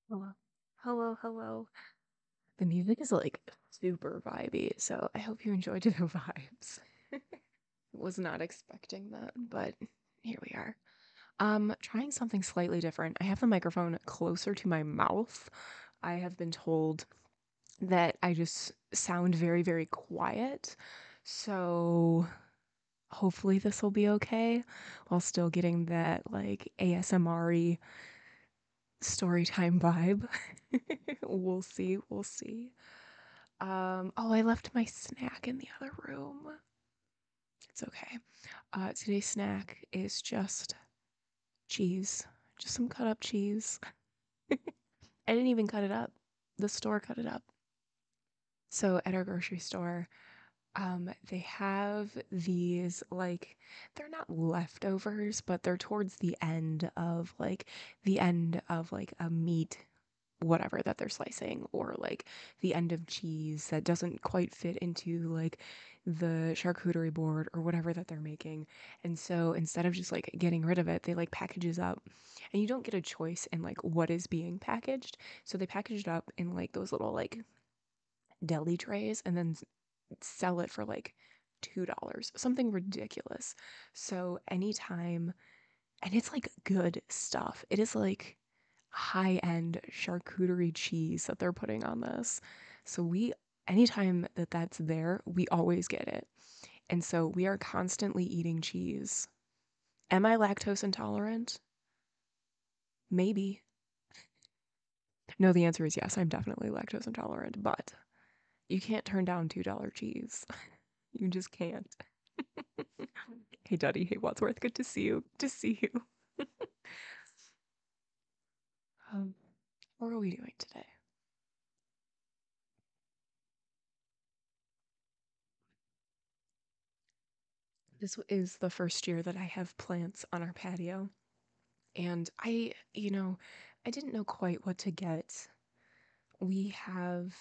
Hello. Hello, hello. The music is like super vibey, so I hope you enjoyed the vibes. Was not expecting that, but here we are. Trying something slightly different. I have the microphone closer to my mouth. I have been told that I just sound very, very quiet. So hopefully this will be okay while still getting that like ASMR-y story time vibe. We'll see, we'll see. Oh, I left my snack in the other room. It's okay. Today's snack is just cheese, just some cut up cheese. I didn't even cut it up. The store cut it up. So at our grocery store, they have these like they're not leftovers, but they're towards the end of like a meat whatever that they're slicing, or like the end of cheese that doesn't quite fit into like the charcuterie board or whatever that they're making. And so instead of just like getting rid of it, they like packages up, and you don't get a choice in like what is being packaged. So they package it up in like those little like deli trays and then sell it for like $2, something ridiculous. So anytime, and it's like good stuff. It is like high-end charcuterie cheese that they're putting on this. So anytime that that's there, we always get it. And so we are constantly eating cheese. Am I lactose intolerant? Maybe. No, the answer is yes, I'm definitely lactose intolerant, but you can't turn down $2 cheese. You just can't. Hey, Duddy. Hey, Wadsworth. Good to see you. Good to see you. Um, what are we doing today? This is the first year that I have plants on our patio, and I didn't know quite what to get. We have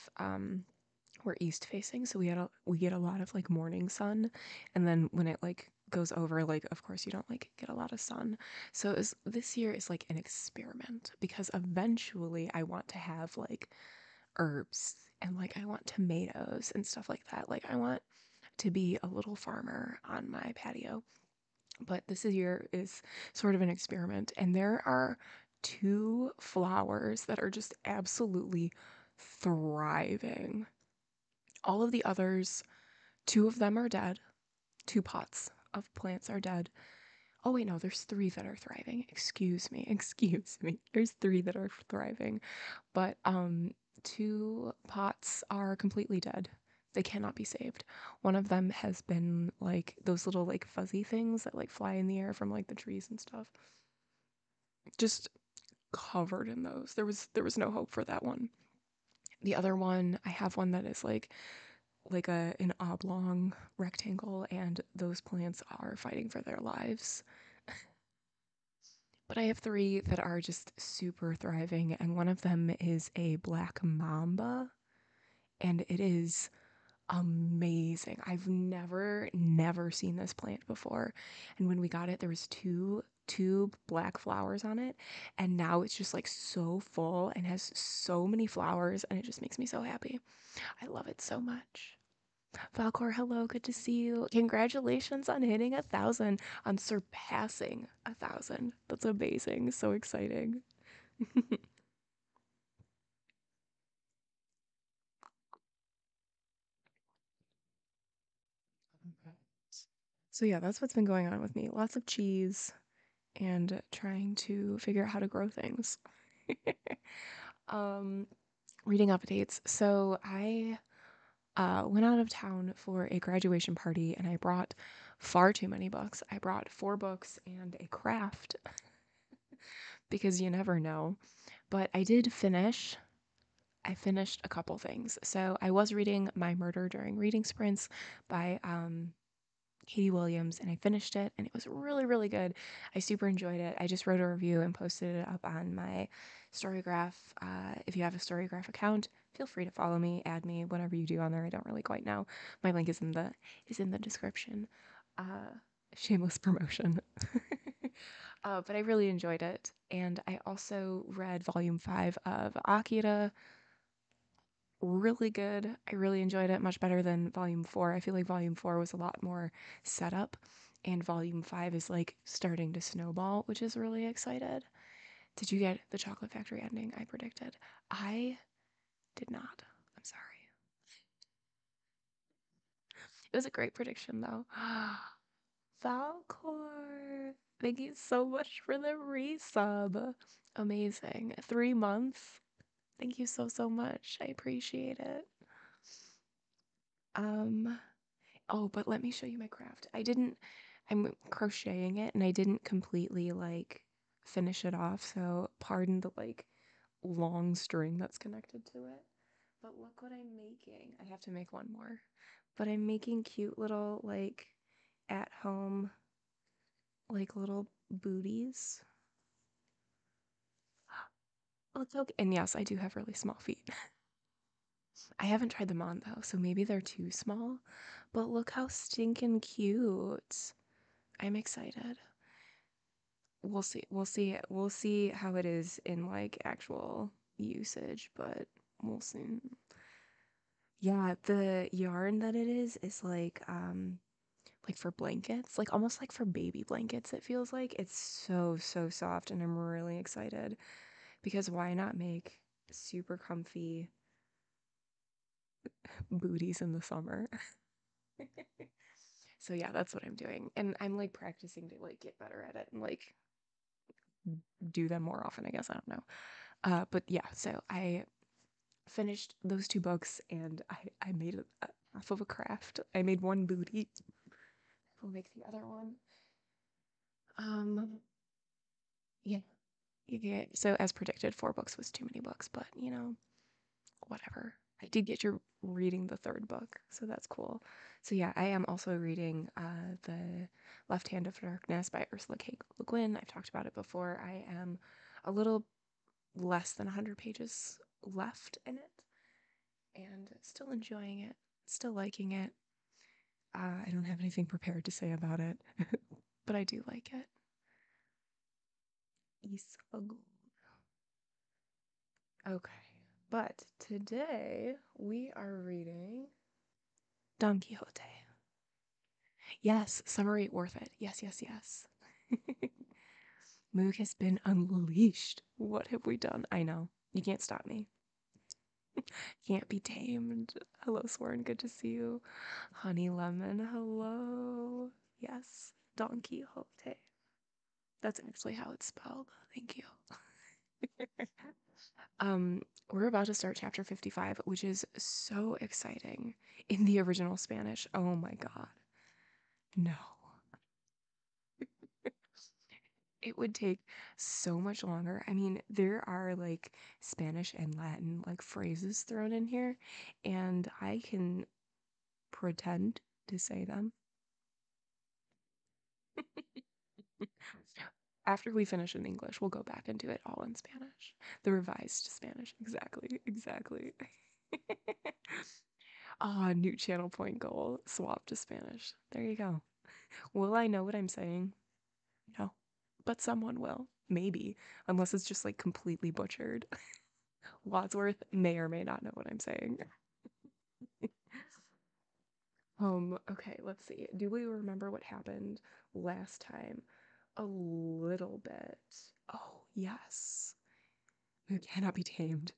we're east facing, so we get a lot of like morning sun, and then when it like goes over, like of course you don't like get a lot of sun. So this year is like an experiment because eventually I want to have like herbs, and like I want tomatoes and stuff like that. Like I want to be a little farmer on my patio. But this year is sort of an experiment, and there are two flowers that are just absolutely thriving. All of the others, two of them are dead. Two pots of plants are dead. Oh, wait, no, there's three that are thriving. Excuse me, excuse me. There's three that are thriving, but two pots are completely dead. They cannot be saved. One of them has been like those little like fuzzy things that like fly in the air from like the trees and stuff. Just covered in those. There was no hope for that one. The other one, I have one that is like an oblong rectangle, and those plants are fighting for their lives. But I have three that are just super thriving, and one of them is a black mamba, and it is amazing. I've never seen this plant before. And when we got it, there was two black flowers on it, and now it's just like so full and has so many flowers, and it just makes me so happy. I love it so much. Valcor, hello, good to see you. Congratulations on hitting 1,000, on surpassing 1,000. That's amazing. So exciting. So yeah, that's what's been going on with me. Lots of cheese and trying to figure out how to grow things. um, Reading updates. So I went out of town for a graduation party, and I brought far too many books. I brought 4 books and a craft because you never know. But I finished a couple things. So I was reading My Murder During Reading Sprints by Katie Williams, and I finished it, and it was really, really good. I super enjoyed it. I just wrote a review and posted it up on my Storygraph. If you have a Storygraph account, feel free to follow me, add me, whatever you do on there. I don't really quite know. My link is in the description. Shameless promotion. But I really enjoyed it. And I also read volume 5 of Akira. Really good. I really enjoyed it, much better than volume 4. I feel like volume 4 was a lot more setup, and volume 5 is like starting to snowball, which is really excited. Did you get the Chocolate Factory ending I predicted? I did not. I'm sorry. It was a great prediction though. Falcor, thank you so much for the resub. Amazing. 3 months. Thank you so, so much. I appreciate it. Um, oh, but let me show you my craft. I'm crocheting it and I didn't completely like finish it off, so pardon the like long string that's connected to it. But look what I'm making. I have to make one more. But I'm making cute little like at home like little booties. Look how, and yes, I do have really small feet. I haven't tried them on though, so maybe they're too small. But look how stinking cute. I'm excited. We'll see. We'll see. We'll see how it is in like actual usage, but we'll see. Yeah, the yarn that it is like for blankets, like almost like for baby blankets, it feels like. It's so, so soft, and I'm really excited because why not make super comfy booties in the summer? So yeah, that's what I'm doing. And I'm like practicing to like get better at it and like do them more often, I guess. I don't know. But yeah, so I finished those two books and I made half of a craft. I made one booty. We'll make the other one. Um, yeah. Yeah. So as predicted, 4 books was too many books, but you know, whatever. I did get you reading the third book, so that's cool. So yeah, I am also reading The Left Hand of Darkness by Ursula K. Le Guin. I've talked about it before. I am a little less than 100 pages left in it and still enjoying it, still liking it. I don't have anything prepared to say about it, but I do like it. Isagul. Okay, but today we are reading Don Quixote. Yes, summary worth it. Yes, yes, yes. Moog has been unleashed. What have we done? I know. You can't stop me. Can't be tamed. Hello, Sworn. Good to see you. Honey Lemon. Hello. Yes. Don Quixote. That's actually how it's spelled. Thank you. We're about to start chapter 55, which is so exciting in the original Spanish. Oh my God. No. It would take so much longer. I mean, there are like Spanish and Latin like phrases thrown in here, and I can pretend to say them. After we finish in English, we'll go back and do it all in Spanish. The revised Spanish. Exactly. Exactly. Ah, new channel point goal. Swap to Spanish. There you go. Will I know what I'm saying? No. But someone will. Maybe. Unless it's just like completely butchered. Wadsworth may or may not know what I'm saying. Okay, let's see. Do we remember what happened last time? A little bit. Oh, yes. Who cannot be tamed.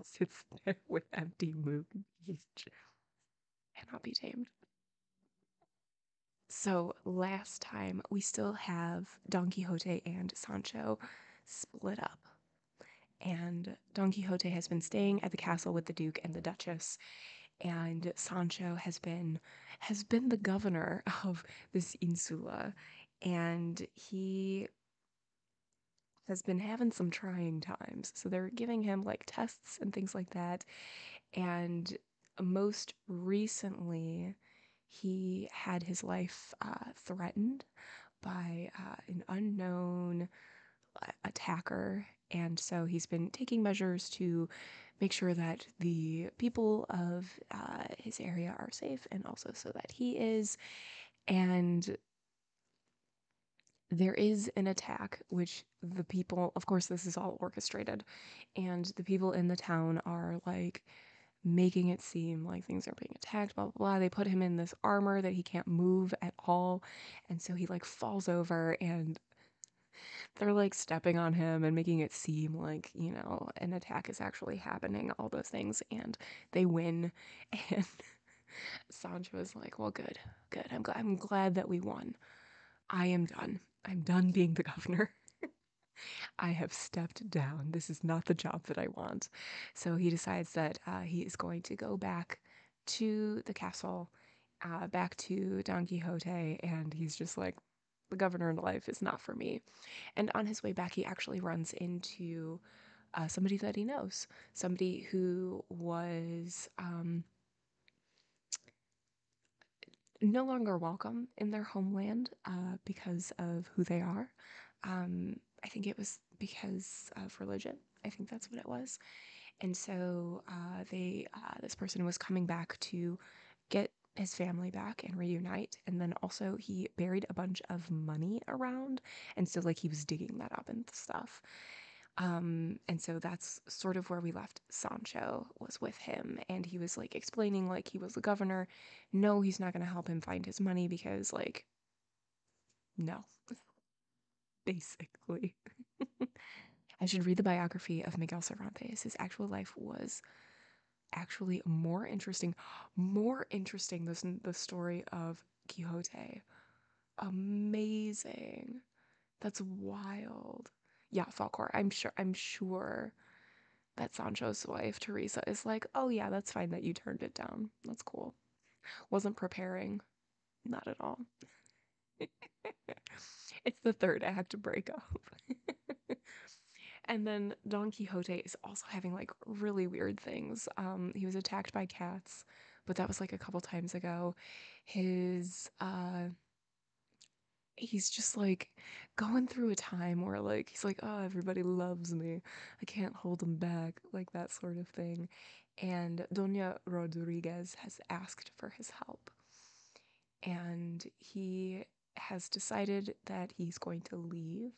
Sits there with empty Moog. Cannot be tamed. So last time we still have Don Quixote and Sancho split up. And Don Quixote has been staying at the castle with the Duke and the Duchess, and Sancho has been the governor of this insula, and he has been having some trying times. So they're giving him like tests and things like that. And most recently, he had his life threatened by an unknown attacker. And so he's been taking measures to make sure that the people of his area are safe and also so that he is. And there is an attack, which the people, of course, this is all orchestrated, and the people in the town are like making it seem like things are being attacked, blah, blah, blah. They put him in this armor that he can't move at all. And so he like falls over and they're like stepping on him and making it seem like, an attack is actually happening, all those things. And they win. And Sancho is like, well, good, good. I'm glad that we won. I am done. I'm done being the governor. I have stepped down. This is not the job that I want. So he decides that he is going to go back to the castle, back to Don Quixote, and he's just like, the governor in life is not for me. And on his way back, he actually runs into somebody that he knows, somebody who was no longer welcome in their homeland because of who they are. I think it was because of religion. I think that's what it was. And so this person was coming back to get his family back and reunite. And then also he buried a bunch of money around. And so like he was digging that up and stuff. And so that's sort of where we left Sancho, was with him, and he was like explaining like he was the governor. No, he's not gonna help him find his money because like no, basically. I should read the biography of Miguel Cervantes. His actual life was actually more interesting than the story of Quixote. Amazing. That's wild. Yeah, Falcor. I'm sure that Sancho's wife, Teresa, is like, oh yeah, that's fine that you turned it down. That's cool. Wasn't preparing. Not at all. It's the third act breakup. And then Don Quixote is also having like really weird things. He was attacked by cats, but that was like a couple times ago. His he's just like going through a time where like he's like, oh, everybody loves me, I can't hold them back, like that sort of thing. And Doña Rodriguez has asked for his help, and he has decided that he's going to leave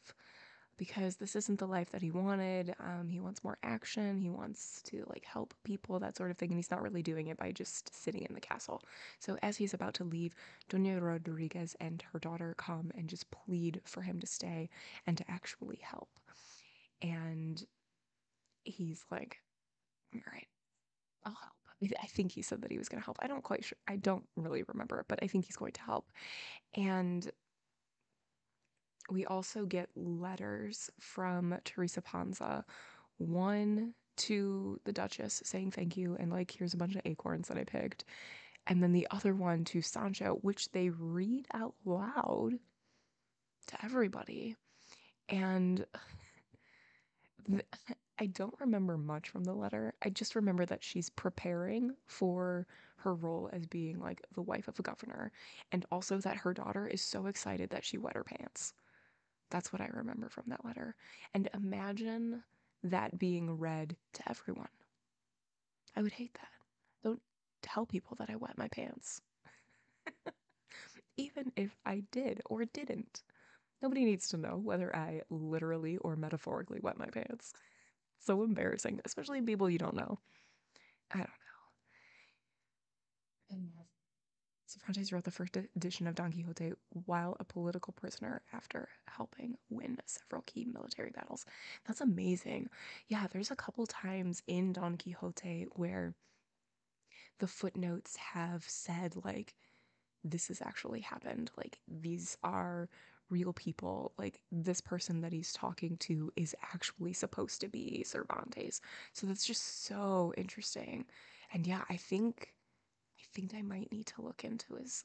because this isn't the life that he wanted. He wants more action. He wants to like help people, that sort of thing, and he's not really doing it by just sitting in the castle. So as he's about to leave, Doña Rodriguez and her daughter come and just plead for him to stay and to actually help. And he's like, "All right, I'll help." I think he said that he was going to help. I don't really remember, but I think he's going to help. And we also get letters from Teresa Panza, one to the Duchess saying thank you and like, here's a bunch of acorns that I picked. And then the other one to Sancho, which they read out loud to everybody. And th- I don't remember much from the letter. I just remember that she's preparing for her role as being like the wife of a governor, and also that her daughter is so excited that she wet her pants. That's what I remember from that letter. And imagine that being read to everyone. I would hate that. Don't tell people that I wet my pants, even if I did or didn't. Nobody needs to know whether I literally or metaphorically wet my pants. So embarrassing, especially people you don't know. I don't know. Cervantes wrote the first edition of Don Quixote while a political prisoner after helping win several key military battles. That's amazing. Yeah, there's a couple times in Don Quixote where the footnotes have said, like, this has actually happened. Like, these are real people. Like, this person that he's talking to is actually supposed to be Cervantes. So that's just so interesting. And yeah, I think I might need to look into his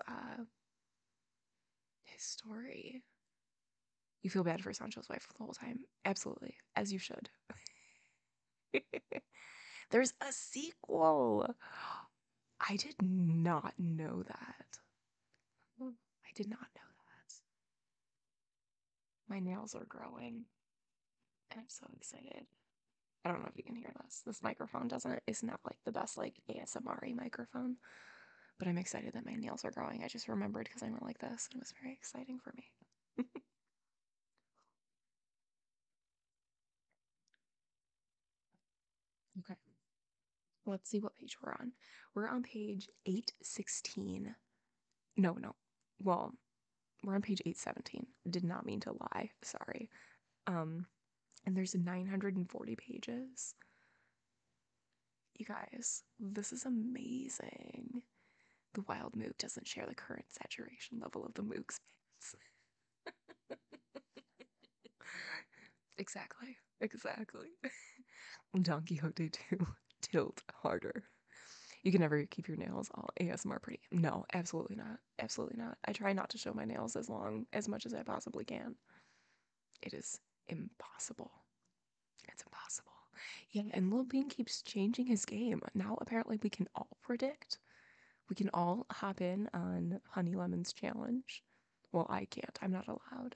story. You feel bad for Sancho's wife the whole time. Absolutely. As you should. There's a sequel. I did not know that. I did not know that. My nails are growing. And I'm so excited. I don't know if you can hear this. This microphone doesn't, is not like the best like ASMR microphone. But I'm excited that my nails are growing. I just remembered because I went like this and it was very exciting for me. Okay, let's see what page we're on. We're on page 816. No, no. Well, we're on page 817. Did not mean to lie. Sorry. Um, and there's 940 pages. You guys, this is amazing. The wild Moog doesn't share the current saturation level of the Moog's fans. Exactly. Exactly. Don Quixote too. Tilt harder. You can never keep your nails all ASMR pretty. No, absolutely not. Absolutely not. I try not to show my nails as much as I possibly can. It is impossible. It's impossible. Yeah, and Lil Bean keeps changing his game. Now apparently we can all predict. We can all hop in on Honey Lemon's challenge. Well, I can't. I'm not allowed.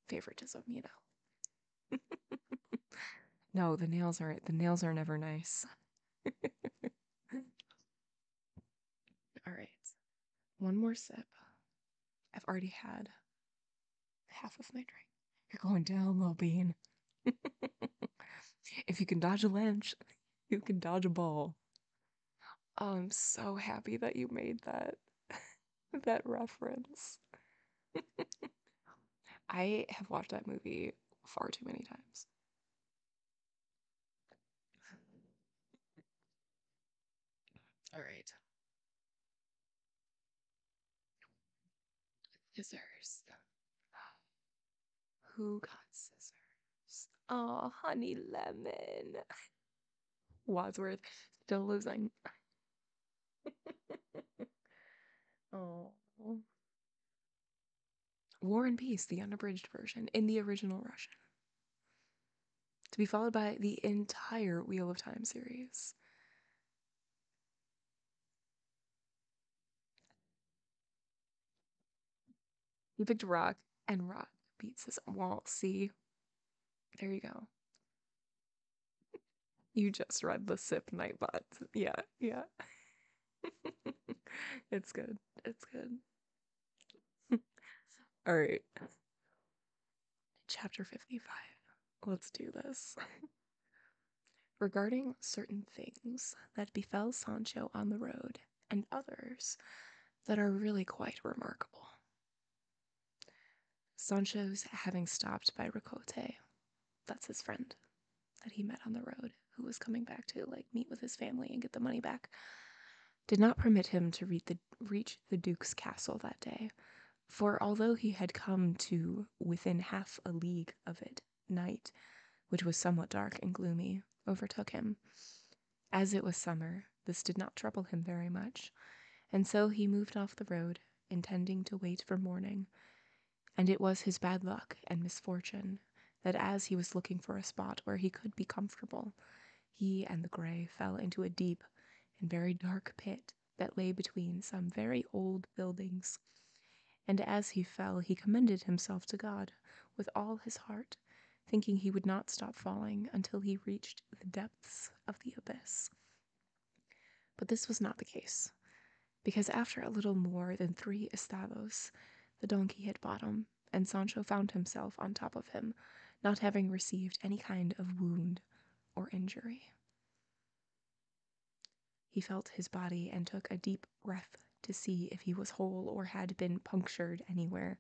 Favoritism, you know. No, the nails are never nice. All right. One more sip. I've already had half of my drink. You're going down, Lil Bean. If you can dodge a lynch, you can dodge a ball. Oh, I'm so happy that you made that reference. I have watched that movie far too many times. All right. Scissors. Who got scissors? Oh, Honey Lemon. Wadsworth still losing. Oh. War and Peace, the unabridged version, in the original Russian. To be followed by the entire Wheel of Time series. You picked Rock, and Rock beats his wall. See? There you go. You just read the Sip Nightbot. Yeah, yeah. It's good. It's good. All right. Chapter 55. Let's do this. Regarding certain things that befell Sancho on the road, and others that are really quite remarkable. Sancho's having stopped by Ricote, that's his friend that he met on the road, who was coming back to meet with his family and get the money back, did not permit him to reach the Duke's castle that day. For although he had come to within half a league of it, night, which was somewhat dark and gloomy, overtook him. As it was summer, this did not trouble him very much, and so he moved off the road, intending to wait for morning. And it was his bad luck and misfortune that as he was looking for a spot where he could be comfortable, he and the Grey fell into a deep and very dark pit that lay between some very old buildings. And as he fell, he commended himself to God with all his heart, thinking he would not stop falling until he reached the depths of the abyss. But this was not the case, because after a little more than 3 estados, the donkey hit bottom, and Sancho found himself on top of him, not having received any kind of wound or injury. He felt his body and took a deep breath to see if he was whole or had been punctured anywhere,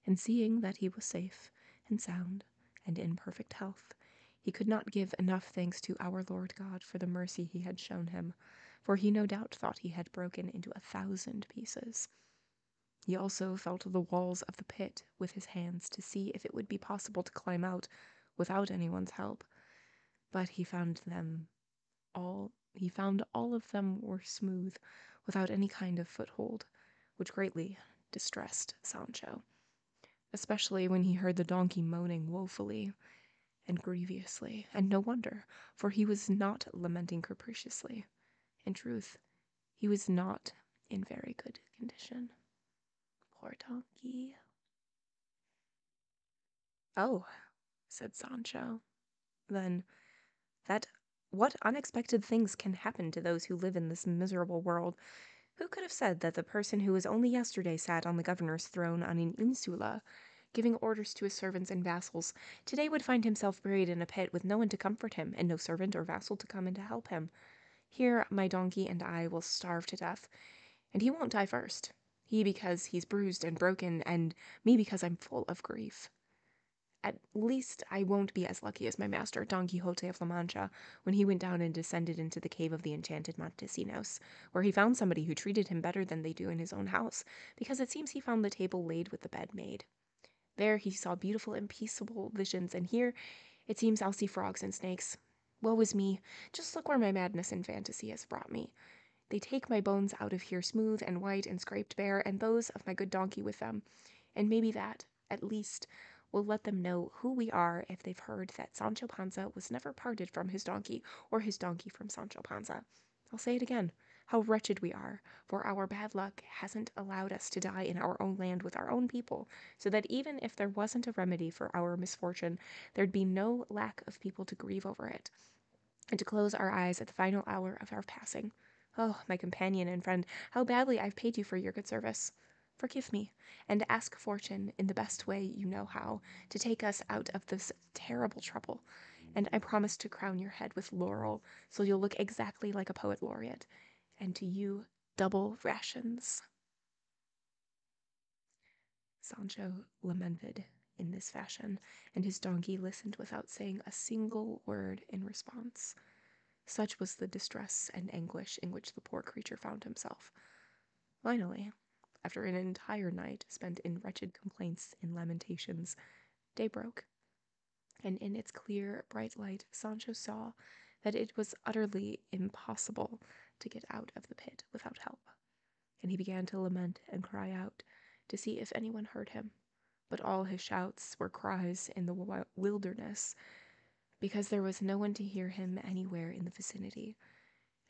and seeing that he was safe and sound and in perfect health, he could not give enough thanks to our Lord God for the mercy he had shown him, for he no doubt thought he had broken into 1,000 pieces. He also felt the walls of the pit with his hands to see if it would be possible to climb out without anyone's help, but he found all of them were smooth, without any kind of foothold, which greatly distressed Sancho, especially when he heard the donkey moaning woefully and grievously, and no wonder, for he was not lamenting capriciously. In truth, he was not in very good condition. Poor donkey. Oh, said Sancho. Then, that what unexpected things can happen to those who live in this miserable world. Who could have said that the person who was only yesterday sat on the governor's throne on an insula giving orders to his servants and vassals, today would find himself buried in a pit with no one to comfort him, and no servant or vassal to come in to help him. Here my donkey and I will starve to death, and he won't die first. He because he's bruised and broken, and me because I'm full of grief. At least I won't be as lucky as my master, Don Quixote of La Mancha, when he went down and descended into the cave of the enchanted Montesinos, where he found somebody who treated him better than they do in his own house, because it seems he found the table laid with the bed made. There he saw beautiful and peaceable visions, and here it seems I'll see frogs and snakes. Woe is me, just look where my madness and fantasy has brought me. They take my bones out of here smooth and white and scraped bare, and those of my good donkey with them. And maybe that, at least, will let them know who we are if they've heard that Sancho Panza was never parted from his donkey, or his donkey from Sancho Panza. I'll say it again, how wretched we are, for our bad luck hasn't allowed us to die in our own land with our own people, so that even if there wasn't a remedy for our misfortune, there'd be no lack of people to grieve over it, and to close our eyes at the final hour of our passing. Oh, my companion and friend, how badly I've paid you for your good service. Forgive me, and ask fortune, in the best way you know how, to take us out of this terrible trouble. And I promise to crown your head with laurel, so you'll look exactly like a poet laureate. And to you, double rations. Sancho lamented in this fashion, and his donkey listened without saying a single word in response. Such was the distress and anguish in which the poor creature found himself. Finally, after an entire night spent in wretched complaints and lamentations, day broke, and in its clear, bright light, Sancho saw that it was utterly impossible to get out of the pit without help, and he began to lament and cry out to see if anyone heard him. But all his shouts were cries in the wilderness, because there was no one to hear him anywhere in the vicinity,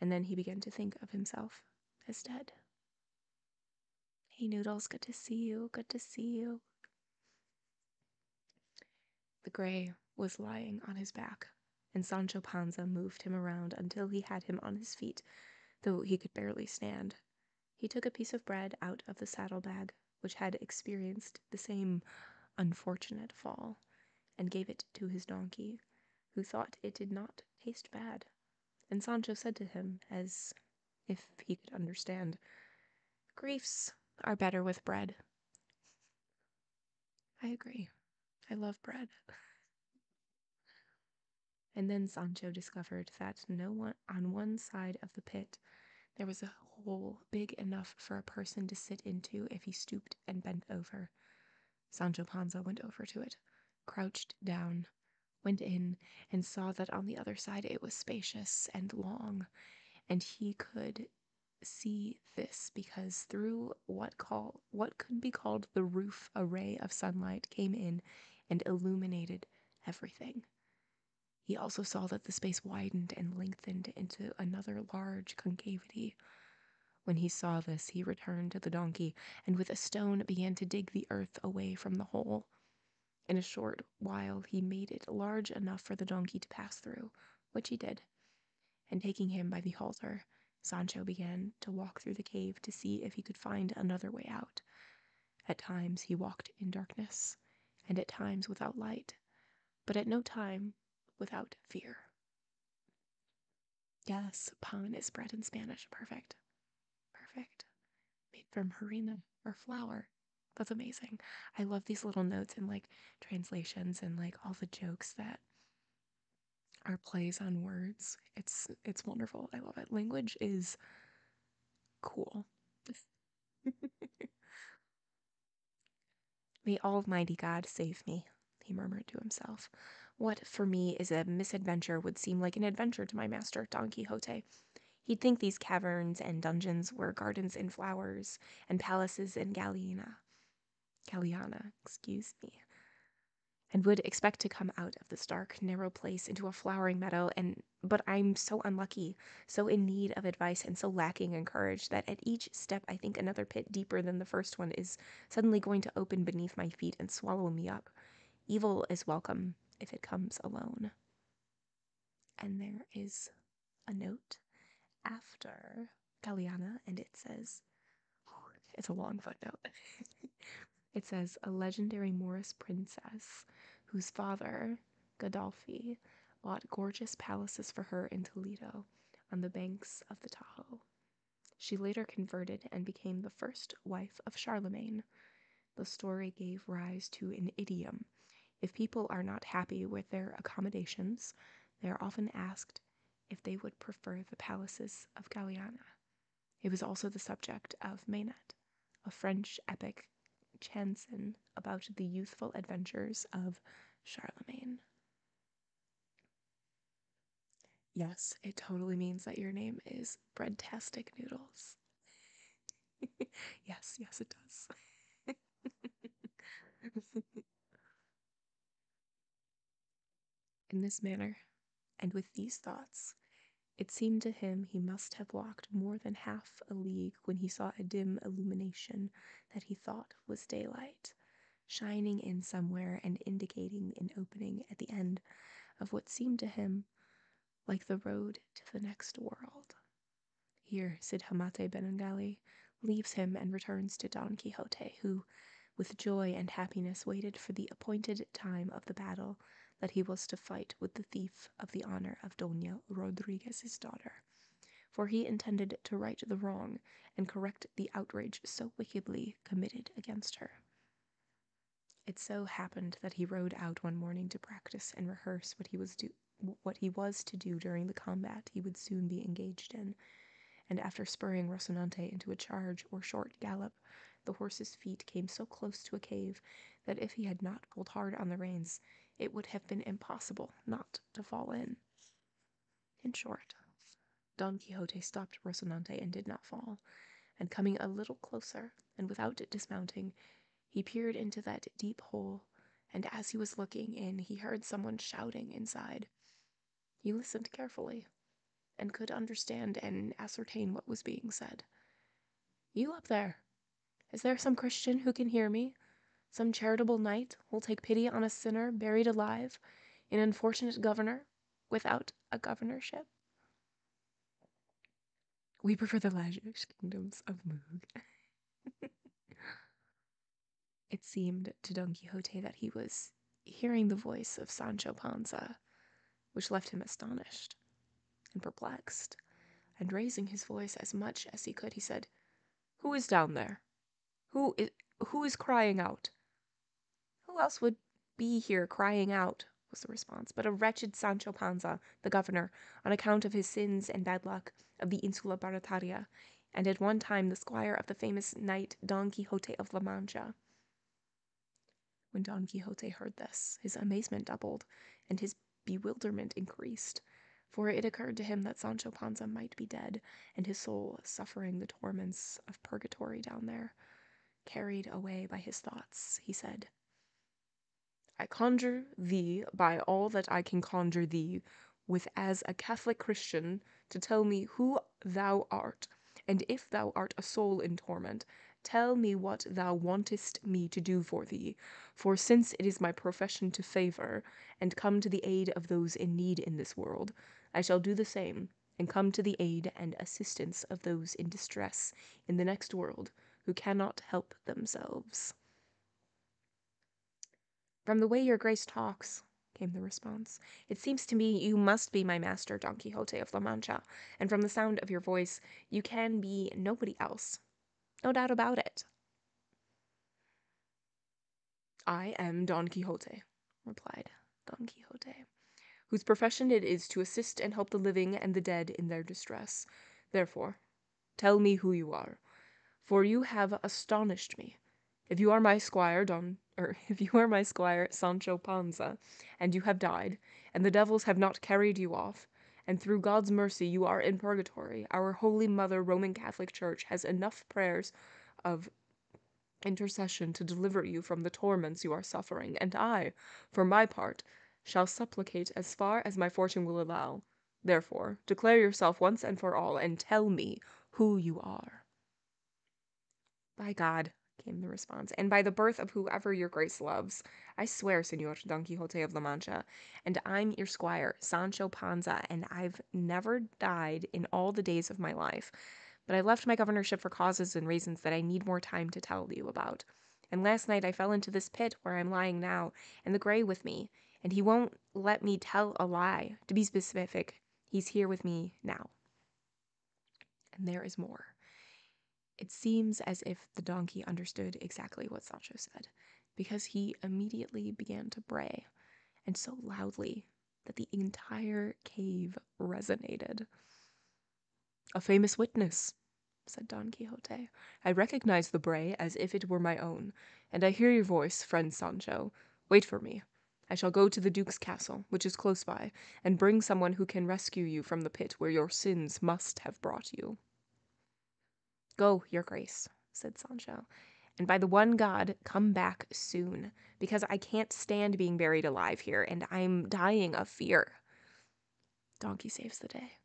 and then he began to think of himself as dead. Hey Noodles, good to see you, good to see you. The gray was lying on his back, and Sancho Panza moved him around until he had him on his feet, though he could barely stand. He took a piece of bread out of the saddlebag, which had experienced the same unfortunate fall, and gave it to his donkey, who thought it did not taste bad. And Sancho said to him, as if he could understand, "Griefs are better with bread." I agree. I love bread. And then Sancho discovered that on one side of the pit there was a hole big enough for a person to sit into if he stooped and bent over. Sancho Panza went over to it, crouched down, went in, and saw that on the other side it was spacious and long, and he could see this because through what could be called the roof, a ray of sunlight came in and illuminated everything. He also saw that the space widened and lengthened into another large concavity. When he saw this, he returned to the donkey, and with a stone began to dig the earth away from the hole. In a short while he made it large enough for the donkey to pass through, which he did, and taking him by the halter, Sancho began to walk through the cave to see if he could find another way out. At times he walked in darkness, and at times without light, but at no time without fear. Yes, pan is bread in Spanish. Perfect. Perfect. Made from harina or flour. That's amazing. I love these little notes and like translations and like all the jokes that are plays on words. It's wonderful. I love it. Language is cool. May Almighty God save me, he murmured to himself. What for me is a misadventure would seem like an adventure to my master, Don Quixote. He'd think these caverns and dungeons were gardens and flowers, and palaces in Galiana, excuse me, and would expect to come out of this dark, narrow place into a flowering meadow, but I'm so unlucky, so in need of advice, and so lacking in courage that at each step I think another pit deeper than the first one is suddenly going to open beneath my feet and swallow me up. Evil is welcome if it comes alone. And there is a note after Galiana, and it says, it's a long footnote. It says, a legendary Moorish princess whose father, Godolphi, bought gorgeous palaces for her in Toledo on the banks of the Tahoe. She later converted and became the first wife of Charlemagne. The story gave rise to an idiom. If people are not happy with their accommodations, they are often asked if they would prefer the palaces of Galiana. It was also the subject of Manet, a French epic chanson about the youthful adventures of Charlemagne. Yes, it totally means that your name is Breadtastic Noodles. Yes, yes, it does. In this manner, and with these thoughts, it seemed to him he must have walked more than half a league when he saw a dim illumination that he thought was daylight, shining in somewhere and indicating an opening at the end of what seemed to him like the road to the next world. Here Cid Hamete Benengali leaves him and returns to Don Quixote, who, with joy and happiness, waited for the appointed time of the battle that he was to fight with the thief of the honor of Doña Rodriguez's daughter, for he intended to right the wrong and correct the outrage so wickedly committed against her. It so happened that he rode out one morning to practice and rehearse what he was to do during the combat he would soon be engaged in, and after spurring Rocinante into a charge or short gallop, the horse's feet came so close to a cave that if he had not pulled hard on the reins, it would have been impossible not to fall in. In short, Don Quixote stopped Rocinante and did not fall, and coming a little closer, and without dismounting, he peered into that deep hole, and as he was looking in, he heard someone shouting inside. He listened carefully, and could understand and ascertain what was being said. "You up there! Is there some Christian who can hear me? Some charitable knight who'll take pity on a sinner buried alive, an unfortunate governor without a governorship?" We prefer the lavish kingdoms of Moog. It seemed to Don Quixote that he was hearing the voice of Sancho Panza, which left him astonished and perplexed, and raising his voice as much as he could, he said, "Who is down there? Who is crying out?" "Who else would be here crying out?" was the response, "but a wretched Sancho Panza, the governor, on account of his sins and bad luck of the Insula Barataria, and at one time the squire of the famous knight Don Quixote of La Mancha." When Don Quixote heard this, his amazement doubled, and his bewilderment increased, for it occurred to him that Sancho Panza might be dead, and his soul suffering the torments of purgatory down there. Carried away by his thoughts, he said, "I conjure thee by all that I can conjure thee with as a Catholic Christian to tell me who thou art, and if thou art a soul in torment, tell me what thou wantest me to do for thee, for since it is my profession to favour and come to the aid of those in need in this world, I shall do the same, and come to the aid and assistance of those in distress in the next world who cannot help themselves." "From the way your grace talks," came the response, "it seems to me you must be my master Don Quixote of La Mancha, and from the sound of your voice you can be nobody else. No doubt about it." "I am Don Quixote," replied Don Quixote, "whose profession it is to assist and help the living and the dead in their distress. Therefore, tell me who you are, for you have astonished me. If you are my squire Sancho Panza, and you have died, and the devils have not carried you off, and through God's mercy you are in purgatory, our Holy Mother Roman Catholic Church has enough prayers of intercession to deliver you from the torments you are suffering, and I, for my part, shall supplicate as far as my fortune will allow. Therefore, declare yourself once and for all, and tell me who you are." "By God," came the response, "and by the birth of whoever your grace loves, I swear, Señor Don Quixote of La Mancha, and I'm your squire, Sancho Panza, and I've never died in all the days of my life, but I left my governorship for causes and reasons that I need more time to tell you about. And last night I fell into this pit where I'm lying now, and the gray with me, and he won't let me tell a lie. To be specific, he's here with me now. And there is more. It seems as if the donkey understood exactly what Sancho said, because he immediately began to bray, and so loudly that the entire cave resonated. "A famous witness," said Don Quixote. "I recognize the bray as if it were my own, and I hear your voice, friend Sancho. Wait for me. I shall go to the Duke's castle, which is close by, and bring someone who can rescue you from the pit where your sins must have brought you." "Go, your grace," said Sancho, "and by the one God, come back soon, because I can't stand being buried alive here, and I'm dying of fear." Donkey saves the day.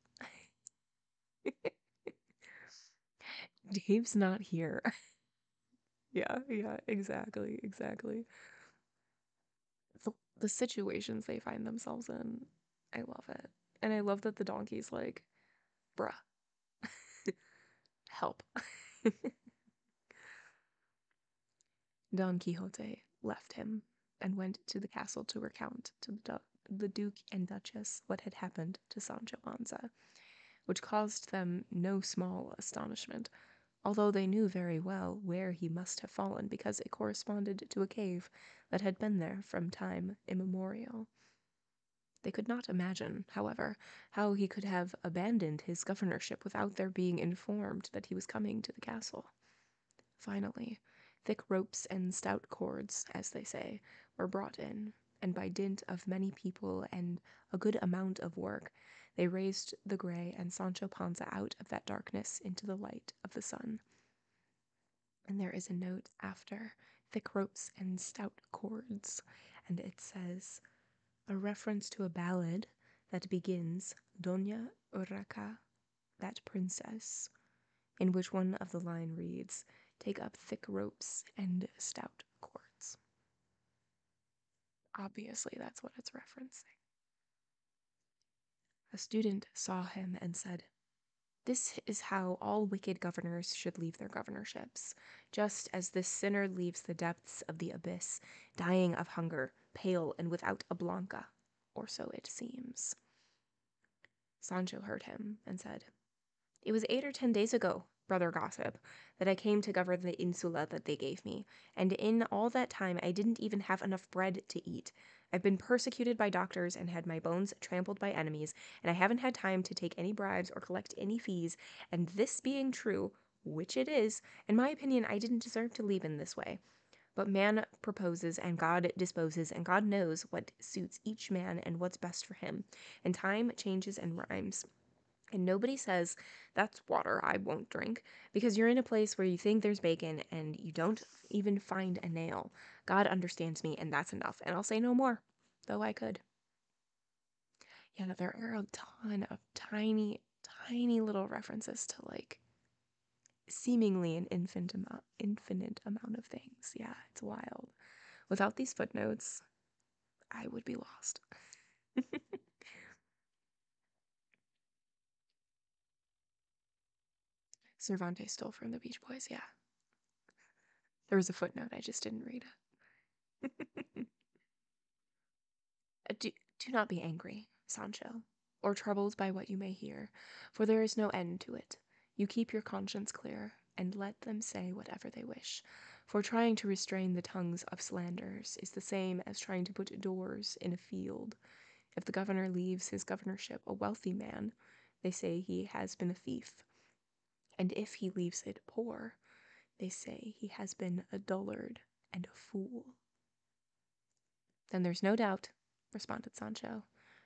Dave's not here. Yeah, exactly. The situations they find themselves in, I love it. And I love that the donkey's like, bruh, help. Don Quixote left him and went to the castle to recount to the Duke and Duchess what had happened to Sancho Panza, which caused them no small astonishment, although they knew very well where he must have fallen because it corresponded to a cave that had been there from time immemorial. They could not imagine, however, how he could have abandoned his governorship without their being informed that he was coming to the castle. Finally, thick ropes and stout cords, as they say, were brought in, and by dint of many people and a good amount of work, they raised the Grey and Sancho Panza out of that darkness into the light of the sun. And there is a note after thick ropes and stout cords, and it says, a reference to a ballad that begins Doña Urraca, that princess, in which one of the line reads, "Take up thick ropes and stout cords." Obviously, that's what it's referencing. A student saw him and said, "This is how all wicked governors should leave their governorships, just as this sinner leaves the depths of the abyss, dying of hunger, pale and without a blanca, or so it seems." Sancho heard him and said, "It was 8 or 10 days ago, brother gossip, that I came to govern the insula that they gave me, and in all that time I didn't even have enough bread to eat. I've been persecuted by doctors and had my bones trampled by enemies, and I haven't had time to take any bribes or collect any fees, and this being true, which it is, in my opinion I didn't deserve to leave in this way. But man proposes and God disposes, and God knows what suits each man and what's best for him, and time changes and rhymes. And nobody says, 'That's water I won't drink,' because you're in a place where you think there's bacon and you don't even find a nail. God understands me, and that's enough, and I'll say no more, though I could." Yeah, there are a ton of tiny little references to like seemingly an infinite amount of things. Yeah, it's wild. Without these footnotes, I would be lost. Cervantes stole from the Beach Boys, yeah. There was a footnote, I just didn't read it. Do not be angry, Sancho, or troubled by what you may hear, for there is no end to it. You keep your conscience clear, and let them say whatever they wish, for trying to restrain the tongues of slanders is the same as trying to put doors in a field. If the governor leaves his governorship a wealthy man, they say he has been a thief, and if he leaves it poor, they say he has been a dullard and a fool. "Then there's no doubt," responded Sancho,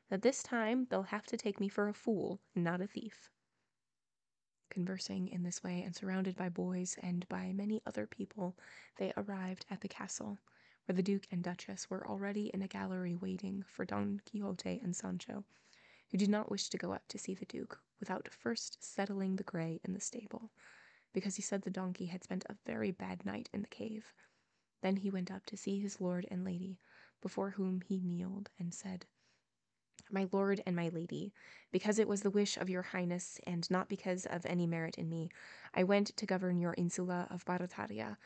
"that this time they'll have to take me for a fool and not a thief." Conversing in this way and surrounded by boys and by many other people, they arrived at the castle, where the Duke and Duchess were already in a gallery waiting for Don Quixote and Sancho, who did not wish to go up to see the Duke without first settling the Grey in the stable, because he said the donkey had spent a very bad night in the cave. Then he went up to see his lord and lady, before whom he kneeled and said, "My lord and my lady, because it was the wish of your highness, and not because of any merit in me, I went to govern your insula of Barataria,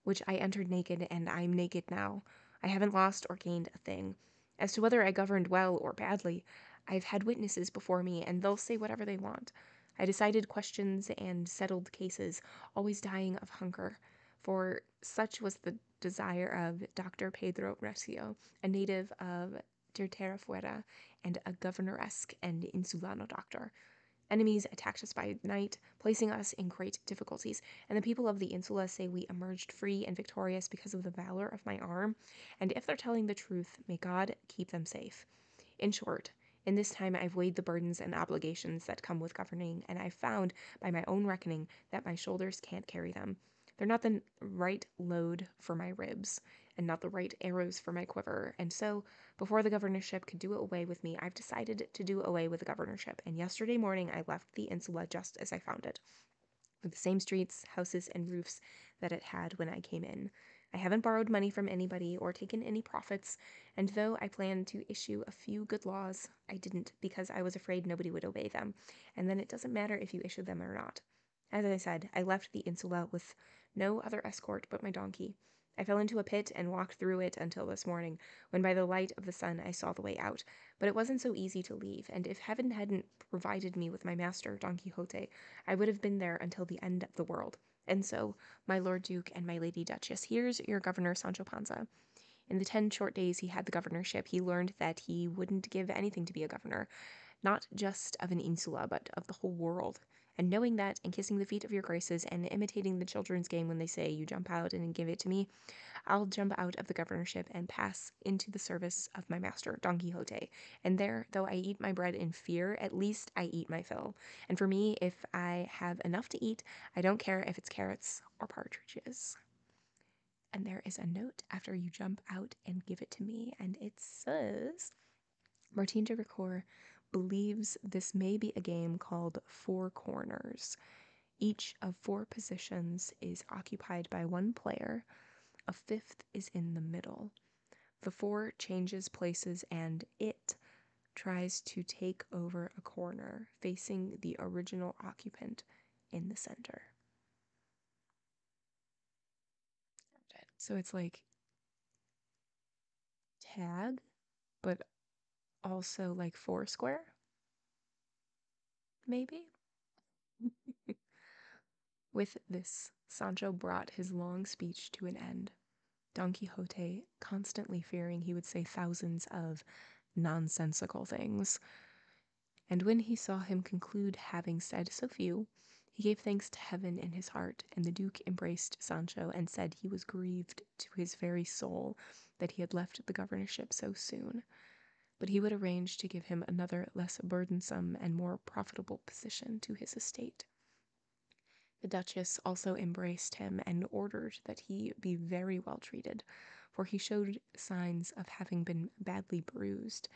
which I entered naked, and I'm naked now. I haven't lost or gained a thing. As to whether I governed well or badly, I've had witnesses before me, and they'll say whatever they want. I decided questions and settled cases, always dying of hunger, for such was the desire of Dr. Pedro Recio, a native of Terterafuera and a governoresque and insulano doctor. Enemies attacked us by night, placing us in great difficulties, and the people of the insula say we emerged free and victorious because of the valor of my arm, and if they're telling the truth, may God keep them safe. In short, in this time I've weighed the burdens and obligations that come with governing, and I've found, by my own reckoning, that my shoulders can't carry them. They're not the right load for my ribs, and not the right arrows for my quiver, and so, before the governorship could do away with me, I've decided to do away with the governorship, and yesterday morning I left the insula just as I found it, with the same streets, houses, and roofs that it had when I came in. I haven't borrowed money from anybody or taken any profits, and though I planned to issue a few good laws, I didn't because I was afraid nobody would obey them, and then it doesn't matter if you issue them or not. As I said, I left the insula with no other escort but my donkey. I fell into a pit and walked through it until this morning, when by the light of the sun I saw the way out. But it wasn't so easy to leave, and if heaven hadn't provided me with my master, Don Quixote, I would have been there until the end of the world. And so, my Lord Duke and my Lady Duchess, here's your governor, Sancho Panza. In the 10 short days he had the governorship, he learned that he wouldn't give anything to be a governor, not just of an insula, but of the whole world. And knowing that, and kissing the feet of your graces, and imitating the children's game when they say, you jump out and give it to me, I'll jump out of the governorship and pass into the service of my master, Don Quixote. And there, though I eat my bread in fear, at least I eat my fill. And for me, if I have enough to eat, I don't care if it's carrots or partridges. And there is a note after you jump out and give it to me, and it says, Martin de Ricoeur believes this may be a game called Four Corners. Each of 4 positions is occupied by one player. A 5th is in the middle. The 4 changes places, and it tries to take over a corner facing the original occupant in the center. So it's like tag, but also like Foursquare, maybe? With this, Sancho brought his long speech to an end. Don Quixote, constantly fearing he would say thousands of nonsensical things, and when he saw him conclude having said so few, he gave thanks to heaven in his heart, and the Duke embraced Sancho and said he was grieved to his very soul that he had left the governorship so soon, but he would arrange to give him another less burdensome and more profitable position to his estate. The Duchess also embraced him and ordered that he be very well treated, for he showed signs of having been badly bruised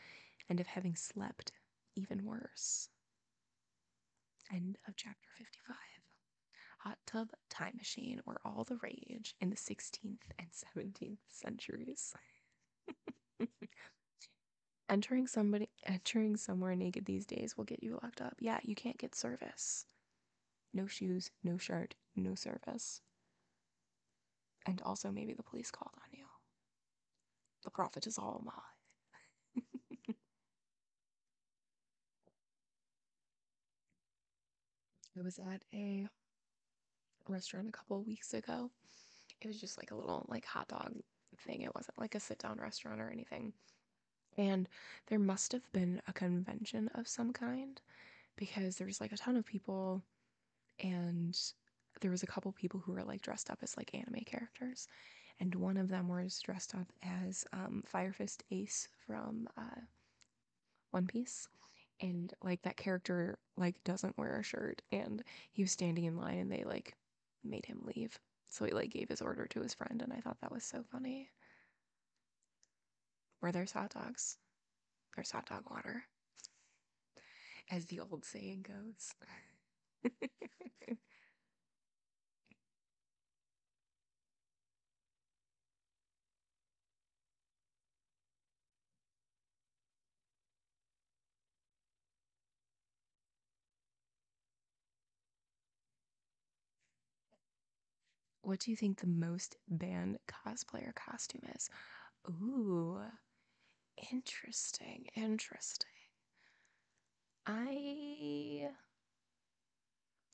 and of having slept even worse. End of chapter 55. Hot Tub Time Machine were all the rage in the 16th and 17th centuries. Entering somewhere naked these days will get you locked up. Yeah, you can't get service. No shoes, no shirt, no service. And also maybe the police called on you. The profit is all mine. I was at a restaurant a couple of weeks ago. It was just like a little like hot dog thing. It wasn't like a sit down restaurant or anything. And there must have been a convention of some kind because there was like a ton of people, and there was a couple people who were like dressed up as like anime characters, and one of them was dressed up as Fire Fist Ace from One Piece, and like that character like doesn't wear a shirt, and he was standing in line and they like made him leave, so he like gave his order to his friend, and I thought that was so funny. Where there's hot dogs, there's hot dog water, as the old saying goes. What do you think the most banned cosplayer costume is? Ooh, interesting, interesting. I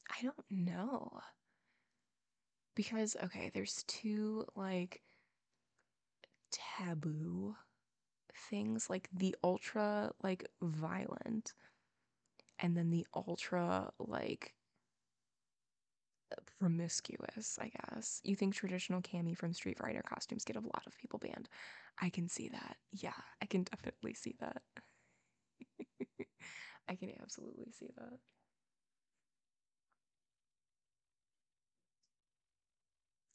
I don't know because okay, there's two like taboo things like the ultra like violent and then the ultra like promiscuous, I guess. You think traditional cami from Street Fighter costumes get a lot of people banned. I can see that. Yeah, I can definitely see that. I can absolutely see that.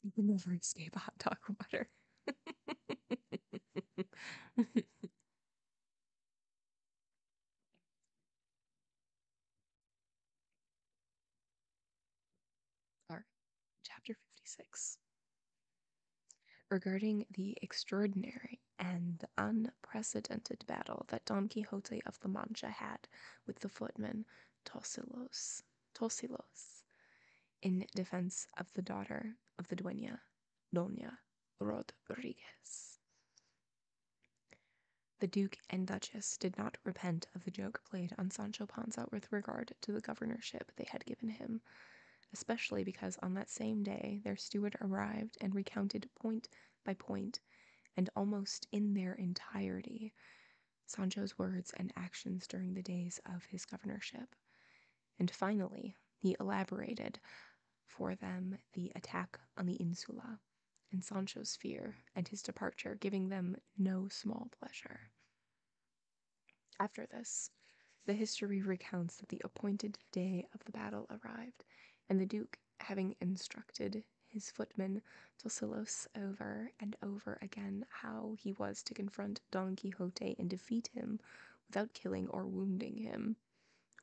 You can never escape a hot dog water. All right, chapter 56. Regarding the extraordinary and unprecedented battle that Don Quixote of La Mancha had with the footman Tosilos, in defense of the daughter of the dueña, Doña Rodriguez. The Duke and Duchess did not repent of the joke played on Sancho Panza with regard to the governorship they had given him, especially because on that same day their steward arrived and recounted point by point, and almost in their entirety, Sancho's words and actions during the days of his governorship. And finally, he elaborated for them the attack on the insula, and Sancho's fear and his departure giving them no small pleasure. After this, the history recounts that the appointed day of the battle arrived, and the Duke, having instructed his footman Tosilos over and over again how he was to confront Don Quixote and defeat him without killing or wounding him,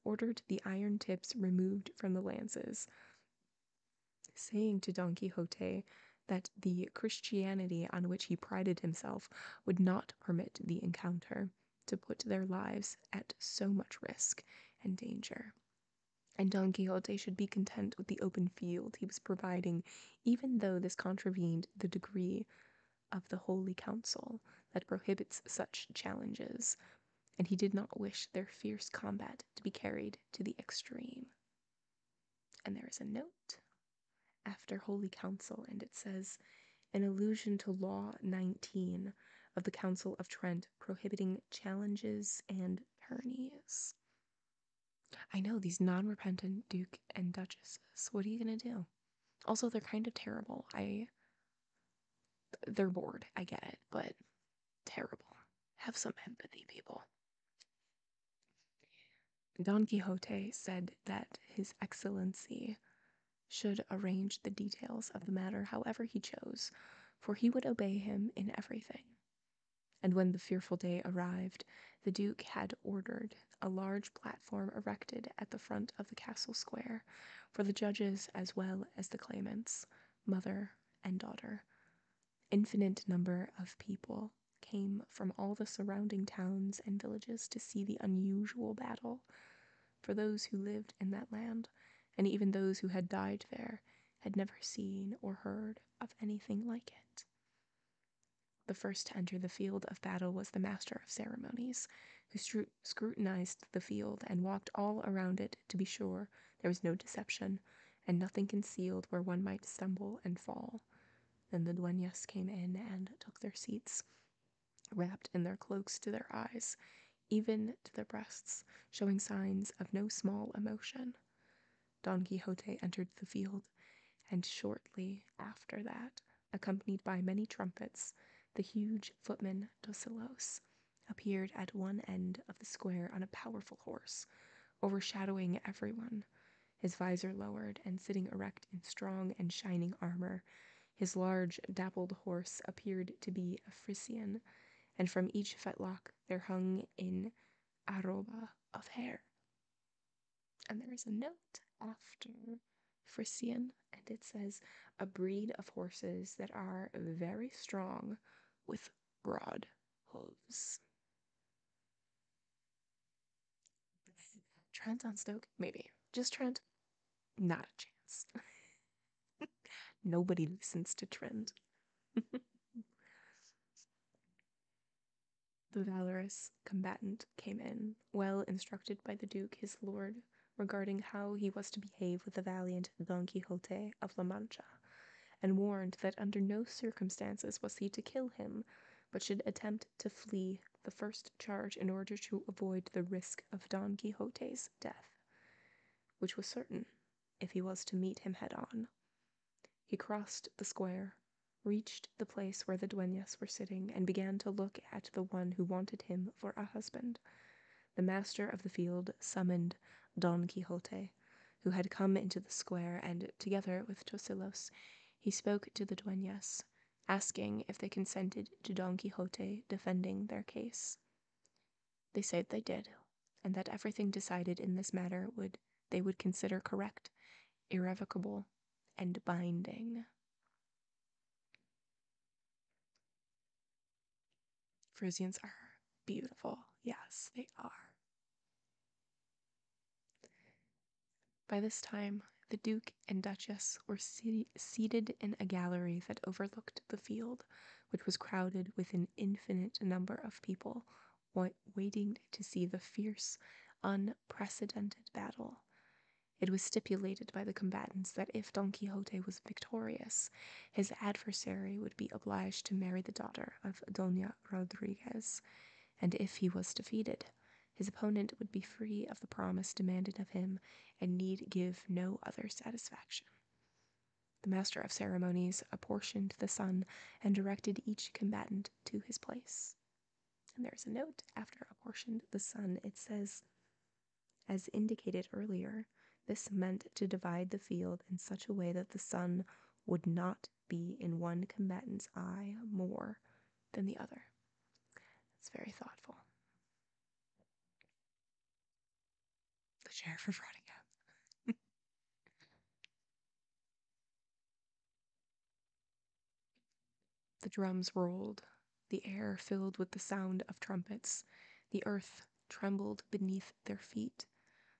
ordered the iron tips removed from the lances, saying to Don Quixote that the Christianity on which he prided himself would not permit the encounter to put their lives at so much risk and danger. And Don Quixote should be content with the open field he was providing, even though this contravened the decree of the Holy Council that prohibits such challenges, and he did not wish their fierce combat to be carried to the extreme. And there is a note after Holy Council, and it says, an allusion to Law 19 of the Council of Trent prohibiting challenges and tourneys. I know, these non-repentant Duke and Duchesses. What are you gonna do? Also, they're kind of terrible. They're bored. I get it, but terrible. Have some empathy, people. Don Quixote said that His Excellency should arrange the details of the matter however he chose, for he would obey him in everything. And when the fearful day arrived, the Duke had ordered a large platform erected at the front of the castle square for the judges as well as the claimants, mother and daughter. Infinite number of people came from all the surrounding towns and villages to see the unusual battle, for those who lived in that land, and even those who had died there, had never seen or heard of anything like it. The first to enter the field of battle was the master of ceremonies, who scrutinized the field and walked all around it to be sure there was no deception, and nothing concealed where one might stumble and fall. Then the dueñas came in and took their seats, wrapped in their cloaks to their eyes, even to their breasts, showing signs of no small emotion. Don Quixote entered the field, and shortly after that, accompanied by many trumpets, the huge footman Dosilos appeared at one end of the square on a powerful horse, overshadowing everyone, his visor lowered and sitting erect in strong and shining armor. His large, dappled horse appeared to be a Frisian, and from each fetlock there hung an arroba of hair. And there is a note after Frisian, and it says, a breed of horses that are very strong with broad hooves. Trent on Stoke? Maybe. Just Trent? Not a chance. Nobody listens to trend. The valorous combatant came in, well instructed by the Duke his lord regarding how he was to behave with the valiant Don Quixote of La Mancha, and warned that under no circumstances was he to kill him, but should attempt to flee the first charge in order to avoid the risk of Don Quixote's death, which was certain if he was to meet him head on. He crossed the square, reached the place where the dueñas were sitting, and began to look at the one who wanted him for a husband. The master of the field summoned Don Quixote, who had come into the square, and, together with Tosilos, he spoke to the dueñas, asking if they consented to Don Quixote defending their case. They said they did, and that everything decided in this matter they would consider correct, irrevocable, and binding. Frisians are beautiful. Yes, they are. By this time, the Duke and Duchess were seated in a gallery that overlooked the field, which was crowded with an infinite number of people, waiting to see the fierce, unprecedented battle. It was stipulated by the combatants that if Don Quixote was victorious, his adversary would be obliged to marry the daughter of Doña Rodriguez, and if he was defeated, his opponent would be free of the promise demanded of him and need give no other satisfaction. The master of ceremonies apportioned the sun and directed each combatant to his place. And there's a note after apportioned the sun. It says, as indicated earlier, this meant to divide the field in such a way that the sun would not be in one combatant's eye more than the other. It's very thoughtful. The sheriff of Rottingham. The drums rolled, the air filled with the sound of trumpets, the earth trembled beneath their feet.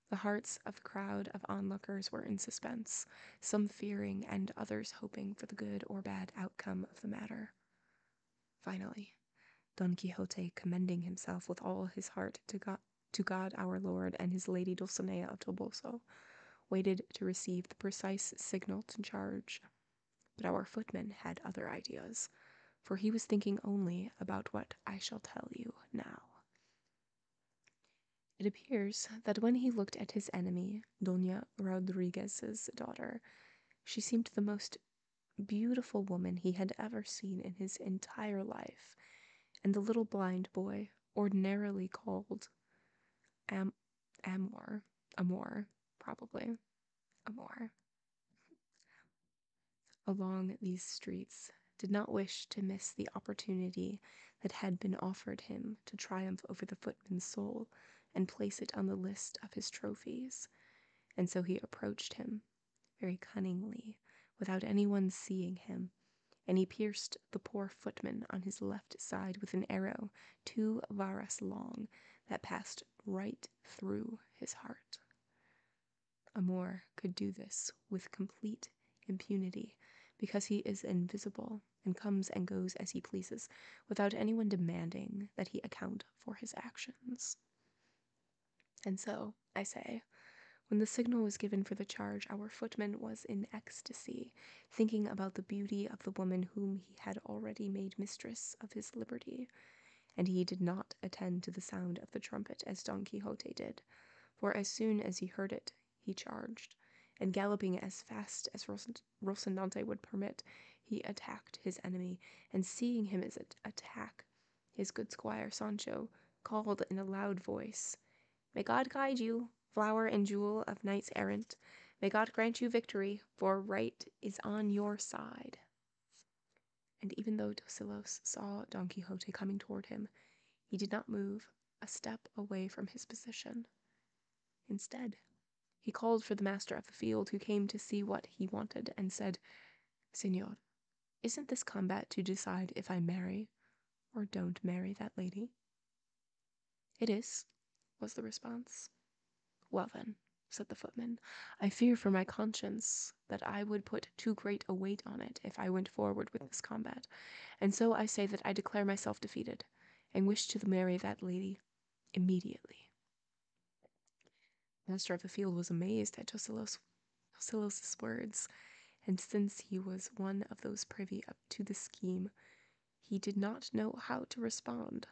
The hearts of the crowd of onlookers were in suspense, some fearing and others hoping for the good or bad outcome of the matter. Finally, Don Quixote, commending himself with all his heart to God our Lord and his lady Dulcinea of Toboso, waited to receive the precise signal to charge. But our footman had other ideas, for he was thinking only about what I shall tell you now. It appears that when he looked at his enemy, Doña Rodriguez's daughter, she seemed the most beautiful woman he had ever seen in his entire life, and the little blind boy, ordinarily called Amor, probably, Amor, along these streets, did not wish to miss the opportunity that had been offered him to triumph over the footman's soul and place it on the list of his trophies, and so he approached him very cunningly, without anyone seeing him, and he pierced the poor footman on his left side with an arrow 2 varas long that passed right through his heart. Amor could do this with complete impunity, because he is invisible and comes and goes as he pleases, without anyone demanding that he account for his actions. And so, I say, when the signal was given for the charge, our footman was in ecstasy, thinking about the beauty of the woman whom he had already made mistress of his liberty, and he did not attend to the sound of the trumpet as Don Quixote did, for as soon as he heard it, he charged, and galloping as fast as Rocinante would permit, he attacked his enemy, and seeing him as attack, his good squire Sancho called in a loud voice, "May God guide you, flower and jewel of knights-errant. May God grant you victory, for right is on your side." And even though Tosilos saw Don Quixote coming toward him, he did not move a step away from his position. Instead, he called for the master of the field, who came to see what he wanted, and said, "Señor, isn't this combat to decide if I marry or don't marry that lady?" "It is," was the response. "Well then, said the footman. I fear for my conscience that I would put too great a weight on it if I went forward with this combat, and so I say that I declare myself defeated, and wish to marry that lady immediately. The master of the field was amazed at Tosilos's words, and since he was one of those privy up to the scheme, he did not know how to respond.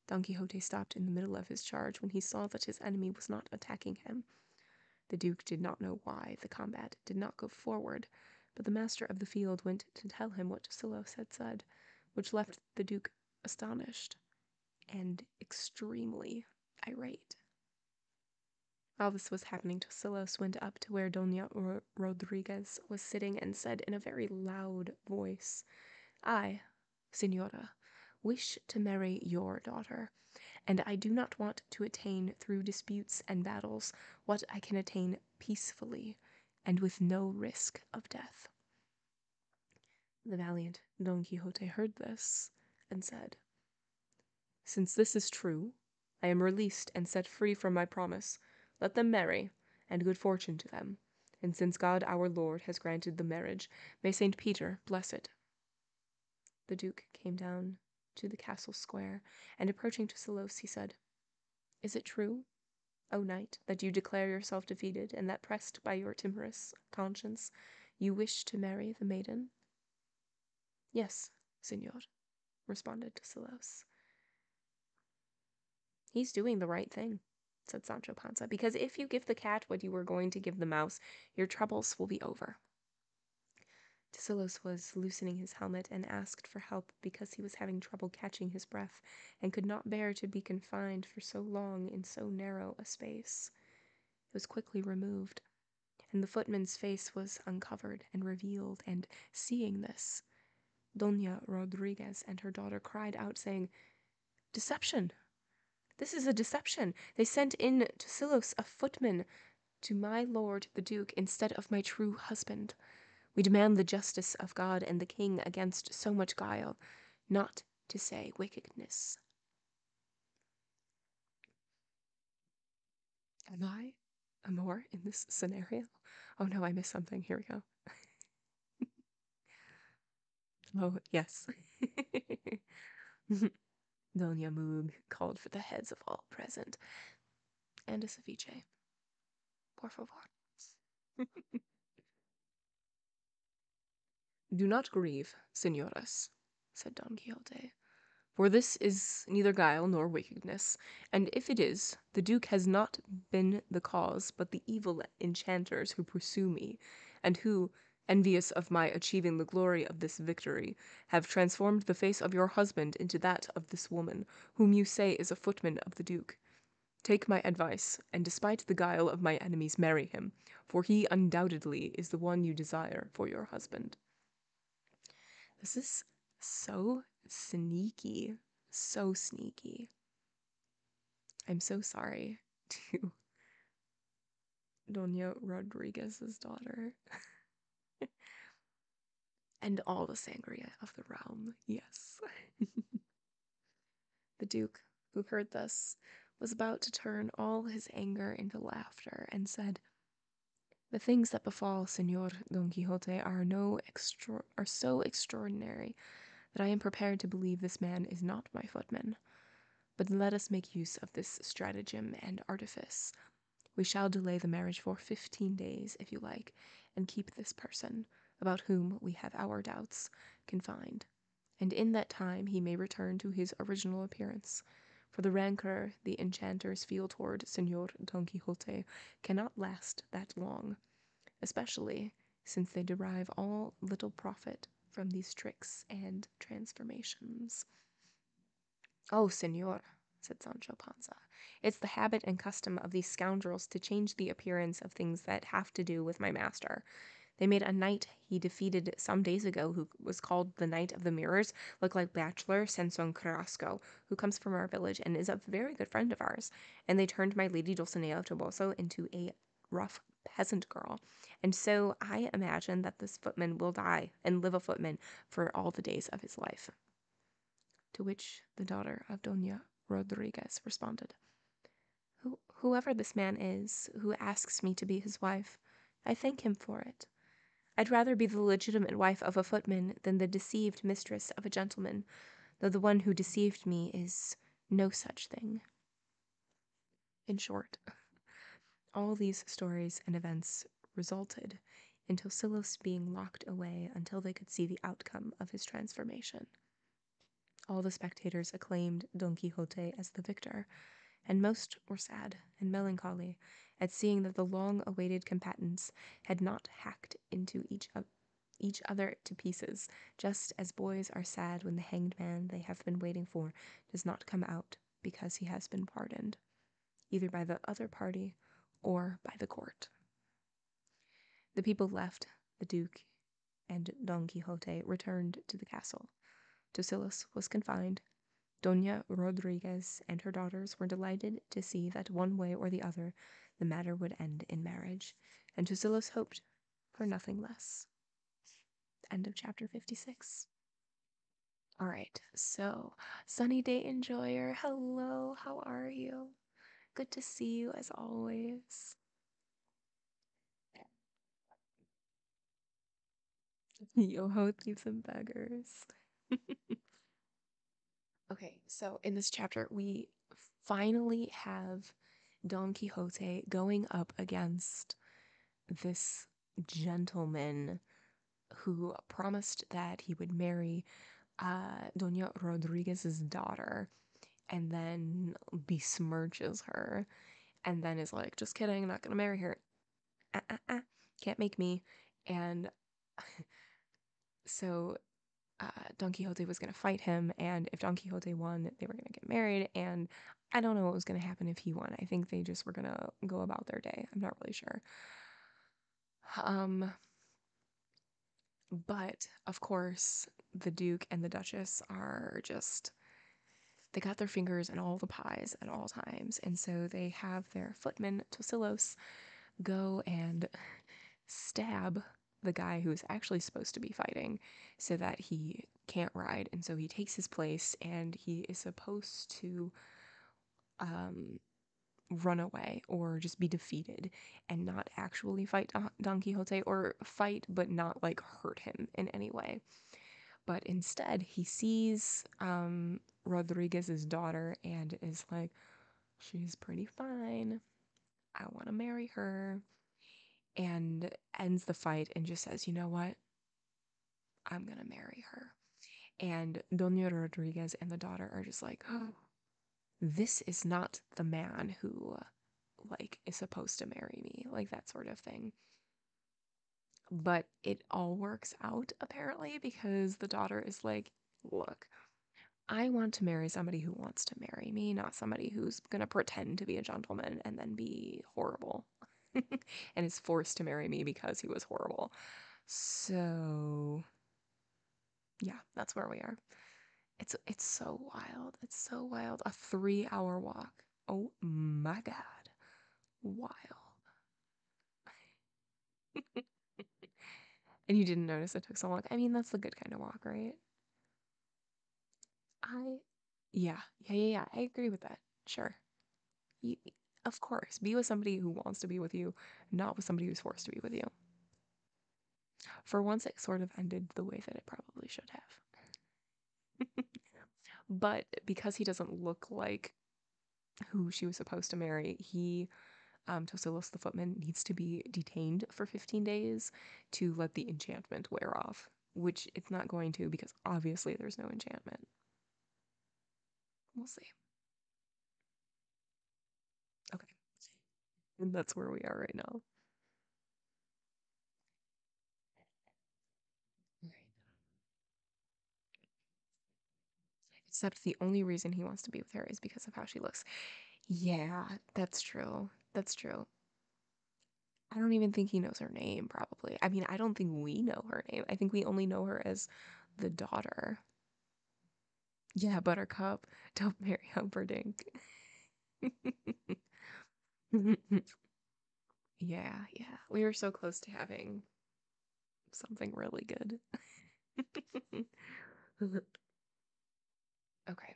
Don Quixote stopped in the middle of his charge when he saw that his enemy was not attacking him. The Duke did not know why the combat did not go forward, but the master of the field went to tell him what Tosilos had said, which left the Duke astonished and extremely irate. While this was happening, Tosilos went up to where Dona Rodriguez was sitting and said in a very loud voice, I, Señora, wish to marry your daughter, and I do not want to attain through disputes and battles what I can attain peacefully and with no risk of death. The valiant Don Quixote heard this and said, Since this is true, I am released and set free from my promise. Let them marry, and good fortune to them. And since God our Lord has granted the marriage, may Saint Peter bless it. The Duke came down to the castle square, and approaching Tosilos, he said, Is it true, O knight, that you declare yourself defeated, and that pressed by your timorous conscience, you wish to marry the maiden? Yes, señor, responded Tosilos. He's doing the right thing, said Sancho Panza, because if you give the cat what you were going to give the mouse, your troubles will be over. Tosilos was loosening his helmet and asked for help because he was having trouble catching his breath and could not bear to be confined for so long in so narrow a space. It was quickly removed, and the footman's face was uncovered and revealed, and seeing this, Dona Rodriguez and her daughter cried out, saying, Deception! This is a deception! They sent in Tosilos, a footman, to my lord the Duke instead of my true husband. We demand the justice of God and the king against so much guile, not to say wickedness. Am I a Moor in this scenario? Oh no, I missed something. Here we go. Oh, yes. Doña Moog called for the heads of all present. And a ceviche. Por favor. Do not grieve, señoras, said Don Quixote, for this is neither guile nor wickedness, and if it is, the Duke has not been the cause, but the evil enchanters who pursue me, and who, envious of my achieving the glory of this victory, have transformed the face of your husband into that of this woman, whom you say is a footman of the Duke. Take my advice, and despite the guile of my enemies, marry him, for he undoubtedly is the one you desire for your husband. This is so sneaky. So sneaky. I'm so sorry to Dona Rodriguez's daughter. And all the sangria of the realm, yes. The Duke, who heard this, was about to turn all his anger into laughter, and said, The things that befall Señor Don Quixote are so extraordinary that I am prepared to believe this man is not my footman. But let us make use of this stratagem and artifice. We shall delay the marriage for 15 days, if you like, and keep this person, about whom we have our doubts, confined. And in that time he may return to his original appearance, for the rancor the enchanters feel toward Señor Don Quixote cannot last that long, especially since they derive all little profit from these tricks and transformations. Oh, señor, said Sancho Panza, it's the habit and custom of these scoundrels to change the appearance of things that have to do with my master. They made a knight he defeated some days ago, who was called the Knight of the Mirrors, look like bachelor Sanson Carrasco, who comes from our village and is a very good friend of ours. And they turned my lady Dulcinea Toboso into a rough peasant girl. And so I imagine that this footman will die and live a footman for all the days of his life. To which the daughter of Dona Rodriguez responded, whoever this man is who asks me to be his wife, I thank him for it. I'd rather be the legitimate wife of a footman than the deceived mistress of a gentleman, though the one who deceived me is no such thing. In short, all these stories and events resulted in Tosilos being locked away until they could see the outcome of his transformation. All the spectators acclaimed Don Quixote as the victor, and most were sad and melancholy at seeing that the long-awaited combatants had not hacked into each other to pieces, just as boys are sad when the hanged man they have been waiting for does not come out because he has been pardoned, either by the other party or by the court. The people left, the Duke and Don Quixote returned to the castle. Tosilos was confined. Doña Rodriguez and her daughters were delighted to see that one way or the other the matter would end in marriage, and Tosilos hoped for nothing less. End of chapter 56. All right, so Sunny Day Enjoyer, hello, how are you? Good to see you as always. Yo-ho thieves and beggars. Okay, so in this chapter, we finally have Don Quixote going up against this gentleman who promised that he would marry Doña Rodriguez's daughter and then besmirches her and then is like, just kidding, not gonna marry her. Can't make me. And so Don Quixote was going to fight him, and if Don Quixote won, they were going to get married, and I don't know what was going to happen if he won. I think they just were going to go about their day. I'm not really sure. But, of course, the Duke and the Duchess are just, they got their fingers in all the pies at all times, and so they have their footman, Tosilos, go and stab the guy who's actually supposed to be fighting so that he can't ride, and so he takes his place and he is supposed to run away or just be defeated and not actually fight Don Quixote, or fight but not like hurt him in any way. But instead he sees Rodriguez's daughter and is like, she's pretty fine, I want to marry her, and ends the fight and just says, you know what, I'm gonna marry her. And Doña Rodriguez and the daughter are just like, oh, this is not the man who, like, is supposed to marry me, like that sort of thing. But it all works out, apparently, because the daughter is like, look, I want to marry somebody who wants to marry me, not somebody who's gonna pretend to be a gentleman and then be horrible and is forced to marry me because he was horrible. So yeah, that's where we are. It's so wild. It's so wild. A 3-hour walk. Oh my God. Wild. And you didn't notice it took so long. I mean, that's the good kind of walk, right? I, yeah. I agree with that. Sure. You, of course. Be with somebody who wants to be with you, not with somebody who's forced to be with you. For once, it sort of ended the way that it probably should have. But because he doesn't look like who she was supposed to marry, Tosilos the footman needs to be detained for 15 days to let the enchantment wear off, which it's not going to because obviously there's no enchantment. We'll see. Okay. And that's where we are right now. Right. Except the only reason he wants to be with her is because of how she looks. Yeah, that's true. That's true. I don't even think he knows her name, probably. I mean, I don't think we know her name. I think we only know her as the daughter. Yeah, Buttercup. Don't marry Humperdinck. Yeah. We were so close to having something really good. Okay.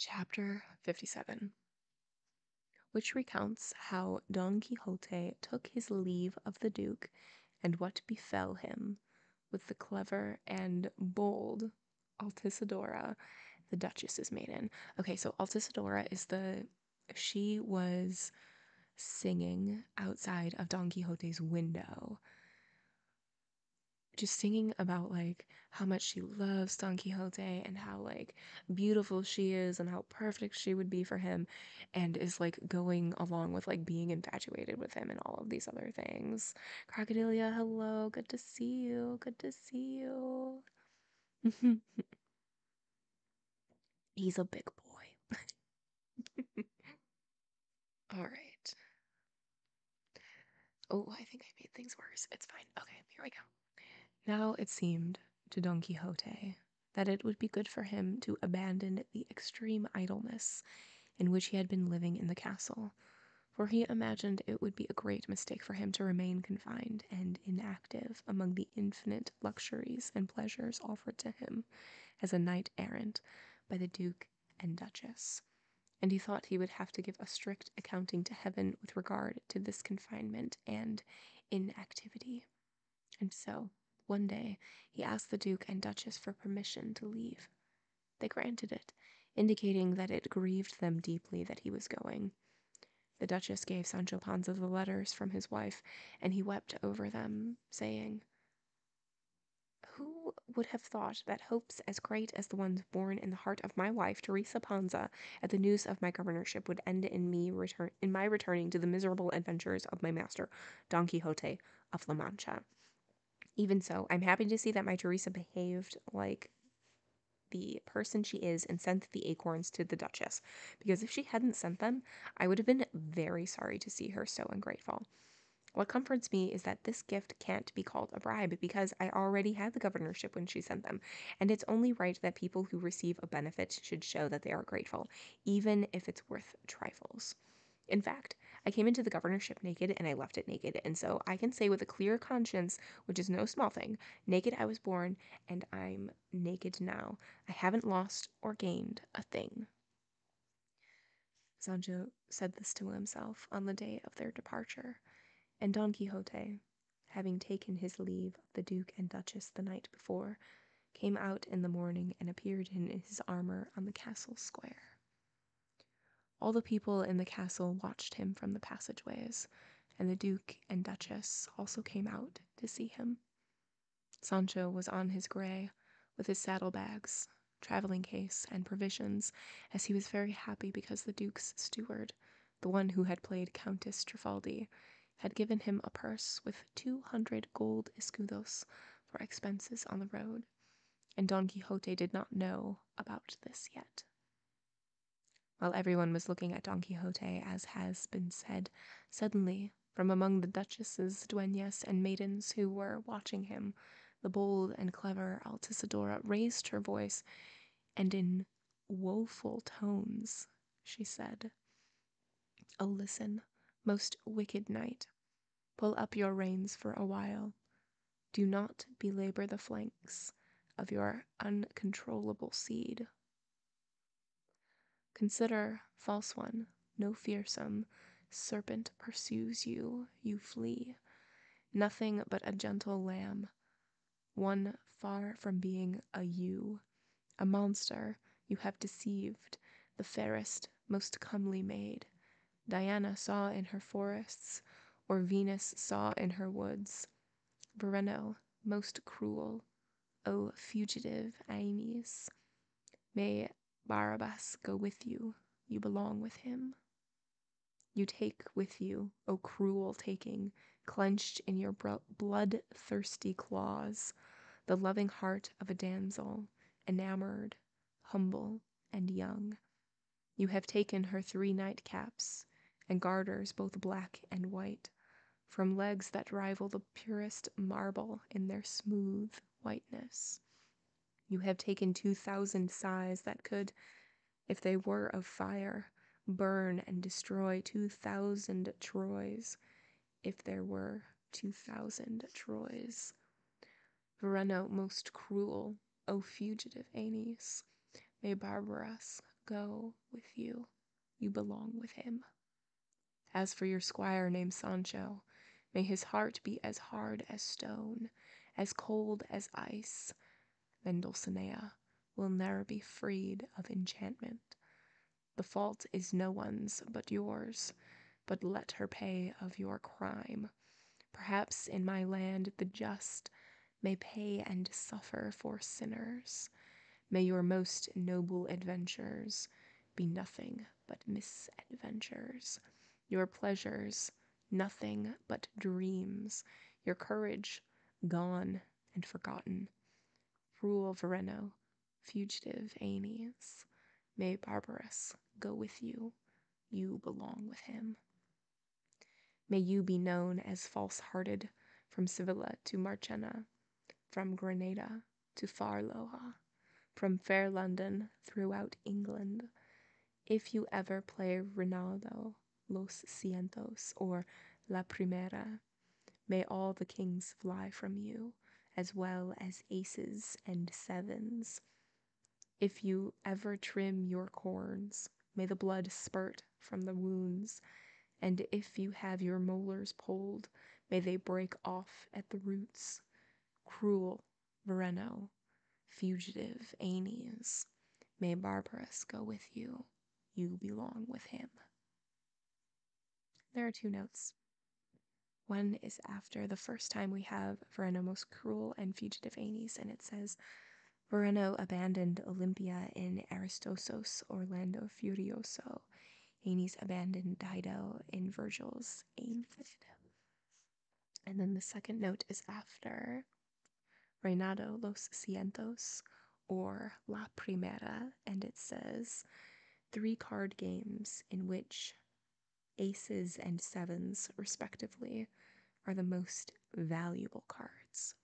Chapter 57, which recounts how Don Quixote took his leave of the Duke and what befell him with the clever and bold Altisidora, the Duchess's maiden. Okay, so Altisidora she was singing outside of Don Quixote's window, just singing about like how much she loves Don Quixote and how like beautiful she is and how perfect she would be for him, and is like going along with like being infatuated with him and all of these other things. Crocodilia, hello, good to see you. Good to see you. He's a big boy. All right. Oh, I think I made things worse. It's fine. Okay, here we go. Now it seemed to Don Quixote that it would be good for him to abandon the extreme idleness in which he had been living in the castle, for he imagined it would be a great mistake for him to remain confined and inactive among the infinite luxuries and pleasures offered to him as a knight-errant by the Duke and Duchess, and he thought he would have to give a strict accounting to heaven with regard to this confinement and inactivity. And so, one day, he asked the Duke and Duchess for permission to leave. They granted it, indicating that it grieved them deeply that he was going. The Duchess gave Sancho Panza the letters from his wife, and he wept over them, saying, "Who would have thought that hopes as great as the ones born in the heart of my wife, Teresa Panza, at the news of my governorship would end in my returning to the miserable adventures of my master, Don Quixote of La Mancha? Even so, I'm happy to see that my Teresa behaved like the person she is and sent the acorns to the Duchess, because if she hadn't sent them, I would have been very sorry to see her so ungrateful. What comforts me is that this gift can't be called a bribe, because I already had the governorship when she sent them, and it's only right that people who receive a benefit should show that they are grateful, even if it's worth trifles. In fact, I came into the governorship naked and I left it naked, and so I can say with a clear conscience, which is no small thing, naked I was born, and I'm naked now. I haven't lost or gained a thing." Sancho said this to himself on the day of their departure, and Don Quixote, having taken his leave of the Duke and Duchess the night before, came out in the morning and appeared in his armor on the castle square. All the people in the castle watched him from the passageways, and the Duke and Duchess also came out to see him. Sancho was on his grey, with his saddlebags, traveling case, and provisions, as he was very happy because the Duke's steward, the one who had played Countess Trifaldi, had given him a purse with 200 gold escudos for expenses on the road, and Don Quixote did not know about this yet. While everyone was looking at Don Quixote, as has been said, suddenly, from among the Duchess's dueñas and maidens who were watching him, the bold and clever Altisidora raised her voice, and in woeful tones she said, "Oh, listen, most wicked knight, pull up your reins for a while. Do not belabor the flanks of your uncontrollable seed. Consider, false one, no fearsome serpent pursues you, you flee. Nothing but a gentle lamb, one far from being a ewe, a monster you have deceived, the fairest, most comely maid Diana saw in her forests, or Venus saw in her woods. Vireno, most cruel, O fugitive Aeneas, may Barabbas go with you, you belong with him. You take with you, O cruel taking, clenched in your blood-thirsty claws, the loving heart of a damsel, enamored, humble, and young. You have taken her 3 nightcaps, and garters both black and white, from legs that rival the purest marble in their smooth whiteness. You have taken 2,000 sighs that could, if they were of fire, burn and destroy 2,000 Troys, if there were 2,000 Troys. Vireno most cruel, O fugitive Aeneas, may Barbaras go with you. You belong with him. As for your squire named Sancho, may his heart be as hard as stone, as cold as ice. Then Dulcinea will ne'er be freed of enchantment. The fault is no one's but yours, but let her pay of your crime. Perhaps in my land the just may pay and suffer for sinners. May your most noble adventures be nothing but misadventures. Your pleasures, nothing but dreams. Your courage, gone and forgotten. Cruel Vereno, fugitive Aeneas. May Barbarous go with you. You belong with him. May you be known as false-hearted from Sevilla to Marchena, from Granada to far Loja, from fair London throughout England. If you ever play Rinaldo, Los Cientos, or La Primera, may all the kings fly from you, as well as aces and sevens. If you ever trim your corns, may the blood spurt from the wounds, and if you have your molars pulled, may they break off at the roots. Cruel Vereno, fugitive Aeneas, may Barbarous go with you. You belong with him. There are two notes. One is after the first time we have Vereno most cruel and fugitive Aeneas, and it says, Vereno abandoned Olympia in Aristosos Orlando Furioso. Aeneas abandoned Dido in Virgil's Aeneid. And then the second note is after Reinado Los Cientos or La Primera, and it says 3 card games in which aces and sevens, respectively, are the most valuable cards.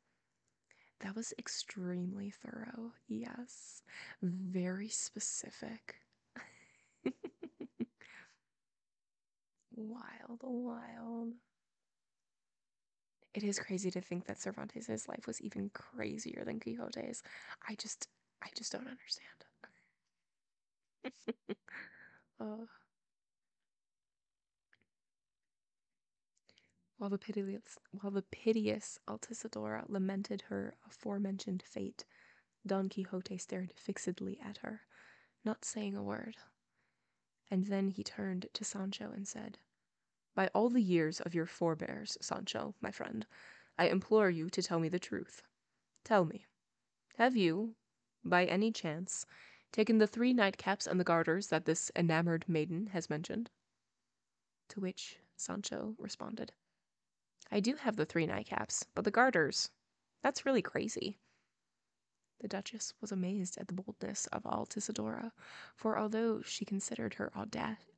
That was extremely thorough, yes. Very specific. Wild, wild. It is crazy to think that Cervantes' life was even crazier than Quixote's. I just don't understand. uh, while the piteous Altisidora lamented her aforementioned fate, Don Quixote stared fixedly at her, not saying a word. And then he turned to Sancho and said, By all the years of your forebears, Sancho, my friend, I implore you to tell me the truth. Tell me, have you, by any chance, taken the 3 nightcaps and the garters that this enamored maiden has mentioned? To which Sancho responded, I do have the 3 nightcaps, but the garters, that's really crazy. The Duchess was amazed at the boldness of Altisidora, for although she considered her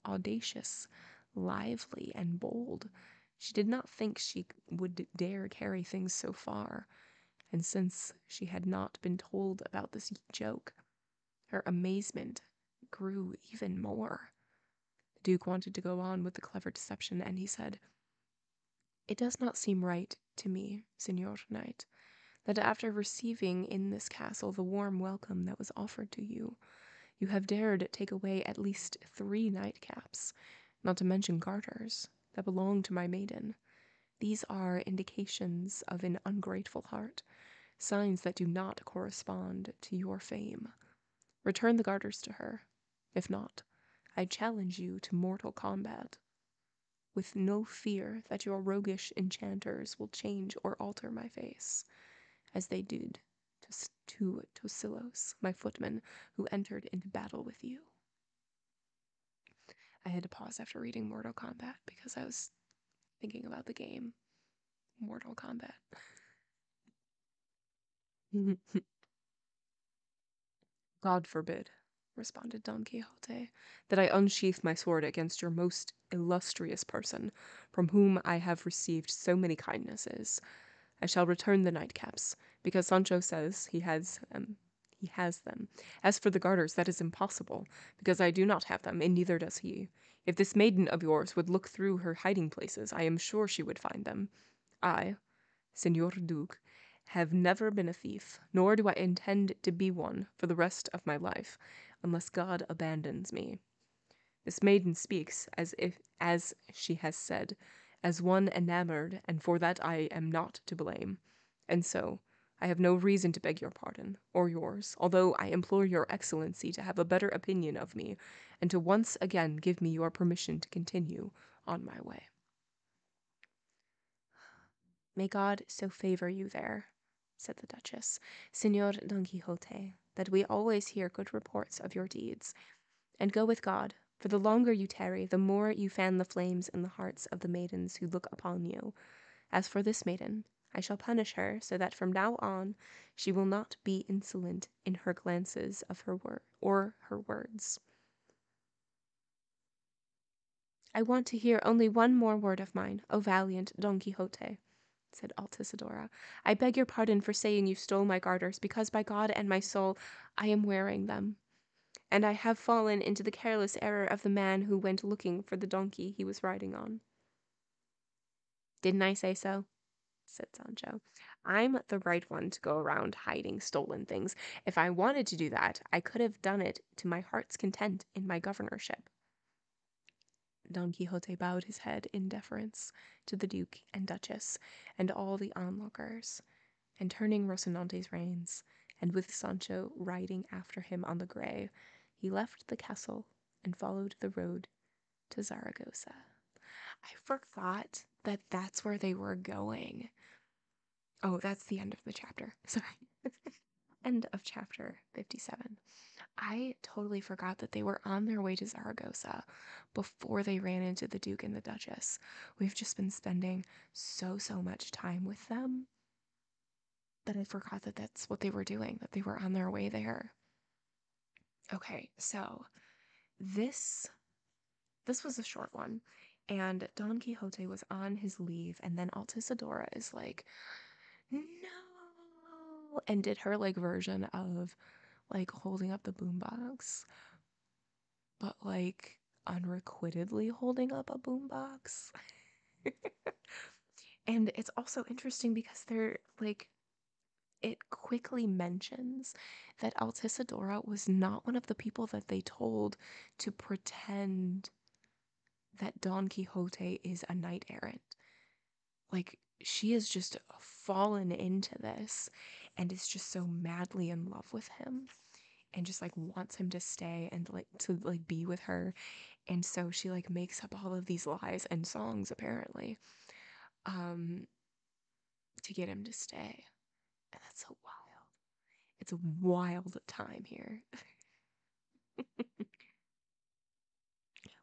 audacious, lively, and bold, she did not think she would dare carry things so far, and since she had not been told about this joke, her amazement grew even more. The Duke wanted to go on with the clever deception, and he said, It does not seem right to me, Signor Knight, that after receiving in this castle the warm welcome that was offered to you, you have dared take away at least 3 nightcaps, not to mention garters, that belong to my maiden. These are indications of an ungrateful heart, signs that do not correspond to your fame. Return the garters to her. If not, I challenge you to mortal combat, with no fear that your roguish enchanters will change or alter my face, as they did to Tosilos, my footman, who entered into battle with you. I had to pause after reading Mortal Kombat because I was thinking about the game Mortal Kombat. God forbid, responded Don Quixote, that I unsheath my sword against your most illustrious person, from whom I have received so many kindnesses. I shall return the nightcaps, because Sancho says he has them. As for the garters, that is impossible, because I do not have them, and neither does he. If this maiden of yours would look through her hiding places, I am sure she would find them. I, Senor Duke, have never been a thief, nor do I intend to be one for the rest of my life. unless God abandons me. This maiden speaks as she has said, as one enamored, and for that I am not to blame. And so, I have no reason to beg your pardon, or yours, although I implore your excellency to have a better opinion of me, and to once again give me your permission to continue on my way. May God so favor you there, said the Duchess, Signor Don Quixote, that we always hear good reports of your deeds. And go with God, for the longer you tarry, the more you fan the flames in the hearts of the maidens who look upon you. As for this maiden, I shall punish her so that from now on she will not be insolent in her glances of or her words. I want to hear only one more word of mine, O valiant Don Quixote, said Altisidora. I beg your pardon for saying you stole my garters, because by God and my soul I am wearing them. And I have fallen into the careless error of the man who went looking for the donkey he was riding on. Didn't I say so? Said Sancho. I'm the right one to go around hiding stolen things. If I wanted to do that, I could have done it to my heart's content in my governorship. Don Quixote bowed his head in deference to the Duke and Duchess and all the onlookers, and turning Rocinante's reins, and with Sancho riding after him on the grey, he left the castle and followed the road to Zaragoza. I forgot that that's where they were going. Oh, that's the end of the chapter. Sorry. End of chapter 57. I totally forgot that they were on their way to Zaragoza before they ran into the Duke and the Duchess. We've just been spending so much time with them that I forgot that that's what they were doing, that they were on their way there. Okay, so this was a short one, and Don Quixote was on his leave, and then Altisidora is like, no, and did her like version of like holding up the boombox, but like unrequitedly holding up a boombox. And it's also interesting because they're like, it quickly mentions that Altisidora was not one of the people that they told to pretend that Don Quixote is a knight-errant. Like, she has just fallen into this and is just so madly in love with him and just like wants him to stay and like to like be with her. And so she like makes up all of these lies and songs apparently to get him to stay. And that's so wild. It's a wild time here.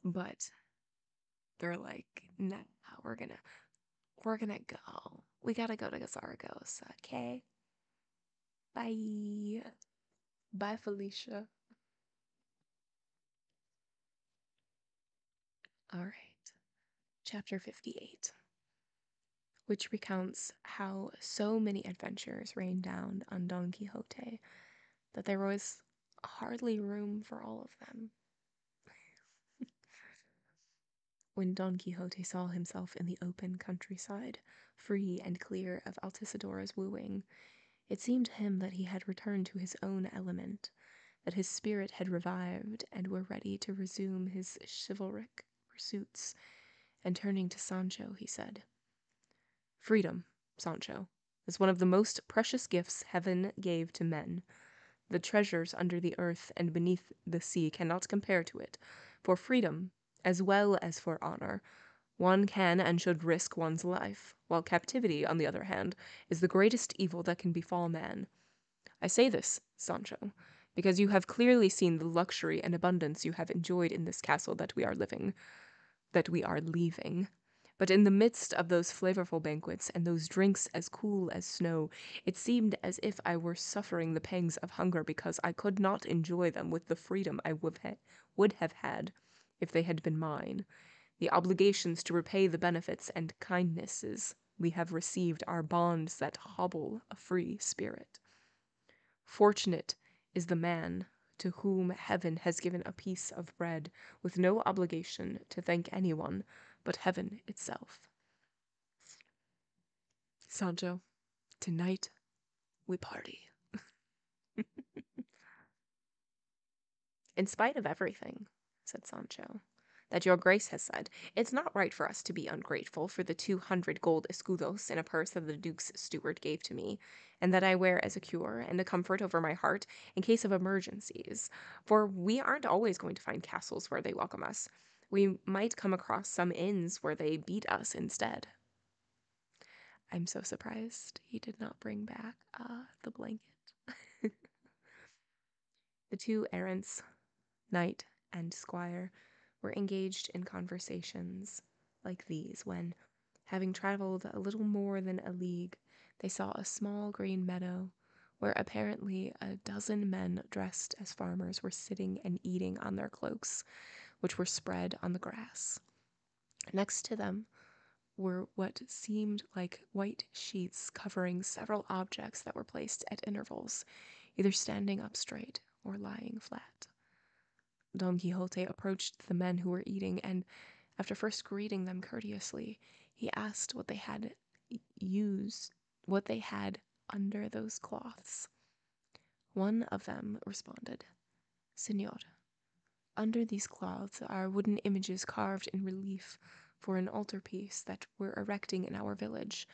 But they're like, nah, we're gonna go. We gotta go to Zaragoza, okay? Bye. Bye, Felicia. All right. Chapter 58, which recounts how so many adventures rained down on Don Quixote that there was hardly room for all of them. When Don Quixote saw himself in the open countryside, free and clear of Altisidora's wooing, it seemed to him that he had returned to his own element, that his spirit had revived and were ready to resume his chivalric pursuits, and turning to Sancho, he said, "Freedom, Sancho, is one of the most precious gifts heaven gave to men. The treasures under the earth and beneath the sea cannot compare to it. For freedom, as well as for honor, one can and should risk one's life, while captivity, on the other hand, is the greatest evil that can befall man. I say this, Sancho, because you have clearly seen the luxury and abundance you have enjoyed in this castle that we are leaving. But in the midst of those flavorful banquets and those drinks as cool as snow, it seemed as if I were suffering the pangs of hunger because I could not enjoy them with the freedom I would have had if they had been mine. The obligations to repay the benefits and kindnesses we have received are bonds that hobble a free spirit. Fortunate is the man to whom heaven has given a piece of bread with no obligation to thank anyone but heaven itself. Sancho, tonight we party. "In spite of everything," said Sancho, "that your grace has said, it's not right for us to be ungrateful for the 200 gold escudos in a purse that the duke's steward gave to me, and that I wear as a cure and a comfort over my heart in case of emergencies. For we aren't always going to find castles where they welcome us. We might come across some inns where they beat us instead." I'm so surprised he did not bring back the blanket. The two errants, knight and squire, were engaged in conversations like these when, having traveled a little more than a league, they saw a small green meadow where apparently a dozen men dressed as farmers were sitting and eating on their cloaks, which were spread on the grass. Next to them were what seemed like white sheets covering several objects that were placed at intervals, either standing up straight or lying flat. Don Quixote approached the men who were eating, and after first greeting them courteously, he asked what they had under those cloths. One of them responded, "Señor, under these cloths are wooden images carved in relief for an altarpiece that we're erecting in our village.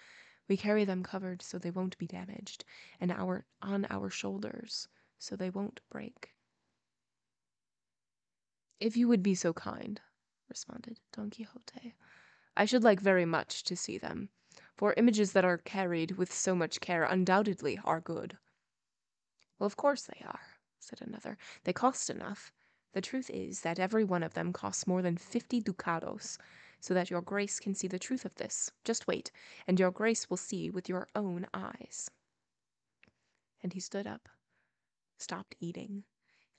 We carry them covered so they won't be damaged, and on our shoulders so they won't break." "If you would be so kind," responded Don Quixote, "I should like very much to see them, for images that are carried with so much care undoubtedly are good." "Well, of course they are," said another. "They cost enough. The truth is that every one of them costs more than 50 ducados, so that your grace can see the truth of this. Just wait, and your grace will see with your own eyes." And he stood up, stopped eating,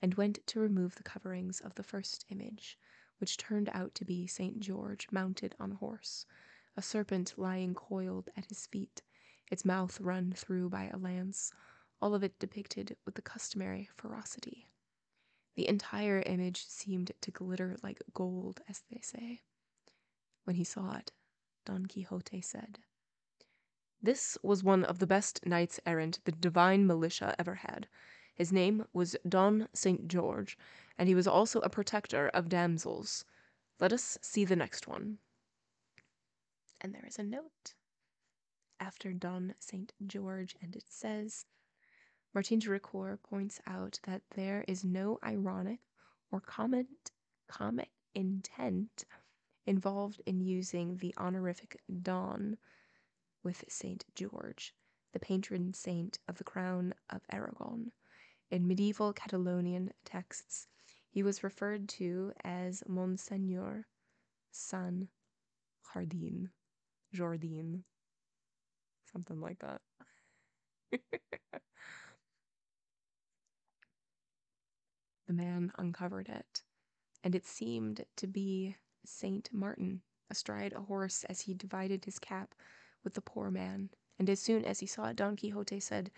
and went to remove the coverings of the first image, which turned out to be St. George mounted on a horse, a serpent lying coiled at his feet, its mouth run through by a lance, all of it depicted with the customary ferocity. The entire image seemed to glitter like gold, as they say. When he saw it, Don Quixote said, "This was one of the best knights-errant the divine militia ever had. His name was Don St. George, and he was also a protector of damsels. Let us see the next one." And there is a note after Don St. George, and it says, "Martin de Ricoeur points out that there is no ironic or comic intent involved in using the honorific Don with St. George, the patron saint of the crown of Aragon. In medieval Catalonian texts, he was referred to as Monseigneur San Jardin, something like that." The man uncovered it, and it seemed to be Saint Martin astride a horse as he divided his cap with the poor man, and as soon as he saw it, Don Quixote said,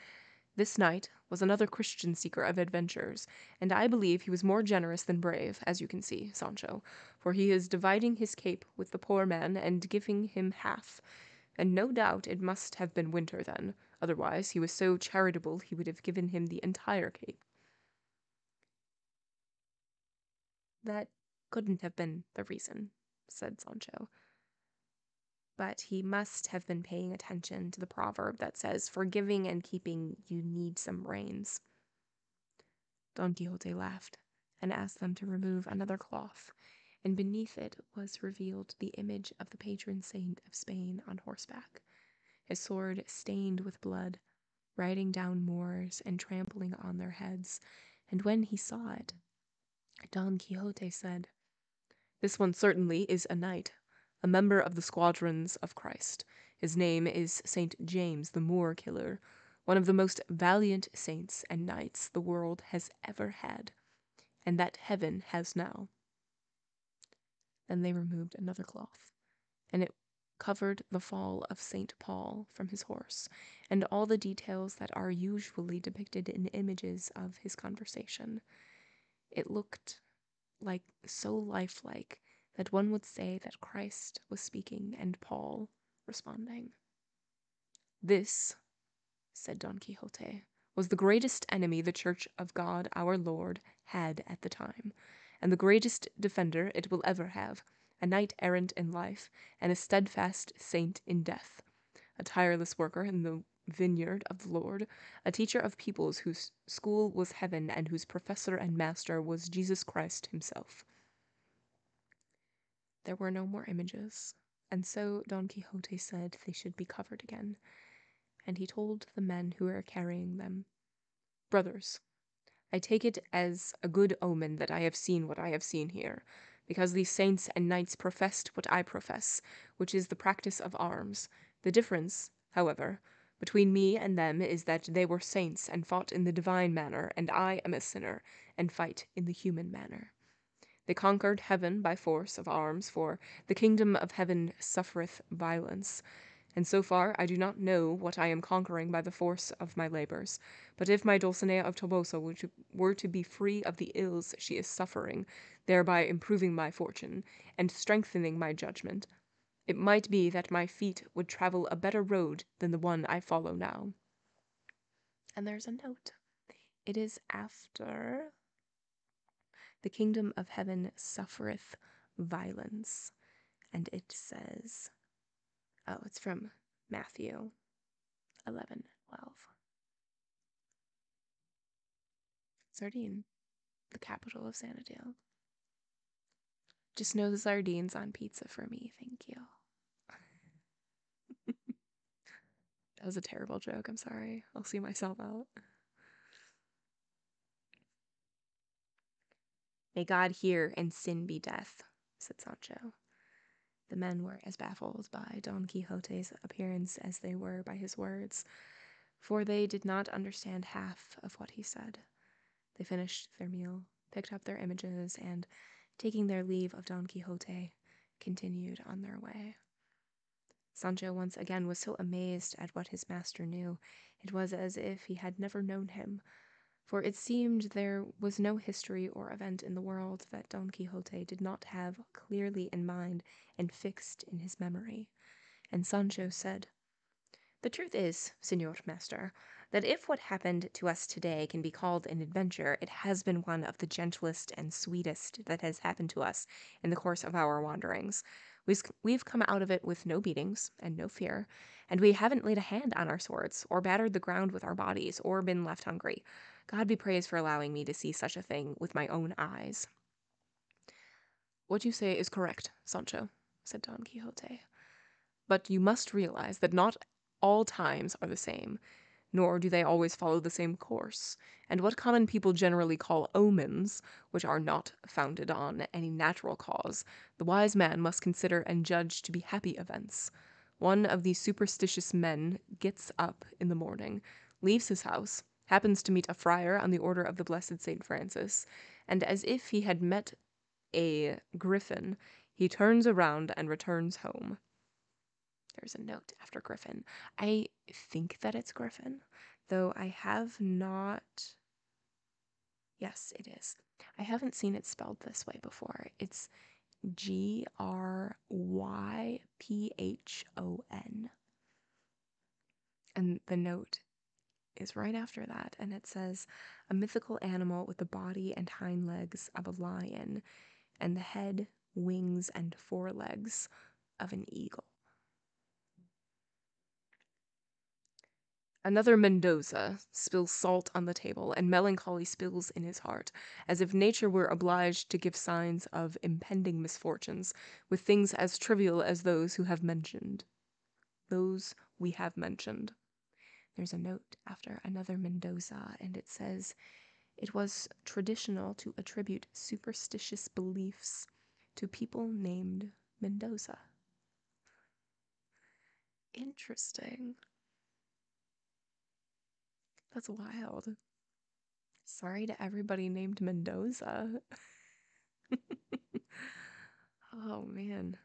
"This knight was another Christian seeker of adventures, and I believe he was more generous than brave, as you can see, Sancho, for he is dividing his cape with the poor man and giving him half, and no doubt it must have been winter then, otherwise he was so charitable he would have given him the entire cape." "That couldn't have been the reason," said Sancho, "but he must have been paying attention to the proverb that says, 'For giving and keeping you need some brains.'" Don Quixote laughed and asked them to remove another cloth, and beneath it was revealed the image of the patron saint of Spain on horseback, his sword stained with blood, riding down Moors and trampling on their heads, and when he saw it, Don Quixote said, "This one certainly is a knight, a member of the squadrons of Christ. His name is Saint James the Moor Killer, one of the most valiant saints and knights the world has ever had, and that heaven has now." Then they removed another cloth, and it covered the fall of St. Paul from his horse, and all the details that are usually depicted in images of his conversation. It looked so lifelike that one would say that Christ was speaking and Paul responding. "This," said Don Quixote, was the greatest enemy the Church of God our Lord had at the time, and the greatest defender it will ever have, a knight-errant in life, and a steadfast saint in death, a tireless worker in the vineyard of the Lord, a teacher of peoples whose school was heaven and whose professor and master was Jesus Christ himself. There were no more images, and so Don Quixote said they should be covered again, and he told the men who were carrying them, "Brothers, I take it as a good omen that I have seen what I have seen here, because these saints and knights professed what I profess, which is the practice of arms. The difference, however, between me and them is that they were saints and fought in the divine manner, and I am a sinner and fight in the human manner. They conquered heaven by force of arms, for the kingdom of heaven suffereth violence. And so far I do not know what I am conquering by the force of my labors. But if my Dulcinea of Toboso were to be free of the ills she is suffering, thereby improving my fortune, and strengthening my judgment, it might be that my feet would travel a better road than the one I follow now." And there's a note. It is after "the kingdom of heaven suffereth violence." And it says, oh, it's from Matthew 11:12. Sardine, the capital of Xanadu. Just no sardines on pizza for me, thank you. That was a terrible joke, I'm sorry. I'll see myself out. "May God hear and sin be death," said Sancho. The men were as baffled by Don Quixote's appearance as they were by his words, for they did not understand half of what he said. They finished their meal, picked up their images, and, taking their leave of Don Quixote, continued on their way. Sancho once again was so amazed at what his master knew, it was as if he had never known him, for it seemed there was no history or event in the world that Don Quixote did not have clearly in mind and fixed in his memory. And Sancho said, "The truth is, Señor Master, that if what happened to us today can be called an adventure, it has been one of the gentlest and sweetest that has happened to us in the course of our wanderings. We've come out of it with no beatings and no fear, and we haven't laid a hand on our swords, or battered the ground with our bodies, or been left hungry. God be praised for allowing me to see such a thing with my own eyes." "What you say is correct, Sancho," said Don Quixote. "But you must realize that not all times are the same, nor do they always follow the same course, and what common people generally call omens, which are not founded on any natural cause, the wise man must consider and judge to be happy events. One of these superstitious men gets up in the morning, leaves his house, happens to meet a friar on the order of the blessed Saint Francis, and as if he had met a griffin, he turns around and returns home." There's a note after Griffin. I think that it's Griffin, though I have not. Yes, it is. I haven't seen it spelled this way before. It's Gryphon. And the note is right after that, and it says, "A mythical animal with the body and hind legs of a lion, and the head, wings, and forelegs of an eagle." "Another Mendoza spills salt on the table, and melancholy spills in his heart, as if nature were obliged to give signs of impending misfortunes, with things as trivial as those we have mentioned. There's a note after "Another Mendoza, and it says, "It was traditional to attribute superstitious beliefs to people named Mendoza." Interesting. That's wild. Sorry to everybody named Mendoza. Oh, man.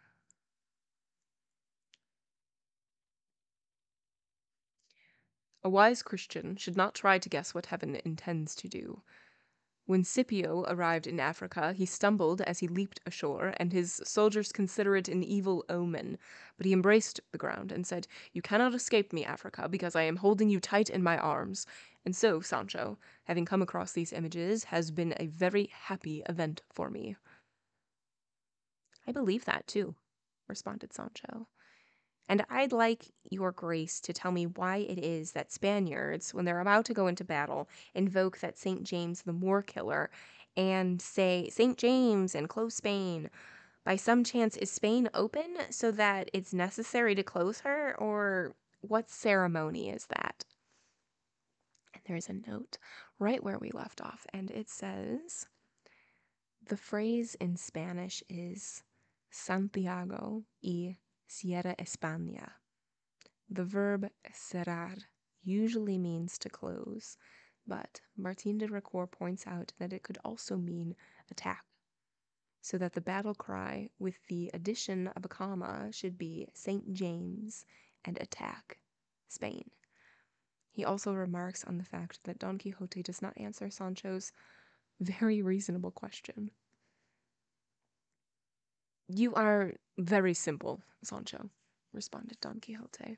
"A wise Christian should not try to guess what heaven intends to do. When Scipio arrived in Africa, he stumbled as he leaped ashore, and his soldiers consider it an evil omen. But he embraced the ground and said, 'You cannot escape me, Africa, because I am holding you tight in my arms, And so, Sancho, having come across these images has been a very happy event for me." "I believe that, too," responded Sancho. "And I'd like your grace to tell me why it is that Spaniards, when they're about to go into battle, invoke that St. James the Moor killer and say, 'St. James, and close Spain.' By some chance, is Spain open so that it's necessary to close her? Or what ceremony is that?" And there's a note right where we left off, and it says, the phrase in Spanish is Santiago y Sierra España. The verb cerrar usually means to close, but Martin de Ricoeur points out that it could also mean attack, so that the battle cry with the addition of a comma should be St. James and attack Spain. He also remarks on the fact that Don Quixote does not answer Sancho's very reasonable question. "You are very simple, Sancho," responded Don Quixote.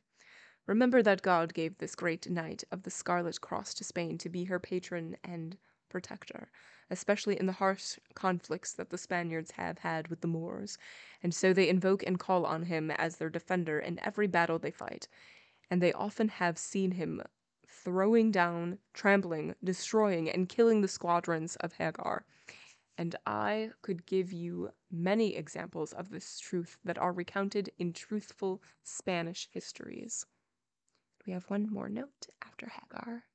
"Remember that God gave this great knight of the Scarlet Cross to Spain to be her patron and protector, especially in the harsh conflicts that the Spaniards have had with the Moors, and so they invoke and call on him as their defender in every battle they fight, and they often have seen him throwing down, trampling, destroying, and killing the squadrons of Hagar. And I could give you many examples of this truth that are recounted in truthful Spanish histories." We have one more note after Hagar.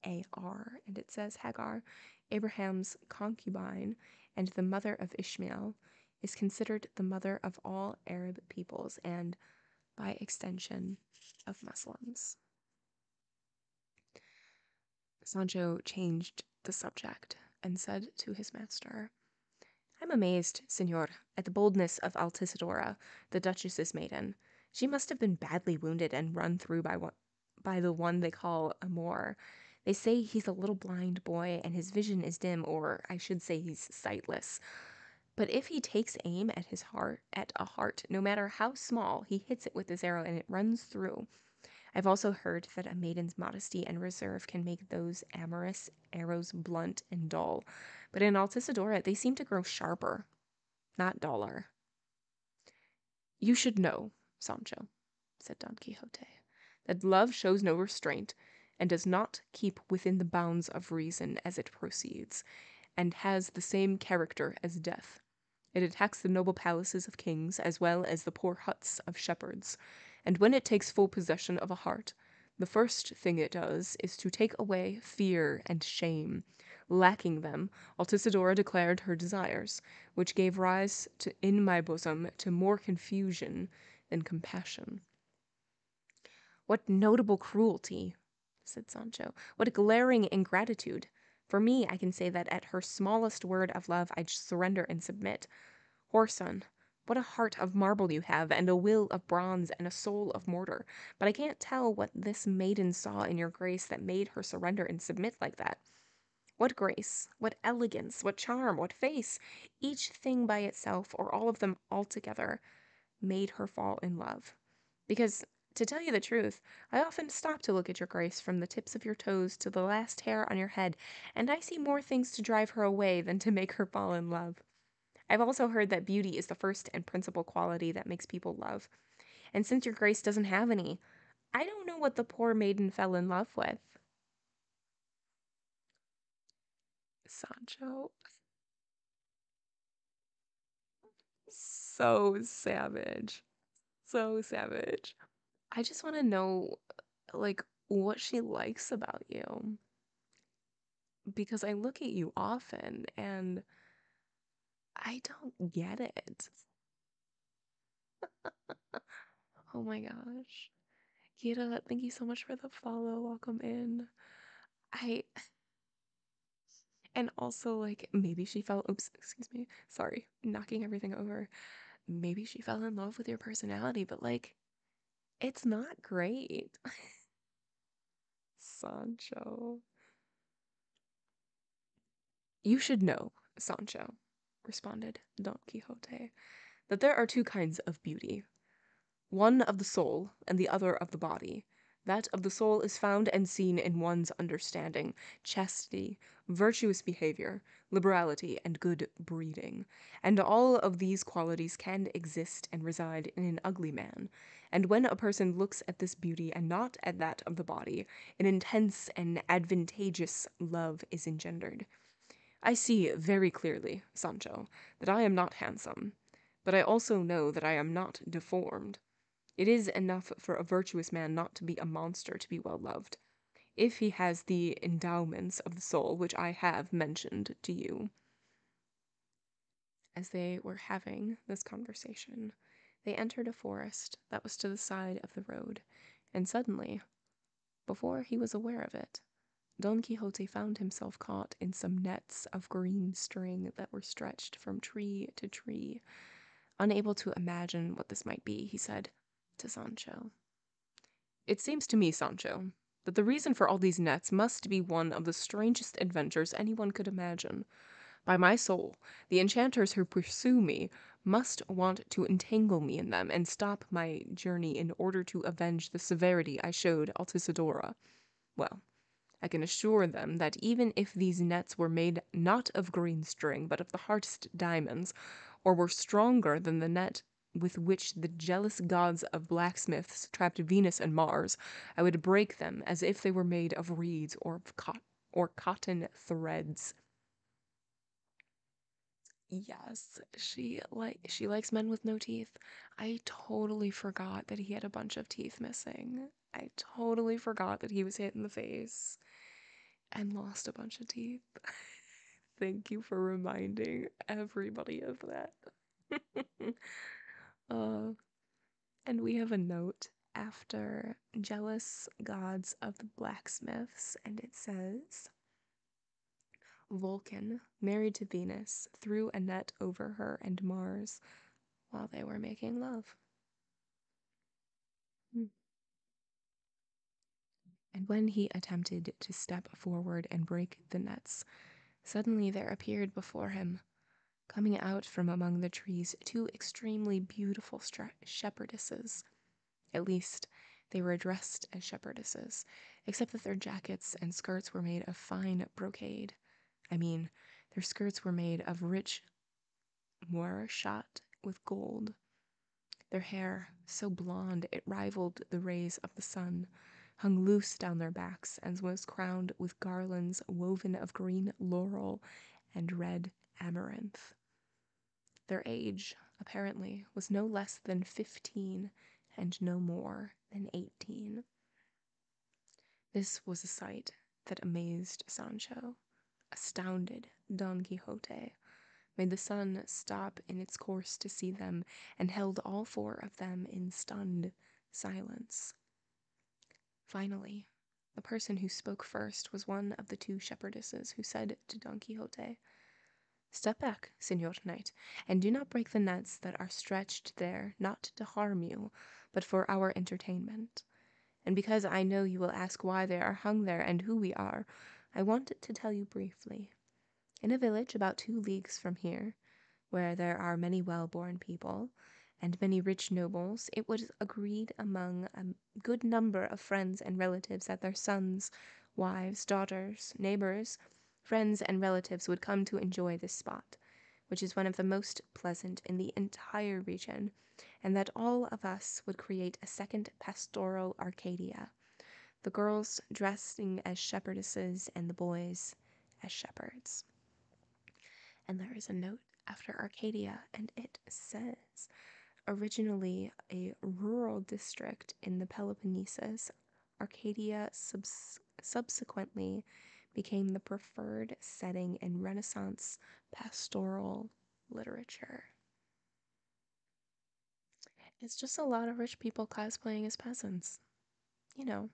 Hagar, and it says, "Hagar, Abraham's concubine and the mother of Ishmael, is considered the mother of all Arab peoples and, by extension, of Muslims." Sancho changed the subject and said to his master, "I'm amazed, señor, at the boldness of Altisidora, the Duchess's maiden. She must have been badly wounded and run through by the one they call a Moor. They say he's a little blind boy and his vision is dim, or I should say he's sightless. But if he takes aim at a heart, no matter how small, he hits it with his arrow and it runs through. I've also heard that a maiden's modesty and reserve can make those amorous arrows blunt and dull, but in Altisidora they seem to grow sharper, not duller." "You should know, Sancho," said Don Quixote, "that love shows no restraint, and does not keep within the bounds of reason as it proceeds, and has the same character as death. It attacks the noble palaces of kings as well as the poor huts of shepherds, and when it takes full possession of a heart, the first thing it does is to take away fear and shame. Lacking them, Altisidora declared her desires, which gave rise in my bosom to more confusion than compassion." "What notable cruelty," said Sancho. "What glaring ingratitude. For me, I can say that at her smallest word of love I surrender and submit. Whoreson, what a heart of marble you have, and a will of bronze, and a soul of mortar. But I can't tell what this maiden saw in your grace that made her surrender and submit like that. What grace, what elegance, what charm, what face, each thing by itself, or all of them altogether, made her fall in love. Because, to tell you the truth, I often stop to look at your grace from the tips of your toes to the last hair on your head, and I see more things to drive her away than to make her fall in love. I've also heard that beauty is the first and principal quality that makes people love. And since your grace doesn't have any, I don't know what the poor maiden fell in love with." Sancho, so savage. So savage. I just want to know, like, what she likes about you. Because I look at you often and I don't get it. Oh my gosh. Kira, thank you so much for the follow. Welcome in. I And also, like, maybe she fell, oops, excuse me, sorry, knocking everything over. Maybe she fell in love with your personality, but, like, it's not great. Sancho. "You should know, Sancho," responded Don Quixote, "that there are two kinds of beauty, one of the soul and the other of the body. That of the soul is found and seen in one's understanding, chastity, virtuous behavior, liberality, and good breeding. And all of these qualities can exist and reside in an ugly man. And when a person looks at this beauty and not at that of the body, an intense and advantageous love is engendered. I see very clearly, Sancho, that I am not handsome, but I also know that I am not deformed. It is enough for a virtuous man not to be a monster to be well loved, if he has the endowments of the soul which I have mentioned to you. As they were having this conversation, they entered a forest that was to the side of the road, and suddenly, before he was aware of it, Don Quixote found himself caught in some nets of green string that were stretched from tree to tree. Unable to imagine what this might be, he said to Sancho, "It seems to me, Sancho, that the reason for all these nets must be one of the strangest adventures anyone could imagine. By my soul, the enchanters who pursue me must want to entangle me in them and stop my journey in order to avenge the severity I showed Altisidora. Well, I can assure them that even if these nets were made not of green string, but of the hardest diamonds, or were stronger than the net with which the jealous gods of blacksmiths trapped Venus and Mars, I would break them as if they were made of reeds or cotton threads." Yes, she likes men with no teeth. I totally forgot that he had a bunch of teeth missing. I totally forgot that he was hit in the face and lost a bunch of teeth. Thank you for reminding everybody of that. uh, and we have a note after jealous gods of the blacksmiths, and it says, Vulcan, married to Venus, threw a net over her and Mars while they were making love. And when he attempted to step forward and break the nets, suddenly there appeared before him, coming out from among the trees, two extremely beautiful shepherdesses. At least, they were dressed as shepherdesses, except that their jackets and skirts were made of fine brocade. I mean, their skirts were made of rich moire shot with gold. Their hair, so blonde it rivaled the rays of the sun, hung loose down their backs and was crowned with garlands woven of green laurel and red amaranth. Their age, apparently, was no less than 15 and no more than 18. This was a sight that amazed Sancho, astounded Don Quixote, made the sun stop in its course to see them, and held all four of them in stunned silence. Finally, the person who spoke first was one of the two shepherdesses, who said to Don Quixote, "Step back, Señor Knight, and do not break the nets that are stretched there, not to harm you, but for our entertainment. And because I know you will ask why they are hung there and who we are, I want to tell you briefly. In a village about 2 leagues from here, where there are many well-born people, and many rich nobles, it was agreed among a good number of friends and relatives that their sons, wives, daughters, neighbors, friends, and relatives would come to enjoy this spot, which is one of the most pleasant in the entire region, and that all of us would create a second pastoral Arcadia, the girls dressing as shepherdesses and the boys as shepherds." And there is a note after Arcadia, and it says, originally a rural district in the Peloponnesus, Arcadia subsequently became the preferred setting in Renaissance pastoral literature. It's just a lot of rich people cosplaying as peasants. You know,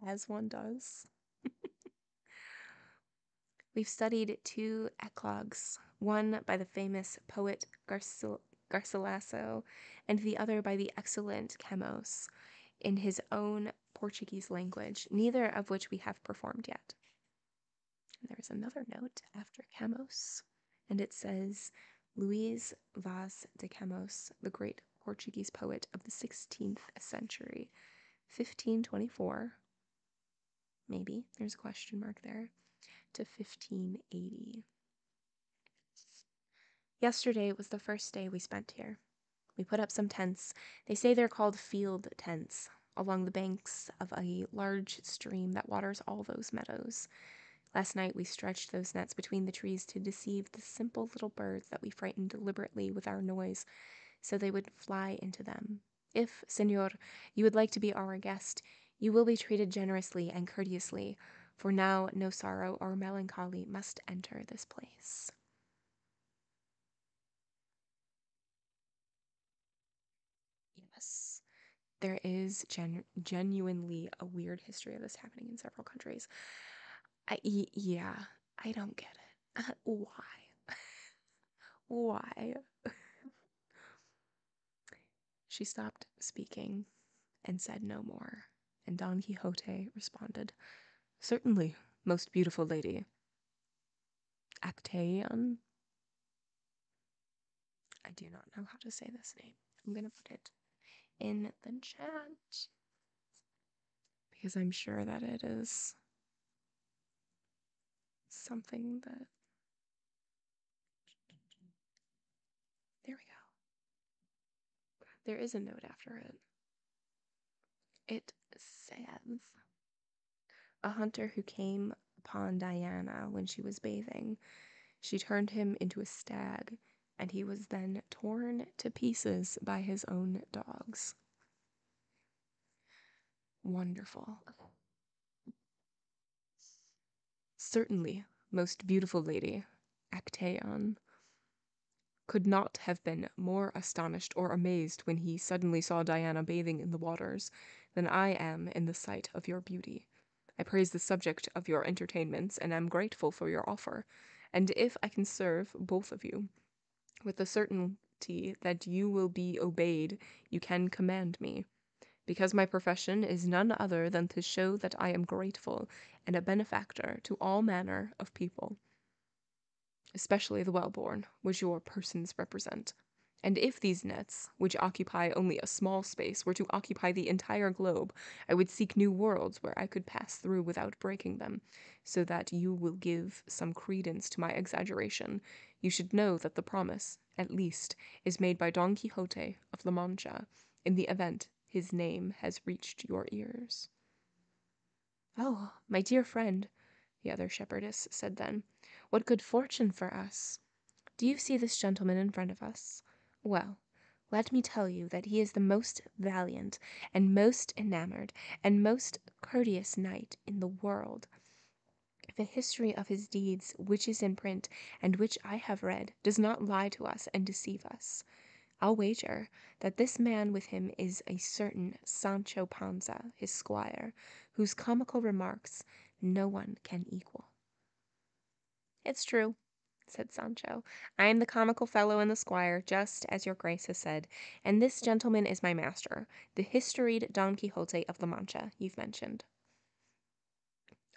as one does. We've studied 2 eclogues, one by the famous poet Garcilaso, and the other by the excellent Camões, in his own Portuguese language, neither of which we have performed yet. And there is another note after Camões, and it says, Luis Vaz de Camões, the great Portuguese poet of the 16th century, 1524, maybe, there's a question mark there, to 1580. Yesterday was the first day we spent here. We put up some tents. They say they're called field tents, along the banks of a large stream that waters all those meadows. Last night we stretched those nets between the trees to deceive the simple little birds that we frightened deliberately with our noise, so they would fly into them. If, Senor, you would like to be our guest, you will be treated generously and courteously, for now no sorrow or melancholy must enter this place. Yes, there is genuinely a weird history of this happening in several countries. Yeah, I don't get it. Why? Why? She stopped speaking and said no more, and Don Quixote responded, "Certainly, most beautiful lady." Actaeon? I do not know how to say this name. I'm going to put it in the chat because I'm sure that it is something that. There we go. There is a note after it. It says, "A hunter who came upon Diana when she was bathing. She turned him into a stag, and he was then torn to pieces by his own dogs." Wonderful. "Certainly, most beautiful lady," Actaeon could not have been more astonished or amazed when he suddenly saw Diana bathing in the waters than I am in the sight of your beauty. I praise the subject of your entertainments and am grateful for your offer, and if I can serve both of you with the certainty that you will be obeyed, you can command me, because my profession is none other than to show that I am grateful and a benefactor to all manner of people, especially the well-born, which your persons represent. And if these nets, which occupy only a small space, were to occupy the entire globe, I would seek new worlds where I could pass through without breaking them, so that you will give some credence to my exaggeration. You should know that the promise, at least, is made by Don Quixote of La Mancha, in the event his name has reached your ears." "Oh, my dear friend," the other shepherdess said then, "what good fortune for us! Do you see this gentleman in front of us? Well, let me tell you that he is the most valiant, and most enamored, and most courteous knight in the world. The history of his deeds, which is in print, and which I have read, does not lie to us and deceive us. I'll wager that this man with him is a certain Sancho Panza, his squire, whose comical remarks no one can equal." "It's true," said Sancho. "I am the comical fellow and the squire, just as your grace has said, and this gentleman is my master, the historied Don Quixote of La Mancha you've mentioned."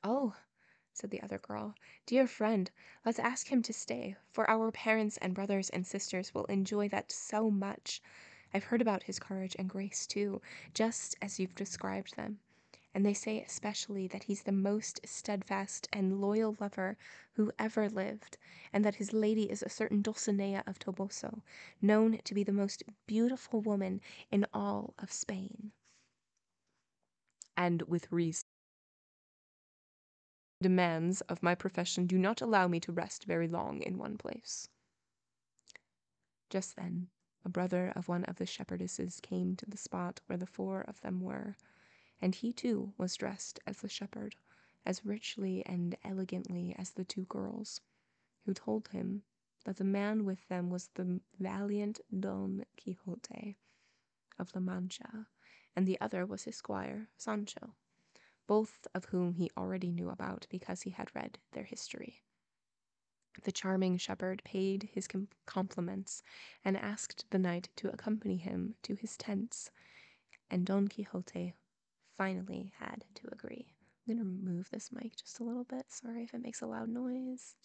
"Oh," said the other girl, "dear friend, let's ask him to stay, for our parents and brothers and sisters will enjoy that so much. I've heard about his courage and grace too, just as you've described them. And they say especially that he's the most steadfast and loyal lover who ever lived, and that his lady is a certain Dulcinea of Toboso, known to be the most beautiful woman in all of Spain." "And with reason. Demands of my profession do not allow me to rest very long in one place." Just then, a brother of one of the shepherdesses came to the spot where the four of them were, and he too was dressed as the shepherd, as richly and elegantly as the two girls, who told him that the man with them was the valiant Don Quixote of La Mancha, and the other was his squire, Sancho, both of whom he already knew about because he had read their history. The charming shepherd paid his compliments and asked the knight to accompany him to his tents, and Don Quixote finally had to agree. I'm going to move this mic just a little bit. Sorry if it makes a loud noise.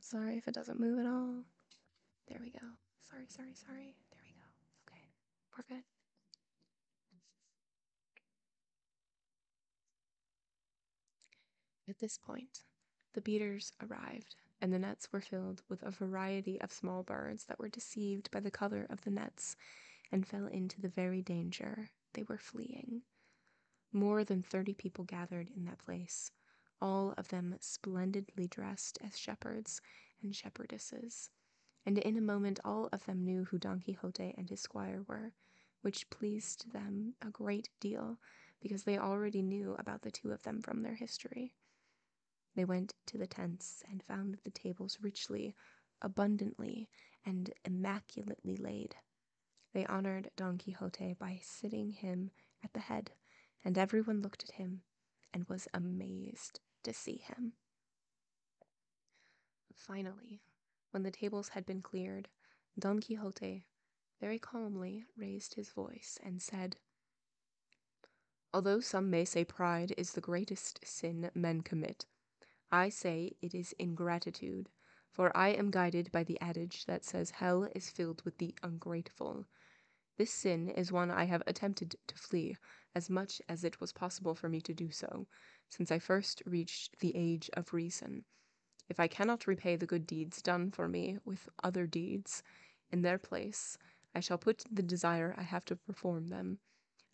Sorry if it doesn't move at all. There we go. Sorry. There we go. We're good. At this point, the beaters arrived, and the nets were filled with a variety of small birds that were deceived by the color of the nets and fell into the very danger they were fleeing. More than 30 people gathered in that place, all of them splendidly dressed as shepherds and shepherdesses, and in a moment all of them knew who Don Quixote and his squire were, which pleased them a great deal, because they already knew about the two of them from their history. They went to the tents and found the tables richly, abundantly, and immaculately laid. They honored Don Quixote by sitting him at the head, and everyone looked at him and was amazed to see him. Finally, when the tables had been cleared, Don Quixote very calmly raised his voice and said, "Although some may say pride is the greatest sin men commit, I say it is ingratitude, for I am guided by the adage that says hell is filled with the ungrateful. This sin is one I have attempted to flee as much as it was possible for me to do so, since I first reached the age of reason. If I cannot repay the good deeds done for me with other deeds in their place, I shall put the desire I have to perform them,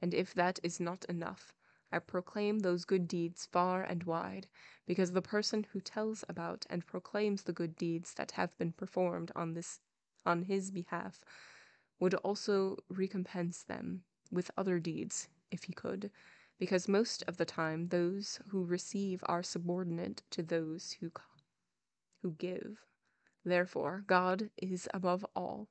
and if that is not enough, I proclaim those good deeds far and wide, because the person who tells about and proclaims the good deeds that have been performed on his behalf would also recompense them with other deeds, if he could, because most of the time those who receive are subordinate to those who give. Therefore, God is above all,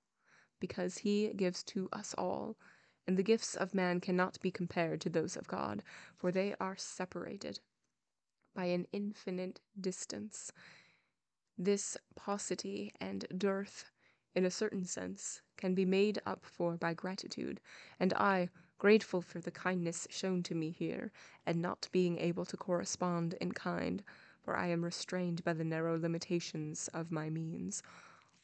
because he gives to us all, and the gifts of man cannot be compared to those of God, for they are separated by an infinite distance. This paucity and dearth, in a certain sense, can be made up for by gratitude, and I, grateful for the kindness shown to me here, and not being able to correspond in kind, for I am restrained by the narrow limitations of my means,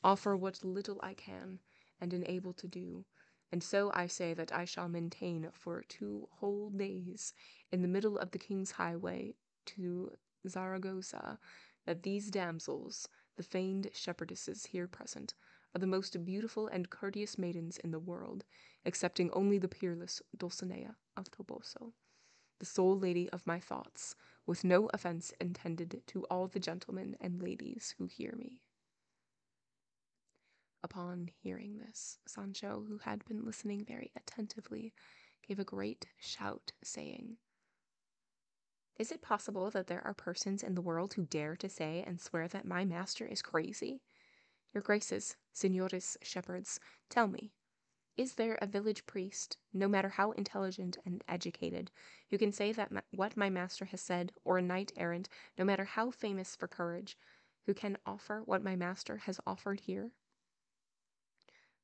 offer what little I can and am able to do, and so I say that I shall maintain for 2 whole days, in the middle of the king's highway to Zaragoza, that these damsels, the feigned shepherdesses here present, are the most beautiful and courteous maidens in the world, excepting only the peerless Dulcinea of Toboso, the sole lady of my thoughts, with no offence intended to all the gentlemen and ladies who hear me." Upon hearing this, Sancho, who had been listening very attentively, gave a great shout, saying, "Is it possible that there are persons in the world who dare to say and swear that my master is crazy? Your graces, señores shepherds, tell me, is there a village priest, no matter how intelligent and educated, who can say that what my master has said, or a knight-errant, no matter how famous for courage, who can offer what my master has offered here?"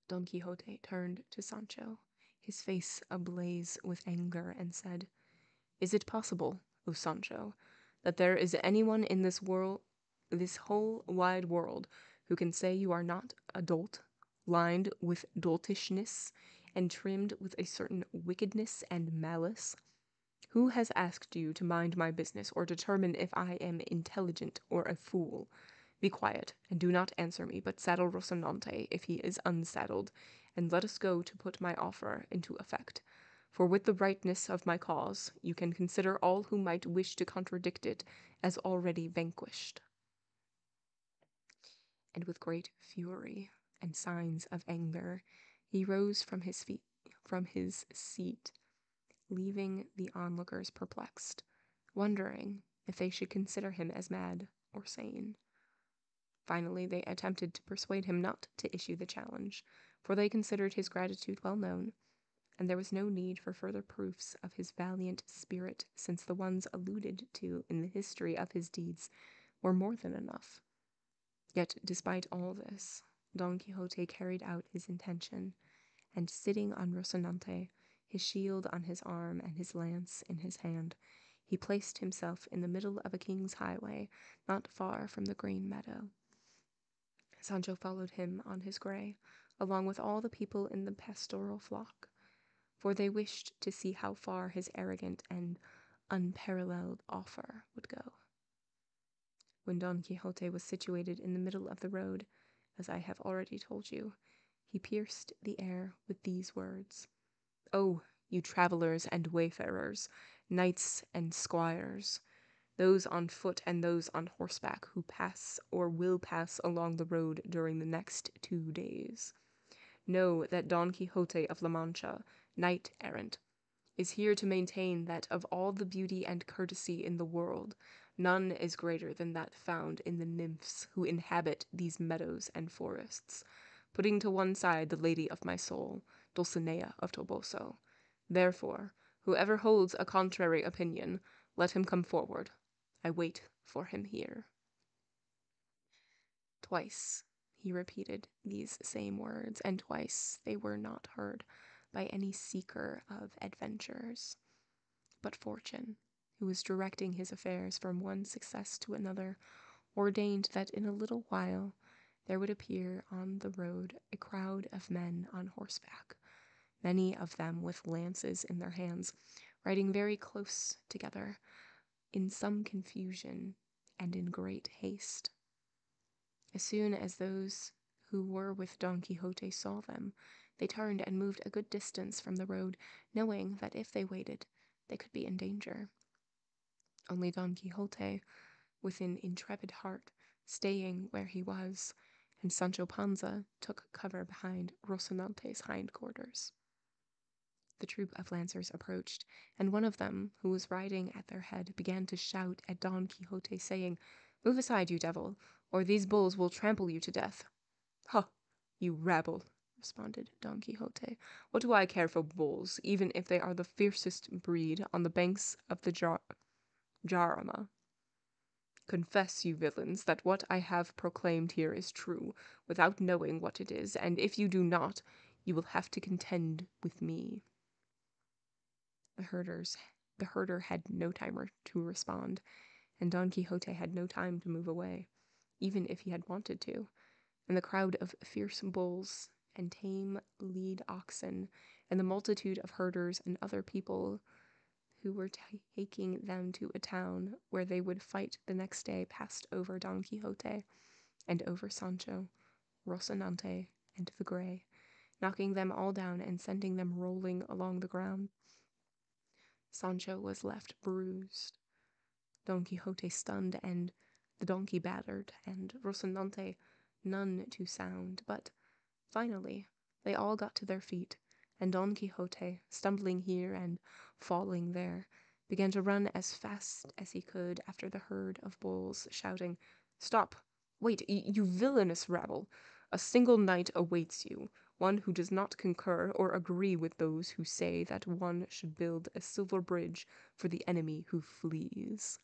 Don Quixote turned to Sancho, his face ablaze with anger, and said, "Is it possible, O Sancho, that there is anyone in this whole wide world, who can say you are not a dolt, lined with doltishness, and trimmed with a certain wickedness and malice? Who has asked you to mind my business, or determine if I am intelligent or a fool? Be quiet, and do not answer me, but saddle Rocinante if he is unsaddled, and let us go to put my offer into effect. For with the rightness of my cause, you can consider all who might wish to contradict it as already vanquished." And with great fury and signs of anger, he rose from his seat, leaving the onlookers perplexed, wondering if they should consider him as mad or sane. Finally, they attempted to persuade him not to issue the challenge, for they considered his gratitude well known, and there was no need for further proofs of his valiant spirit, since the ones alluded to in the history of his deeds were more than enough. Yet, despite all this, Don Quixote carried out his intention, and sitting on Rocinante, his shield on his arm and his lance in his hand, he placed himself in the middle of a king's highway, not far from the green meadow. Sancho followed him on his grey, along with all the people in the pastoral flock, for they wished to see how far his arrogant and unparalleled offer would go. When Don Quixote was situated in the middle of the road, as I have already told you, he pierced the air with these words: "Oh, you travelers and wayfarers, knights and squires, those on foot and those on horseback who pass or will pass along the road during the next 2 days. Know that Don Quixote of La Mancha, knight-errant, is here to maintain that of all the beauty and courtesy in the world, none is greater than that found in the nymphs who inhabit these meadows and forests, putting to one side the lady of my soul, Dulcinea of Toboso. Therefore, whoever holds a contrary opinion, let him come forward. I wait for him here." Twice he repeated these same words, and twice they were not heard by any seeker of adventures. But Fortune, who was directing his affairs from one success to another, ordained that in a little while there would appear on the road a crowd of men on horseback, many of them with lances in their hands, riding very close together, in some confusion and in great haste. As soon as those who were with Don Quixote saw them, they turned and moved a good distance from the road, knowing that if they waited, they could be in danger. Only Don Quixote, with an intrepid heart, staying where he was, and Sancho Panza took cover behind Rocinante's hindquarters. The troop of lancers approached, and one of them, who was riding at their head, began to shout at Don Quixote, saying, "Move aside, you devil, or these bulls will trample you to death." "Ha, you rabble," responded Don Quixote. "What do I care for bulls, even if they are the fiercest breed on the banks of the Jarama? Confess, you villains, that what I have proclaimed here is true, without knowing what it is, and if you do not, you will have to contend with me." The herder had no time to respond, and Don Quixote had no time to move away, even if he had wanted to, and the crowd of fierce bulls and tame lead oxen, and the multitude of herders and other people who were taking them to a town where they would fight the next day passed over Don Quixote, and over Sancho, Rocinante, and the Grey, knocking them all down and sending them rolling along the ground. Sancho was left bruised, Don Quixote stunned, and the donkey battered, and Rocinante none too sound, but finally they all got to their feet, and Don Quixote, stumbling here and falling there, began to run as fast as he could after the herd of bulls, shouting, "Stop! Wait, you villainous rabble! A single knight awaits you, one who does not concur or agree with those who say that one should build a silver bridge for the enemy who flees."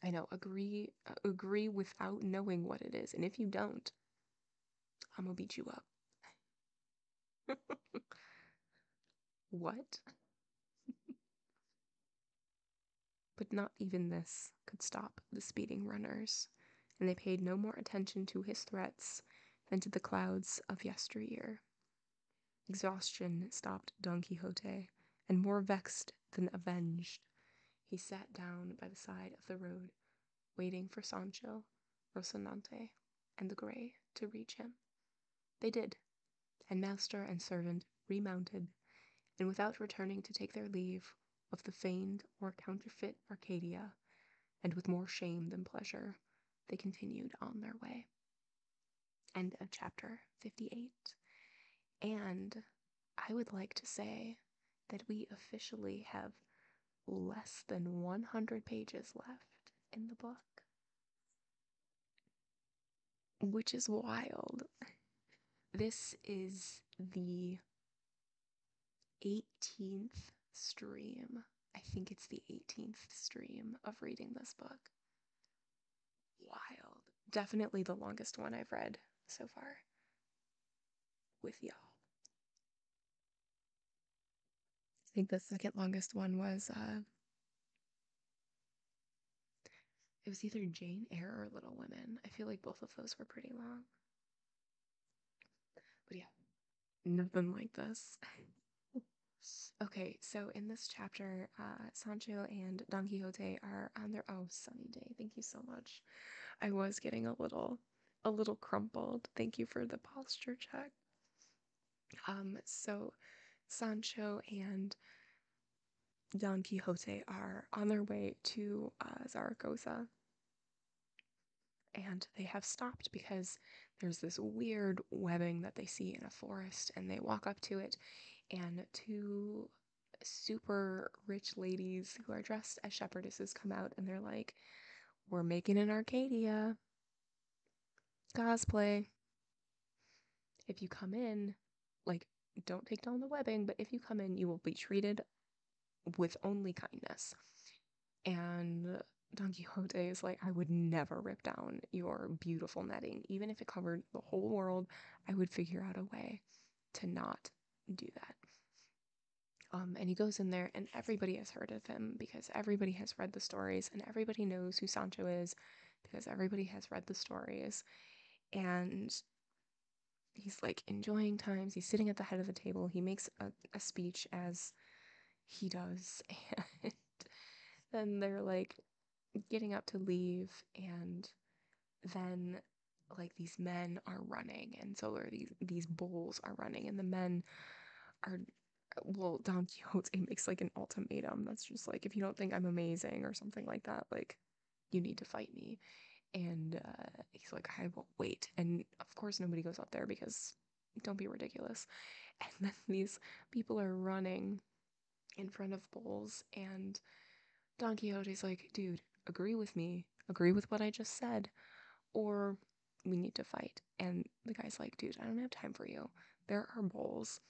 I know, agree without knowing what it is, and if you don't, I'm gonna beat you up. What? But not even this could stop the speeding runners, and they paid no more attention to his threats than to the clouds of yesteryear. Exhaustion stopped Don Quixote, and more vexed than avenged, he sat down by the side of the road, waiting for Sancho, Rocinante, and the Grey to reach him. They did, and master and servant remounted, and without returning to take their leave of the feigned or counterfeit Arcadia, and with more shame than pleasure, they continued on their way. End of chapter 58. And I would like to say that we officially have less than 100 pages left in the book, which is wild. This is the 18th stream. I think it's the 18th stream of reading this book. Wild. Definitely the longest one I've read so far with y'all. I think the second longest one was it was either Jane Eyre or Little Women. I feel like both of those were pretty long. But yeah, Nothing like this. Okay, so in this chapter, Sancho and Don Quixote are on their sunny day. Thank you so much. I was getting a little crumpled. Thank you for the posture check. So Sancho and Don Quixote are on their way to Zaragoza, and they have stopped because there's this weird webbing that they see in a forest, and they walk up to it, and two super rich ladies who are dressed as shepherdesses come out, and they're like, "We're making an Arcadia cosplay. If you come in, like, don't take down the webbing, but if you come in, you will be treated with only kindness." And Don Quixote is like, "I would never rip down your beautiful netting. Even if it covered the whole world, I would figure out a way to not do that." And he goes in there, and everybody has heard of him because everybody has read the stories, and everybody knows who Sancho is because everybody has read the stories. And he's like enjoying times. He's sitting at the head of the table. He makes a speech as he does, and then they're like getting up to leave, and then like these men are running, and so are these bulls are running, and the men are, well, Don Quixote makes like an ultimatum that's just like, "If you don't think I'm amazing or something like that, like, you need to fight me." And he's like, "I will wait." And of course nobody goes up there because don't be ridiculous. And then these people are running in front of bulls, and Don Quixote's like, "Dude, agree with me, agree with what I just said, or we need to fight." And the guy's like, "Dude, I don't have time for you. There are bulls.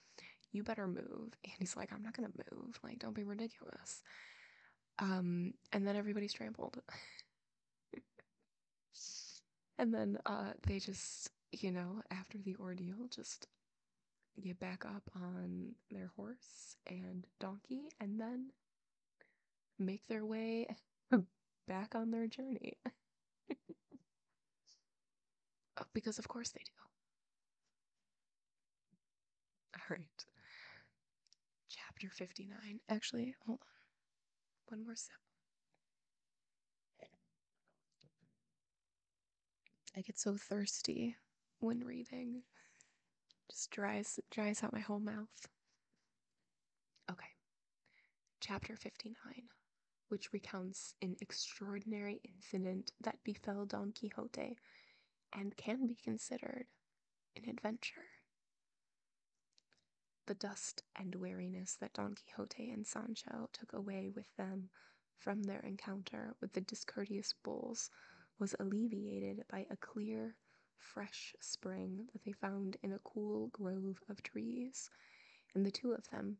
You better move." And he's like, "I'm not gonna move. Like, don't be ridiculous." And then everybody's trampled. And then they just, after the ordeal, just get back up on their horse and donkey, and then make their way back on their journey. Because of course they do. All right. Chapter 59. Actually, hold on. One more sip. I get so thirsty when reading. Just dries out my whole mouth. Okay. Chapter 59, which recounts an extraordinary incident that befell Don Quixote and can be considered an adventure. The dust and weariness that Don Quixote and Sancho took away with them from their encounter with the discourteous bulls was alleviated by a clear, fresh spring that they found in a cool grove of trees, and the two of them,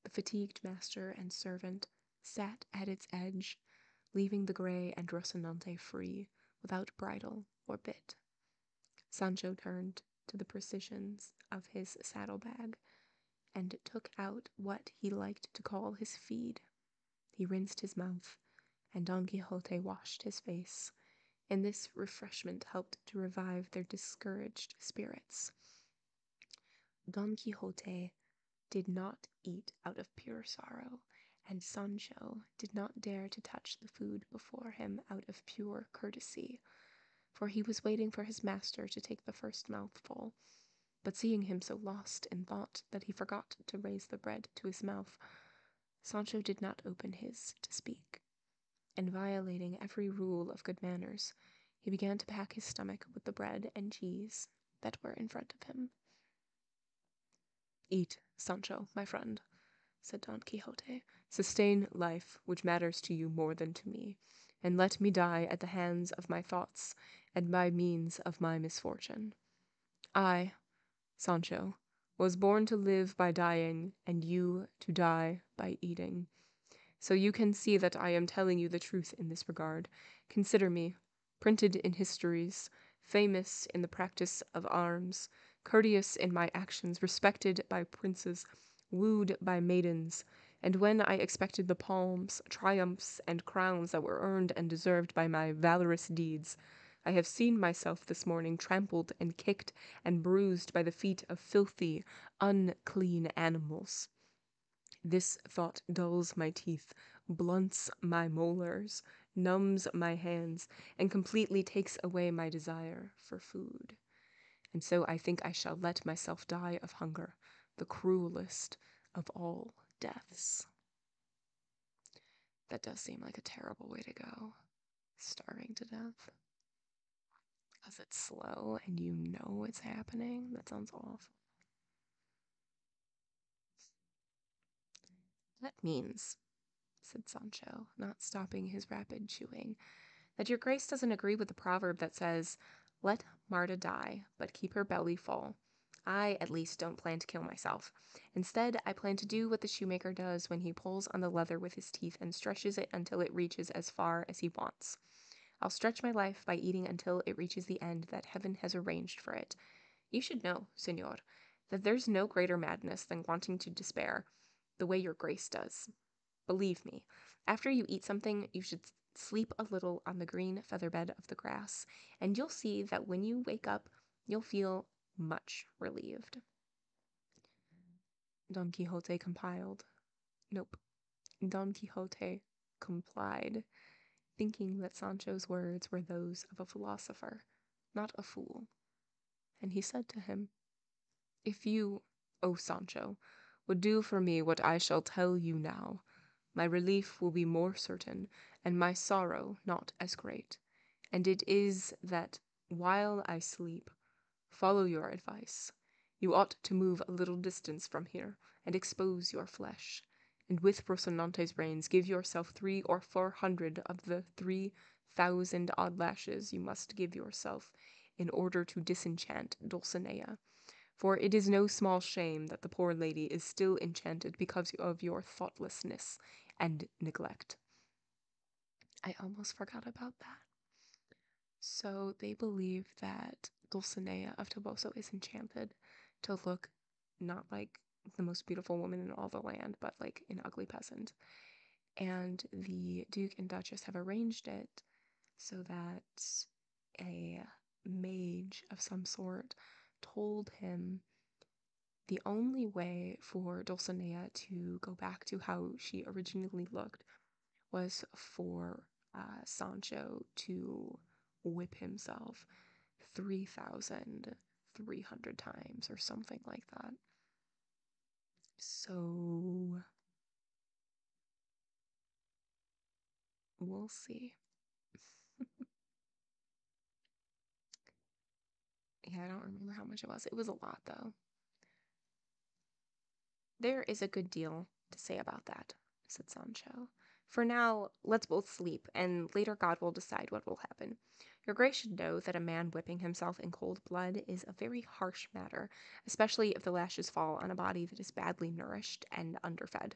the fatigued master and servant, sat at its edge, leaving the grey and Rocinante free, without bridle or bit. Sancho turned to the precisions of his saddlebag, and took out what he liked to call his feed. He rinsed his mouth, and Don Quixote washed his face, and this refreshment helped to revive their discouraged spirits. Don Quixote did not eat out of pure sorrow, and Sancho did not dare to touch the food before him out of pure courtesy, for he was waiting for his master to take the first mouthful. But seeing him so lost in thought that he forgot to raise the bread to his mouth, Sancho did not open his to speak, and violating every rule of good manners, he began to pack his stomach with the bread and cheese that were in front of him. "Eat, Sancho, my friend," said Don Quixote. "Sustain life, which matters to you more than to me, and let me die at the hands of my thoughts and by means of my misfortune. I, Sancho, was born to live by dying, and you to die by eating. So you can see that I am telling you the truth in this regard. Consider me, printed in histories, famous in the practice of arms, courteous in my actions, respected by princes, wooed by maidens, and when I expected the palms, triumphs, and crowns that were earned and deserved by my valorous deeds, I have seen myself this morning trampled and kicked and bruised by the feet of filthy, unclean animals. This thought dulls my teeth, blunts my molars, numbs my hands, and completely takes away my desire for food. And so I think I shall let myself die of hunger, the cruelest of all deaths. That does seem like a terrible way to go, starving to death. Because it's slow and you know it's happening. That sounds awful. That means, said Sancho, not stopping his rapid chewing, that your grace doesn't agree with the proverb that says, let Marta die, but keep her belly full. I, at least, don't plan to kill myself. Instead, I plan to do what the shoemaker does when he pulls on the leather with his teeth and stretches it until it reaches as far as he wants. I'll stretch my life by eating until it reaches the end that heaven has arranged for it. You should know, senor, that there's no greater madness than wanting to despair, the way your grace does. Believe me, after you eat something, you should sleep a little on the green featherbed of the grass, and you'll see that when you wake up, you'll feel much relieved. Don Quixote compiled. Nope. Don Quixote complied, thinking that Sancho's words were those of a philosopher, not a fool. And he said to him, if you, O Sancho, would do for me what I shall tell you now, my relief will be more certain, and my sorrow not as great. And it is that, while I sleep, follow your advice. You ought to move a little distance from here, and expose your flesh, and with Rocinante's brains give yourself 300 or 400 of the 3,000 odd lashes you must give yourself in order to disenchant Dulcinea. For it is no small shame that the poor lady is still enchanted because of your thoughtlessness and neglect. I almost forgot about that. So they believe that Dulcinea of Toboso is enchanted to look not like the most beautiful woman in all the land, but like an ugly peasant. And the Duke and Duchess have arranged it so that a mage of some sort told him the only way for Dulcinea to go back to how she originally looked was for Sancho to whip himself 3,300 times or something like that. So we'll see. Yeah, I don't remember how much it was. It was a lot, though. There is a good deal to say about that, said Sancho. For now, let's both sleep, and later God will decide what will happen. Your grace should know that a man whipping himself in cold blood is a very harsh matter, especially if the lashes fall on a body that is badly nourished and underfed.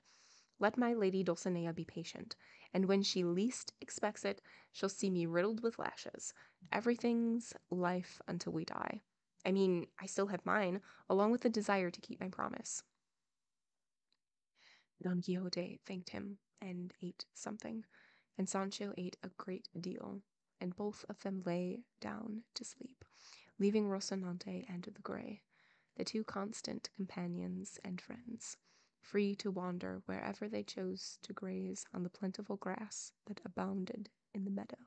Let my lady Dulcinea be patient, and when she least expects it, she'll see me riddled with lashes. Everything's life until we die. I mean, I still have mine, along with the desire to keep my promise. Don Quixote thanked him and ate something, and Sancho ate a great deal, and both of them lay down to sleep, leaving Rocinante and the Grey, the two constant companions and friends, free to wander wherever they chose to graze on the plentiful grass that abounded in the meadow.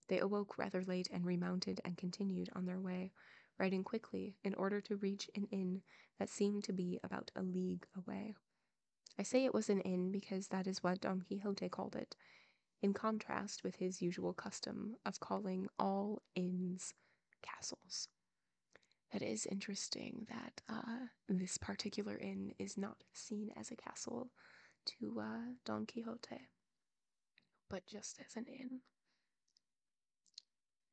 They awoke rather late and remounted and continued on their way, riding quickly in order to reach an inn that seemed to be about a league away. I say it was an inn because that is what Don Quixote called it, in contrast with his usual custom of calling all inns castles. That is interesting that this particular inn is not seen as a castle to Don Quixote, but just as an inn.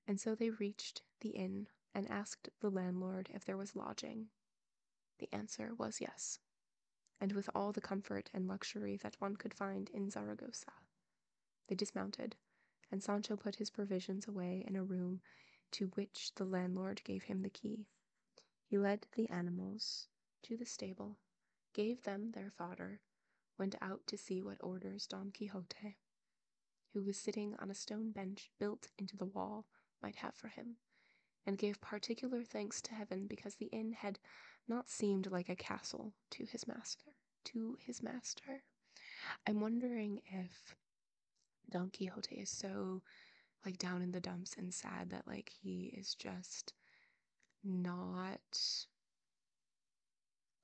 And so they reached the inn and asked the landlord if there was lodging. The answer was yes, and with all the comfort and luxury that one could find in Zaragoza. They dismounted, and Sancho put his provisions away in a room to which the landlord gave him the key. He led the animals to the stable, gave them their fodder, went out to see what orders Don Quixote, who was sitting on a stone bench built into the wall, might have for him, and gave particular thanks to heaven because the inn had not seemed like a castle to his master. I'm wondering if Don Quixote is so like down in the dumps and sad that like he is just not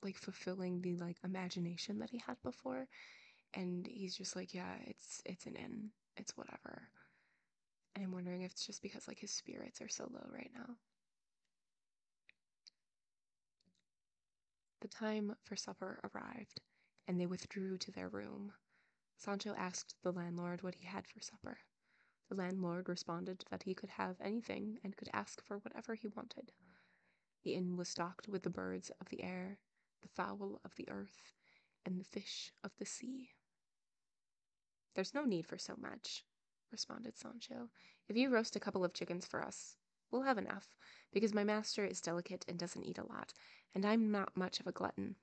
like fulfilling the like imagination that he had before, and he's just like, yeah, it's an inn, it's whatever. And I'm wondering if it's just because like his spirits are so low right now. The time for supper arrived, and they withdrew to their room. Sancho asked the landlord what he had for supper. The landlord responded that he could have anything and could ask for whatever he wanted. The inn was stocked with the birds of the air, the fowl of the earth, and the fish of the sea. There's no need for so much, responded Sancho. If you roast a couple of chickens for us, we'll have enough, because my master is delicate and doesn't eat a lot, and I'm not much of a glutton.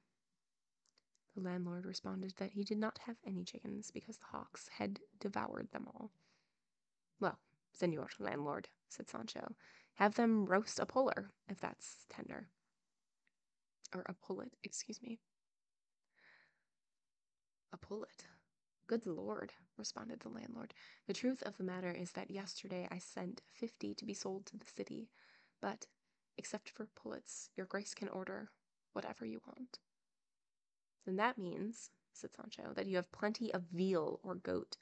The landlord responded that he did not have any chickens because the hawks had devoured them all. Well, Senor Landlord, said Sancho, have them roast a puller, if that's tender. Or a pullet, excuse me. A pullet. Good Lord, responded the landlord. The truth of the matter is that yesterday I sent 50 to be sold to the city, but, except for pullets, your grace can order whatever you want. Then that means, said Sancho, that you have plenty of veal or goat.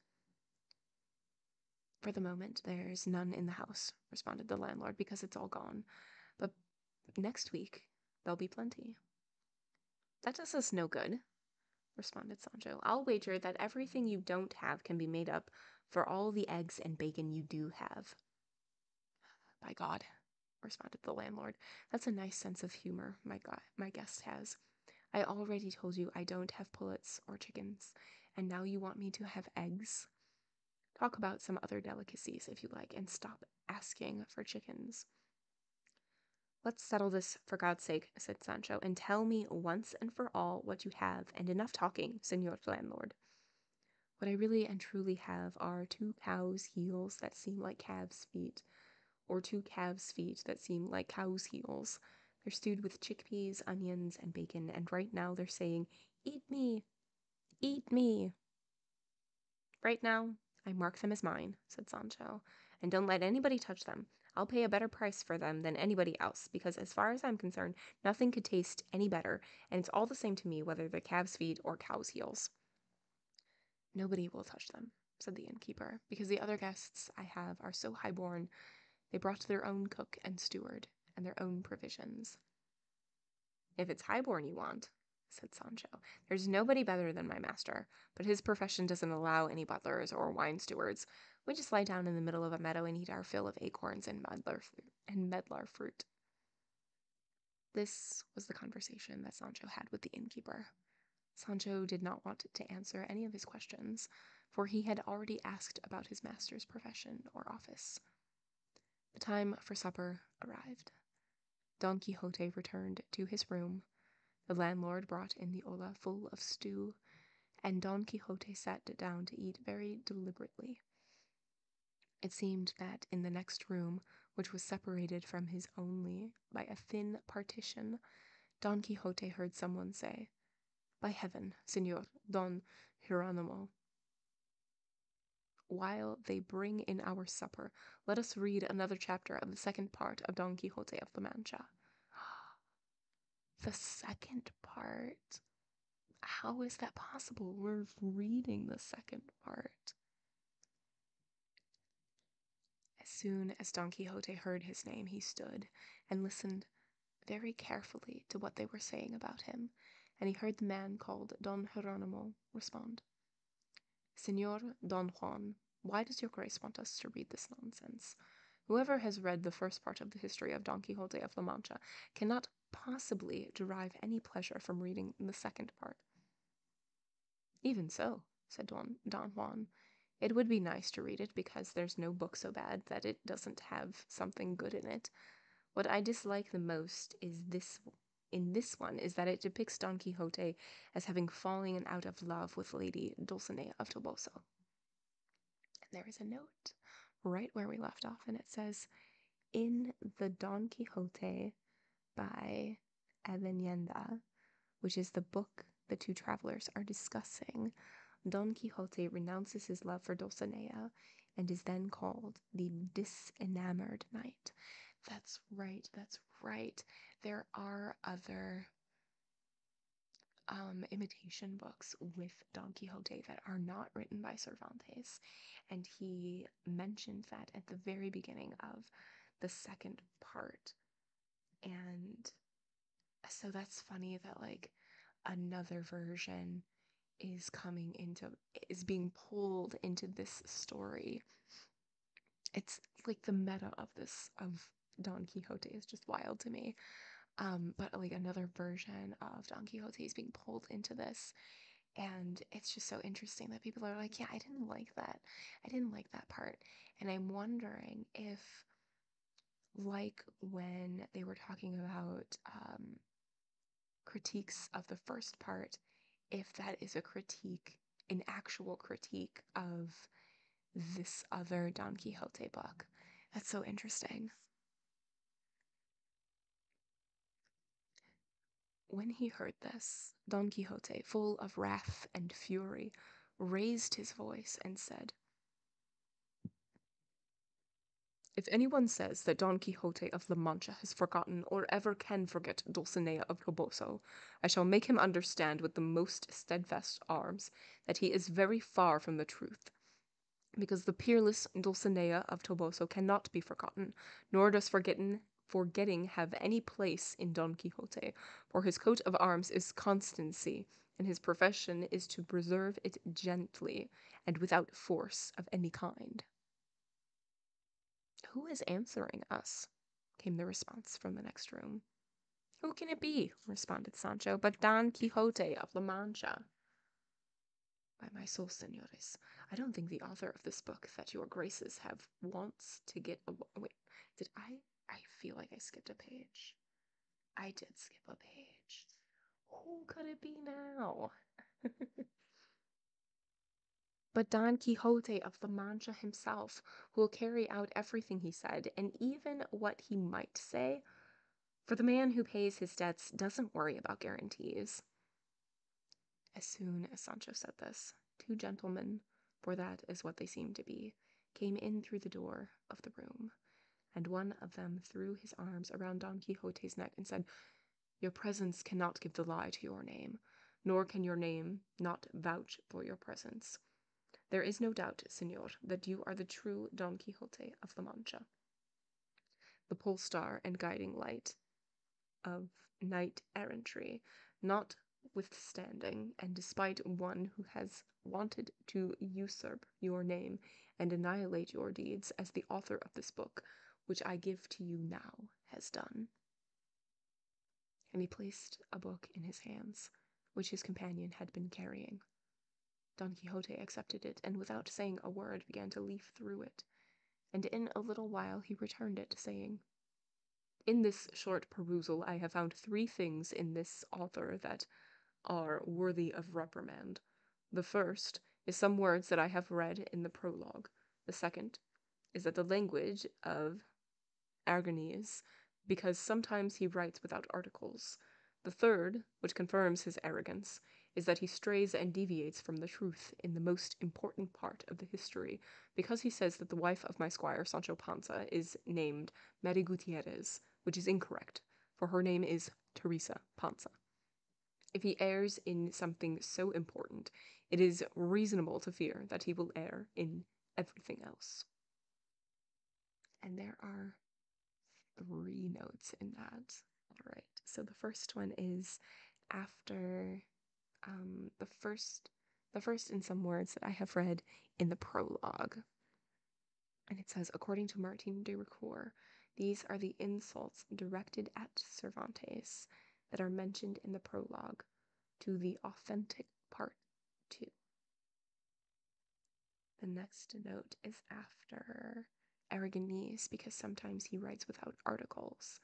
For the moment, there's none in the house, responded the landlord, because it's all gone. But next week, there'll be plenty. That does us no good, responded Sancho. I'll wager that everything you don't have can be made up for all the eggs and bacon you do have. By God, responded the landlord, that's a nice sense of humor my guest has. I already told you I don't have pullets or chickens, and now you want me to have eggs? Talk about some other delicacies, if you like, and stop asking for chickens. Let's settle this for God's sake, said Sancho, and tell me once and for all what you have, and enough talking, Señor Landlord. What I really and truly have are 2 cows' heels that seem like calves' feet, or 2 calves' feet that seem like cows' heels. They're stewed with chickpeas, onions, and bacon, and right now they're saying, eat me, eat me. Right now, I mark them as mine, said Sancho, and don't let anybody touch them. I'll pay a better price for them than anybody else, because as far as I'm concerned, nothing could taste any better, and it's all the same to me whether they're calves' feet or cow's heels. Nobody will touch them, said the innkeeper, because the other guests I have are so high-born, they brought their own cook and steward, and their own provisions. If it's high-born you want, said Sancho, there's nobody better than my master, but his profession doesn't allow any butlers or wine stewards. We just lie down in the middle of a meadow and eat our fill of acorns and medlar fruit. This was the conversation that Sancho had with the innkeeper. Sancho did not want to answer any of his questions, for he had already asked about his master's profession or office. The time for supper arrived. Don Quixote returned to his room. The landlord brought in the olla full of stew, and Don Quixote sat down to eat very deliberately. It seemed that in the next room, which was separated from his only by a thin partition, Don Quixote heard someone say, "By heaven, Señor Don Hieronymo, while they bring in our supper, let us read another chapter of the second part of Don Quixote of La Mancha." The second part? How is that possible? We're reading the second part. As soon as Don Quixote heard his name, he stood and listened very carefully to what they were saying about him, and he heard the man called Don Hieronymo respond. "Señor Don Juan, why does your grace want us to read this nonsense? Whoever has read the first part of the history of Don Quixote of La Mancha cannot possibly derive any pleasure from reading the second part." "Even so," said Don Juan, "it would be nice to read it because there's no book so bad that it doesn't have something good in it. What I dislike the most is this one is that it depicts Don Quixote as having fallen out of love with Lady Dulcinea of Toboso." And there is a note right where we left off, and it says, in the Don Quixote by Avellaneda, which is the book the two travelers are discussing, Don Quixote renounces his love for Dulcinea and is then called the disenamored knight. That's right, that's right. There are other imitation books with Don Quixote that are not written by Cervantes, and he mentioned that at the very beginning of the second part. And so that's funny that like another version is being pulled into this story. It's like the meta of Don Quixote is just wild to me. But like another version of Don Quixote is being pulled into this, and it's just so interesting that people are like, yeah, I didn't like that. I didn't like that part. And I'm wondering if, like when they were talking about critiques of the first part, if that is an actual critique of this other Don Quixote book. That's so interesting. When he heard this, Don Quixote, full of wrath and fury, raised his voice and said, "If anyone says that Don Quixote of La Mancha has forgotten or ever can forget Dulcinea of Toboso, I shall make him understand with the most steadfast arms that he is very far from the truth, because the peerless Dulcinea of Toboso cannot be forgotten, nor does forgetting have any place in Don Quixote, for his coat of arms is constancy, and his profession is to preserve it gently and without force of any kind." "Who is answering us?" came the response from the next room. "Who can it be?" responded Sancho, "but Don Quixote of La Mancha." "By my soul, senores, I don't think the author of this book that your graces have wants to get a... Wait, did I feel like I skipped a page. I did skip a page. Who could it be now? But Don Quixote of La Mancha himself, who will carry out everything he said, and even what he might say, for the man who pays his debts doesn't worry about guarantees." As soon as Sancho said this, two gentlemen, for that is what they seemed to be, came in through the door of the room, and one of them threw his arms around Don Quixote's neck and said, "Your presence cannot give the lie to your name, nor can your name not vouch for your presence. There is no doubt, señor, that you are the true Don Quixote of La Mancha, the pole star and guiding light of knight-errantry, notwithstanding, and despite one who has wanted to usurp your name and annihilate your deeds, as the author of this book, which I give to you now, has done." And he placed a book in his hands, which his companion had been carrying. Don Quixote accepted it, and without saying a word began to leaf through it, and in a little while he returned it, saying, "In this short perusal I have found 3 things in this author that are worthy of reprimand. The first is some words that I have read in the prologue. The second is that the language of Aragonese, because sometimes he writes without articles. The third, which confirms his arrogance, is that he strays and deviates from the truth in the most important part of the history, because he says that the wife of my squire Sancho Panza is named Mary Gutierrez, which is incorrect, for her name is Teresa Panza. If he errs in something so important, it is reasonable to fear that he will err in everything else." And there are 3 notes in that. All right, so the first one is after the first in some words that I have read in the prologue. And it says, according to Martin de Ricoeur, these are the insults directed at Cervantes that are mentioned in the prologue to the authentic part 2. The next note is after Aragonese, because sometimes he writes without articles.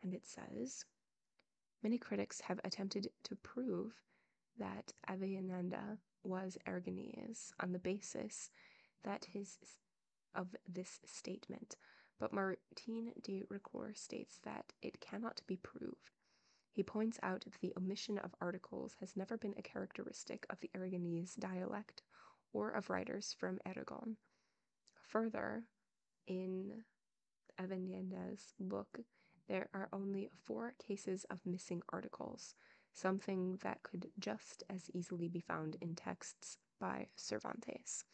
And it says, many critics have attempted to prove that Avellaneda was Aragonese on the basis of this statement, but Martin de Ricoeur states that it cannot be proved. He points out that the omission of articles has never been a characteristic of the Aragonese dialect or of writers from Aragon. Further, in Avenda's book, there are only 4 cases of missing articles, something that could just as easily be found in texts by Cervantes.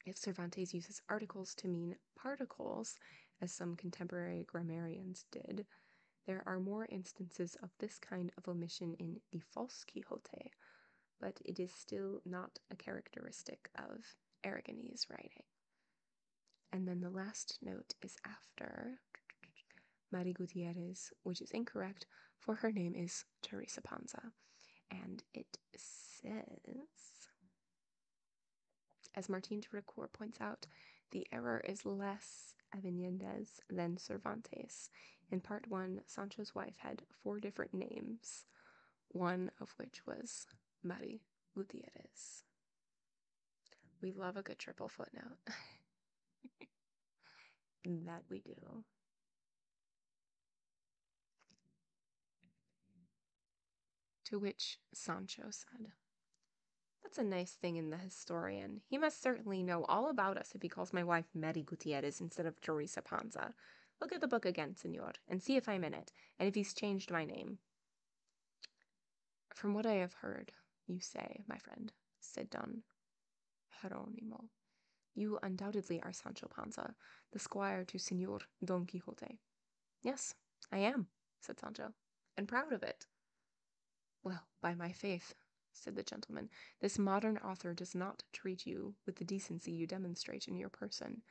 If Cervantes uses articles to mean particles, as some contemporary grammarians did, there are more instances of this kind of omission in the False Quixote, but it is still not a characteristic of Aragonese writing. And then the last note is after Mari Gutierrez, which is incorrect, for her name is Teresa Panza. And it says, as Martin de Ricoeur points out, the error is less Avenda's than Cervantes. In part 1, Sancho's wife had 4 different names, one of which was Mari Gutierrez. We love a good triple footnote. That we do. To which Sancho said, "That's a nice thing in the historian. He must certainly know all about us if he calls my wife Mary Gutierrez instead of Teresa Panza. Look at the book again, senor, and see if I'm in it, and if he's changed my name." "From what I have heard, you say, my friend," said Don Jeronimo, "you undoubtedly are Sancho Panza, the squire to Senor Don Quixote." "Yes, I am," said Sancho, "and proud of it." "Well, by my faith," said the gentleman, "this modern author does not treat you with the decency you demonstrate in your person.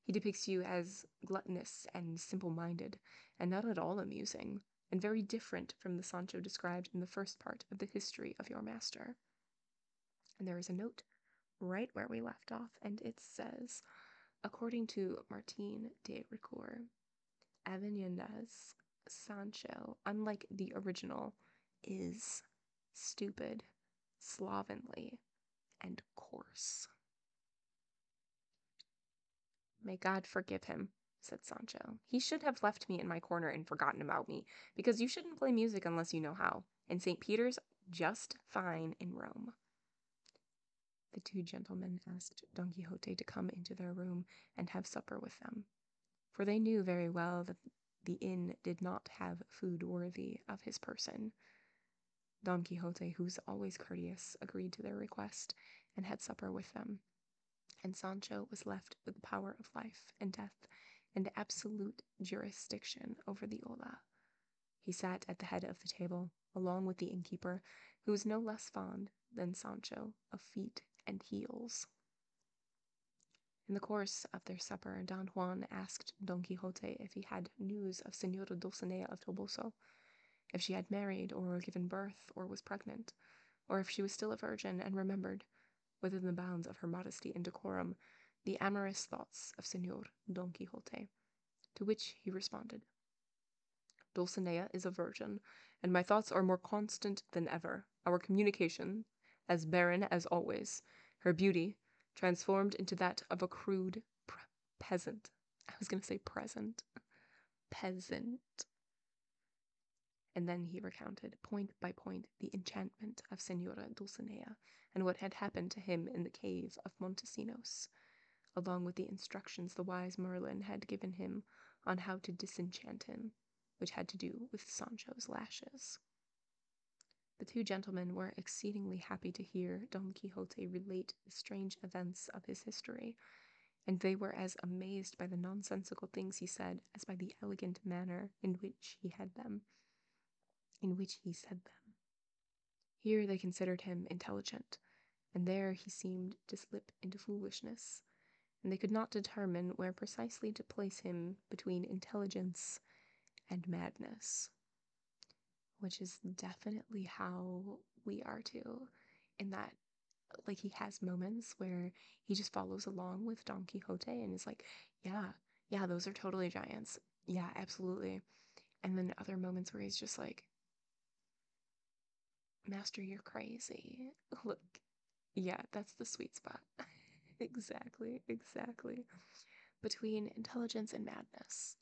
He depicts you as gluttonous and simple-minded, and not at all amusing, and very different from the Sancho described in the first part of the history of your master." And there is a note right where we left off, and it says, according to Martin de Ricoeur, Avenda's Sancho, unlike the original, is stupid, slovenly, and coarse. "May God forgive him," said Sancho. "He should have left me in my corner and forgotten about me, because you shouldn't play music unless you know how, and St. Peter's just fine in Rome." The 2 gentlemen asked Don Quixote to come into their room and have supper with them, for they knew very well that the inn did not have food worthy of his person. Don Quixote, who was always courteous, agreed to their request, and had supper with them, and Sancho was left with the power of life and death and absolute jurisdiction over the olla. He sat at the head of the table, along with the innkeeper, who was no less fond than Sancho of feet and heels. In the course of their supper, Don Juan asked Don Quixote if he had news of Señora Dulcinea of Toboso, if she had married or given birth or was pregnant, or if she was still a virgin and remembered, within the bounds of her modesty and decorum, the amorous thoughts of Señor Don Quixote, to which he responded, "Dulcinea is a virgin, and my thoughts are more constant than ever, our communication as barren as always, her beauty transformed into that of a crude peasant." I was going to say present. Peasant. And then he recounted, point by point, the enchantment of Señora Dulcinea, and what had happened to him in the cave of Montesinos, along with the instructions the wise Merlin had given him on how to disenchant him, which had to do with Sancho's lashes. The 2 gentlemen were exceedingly happy to hear Don Quixote relate the strange events of his history, and they were as amazed by the nonsensical things he said as by the elegant manner in which he said them. Here they considered him intelligent, and there he seemed to slip into foolishness, and they could not determine where precisely to place him between intelligence and madness, which is definitely how we are too, in that, like, he has moments where he just follows along with Don Quixote and is like, yeah, those are totally giants. Yeah, absolutely. And then other moments where he's just like, "Master, you're crazy." Look, yeah, that's the sweet spot. Exactly. between intelligence and madness.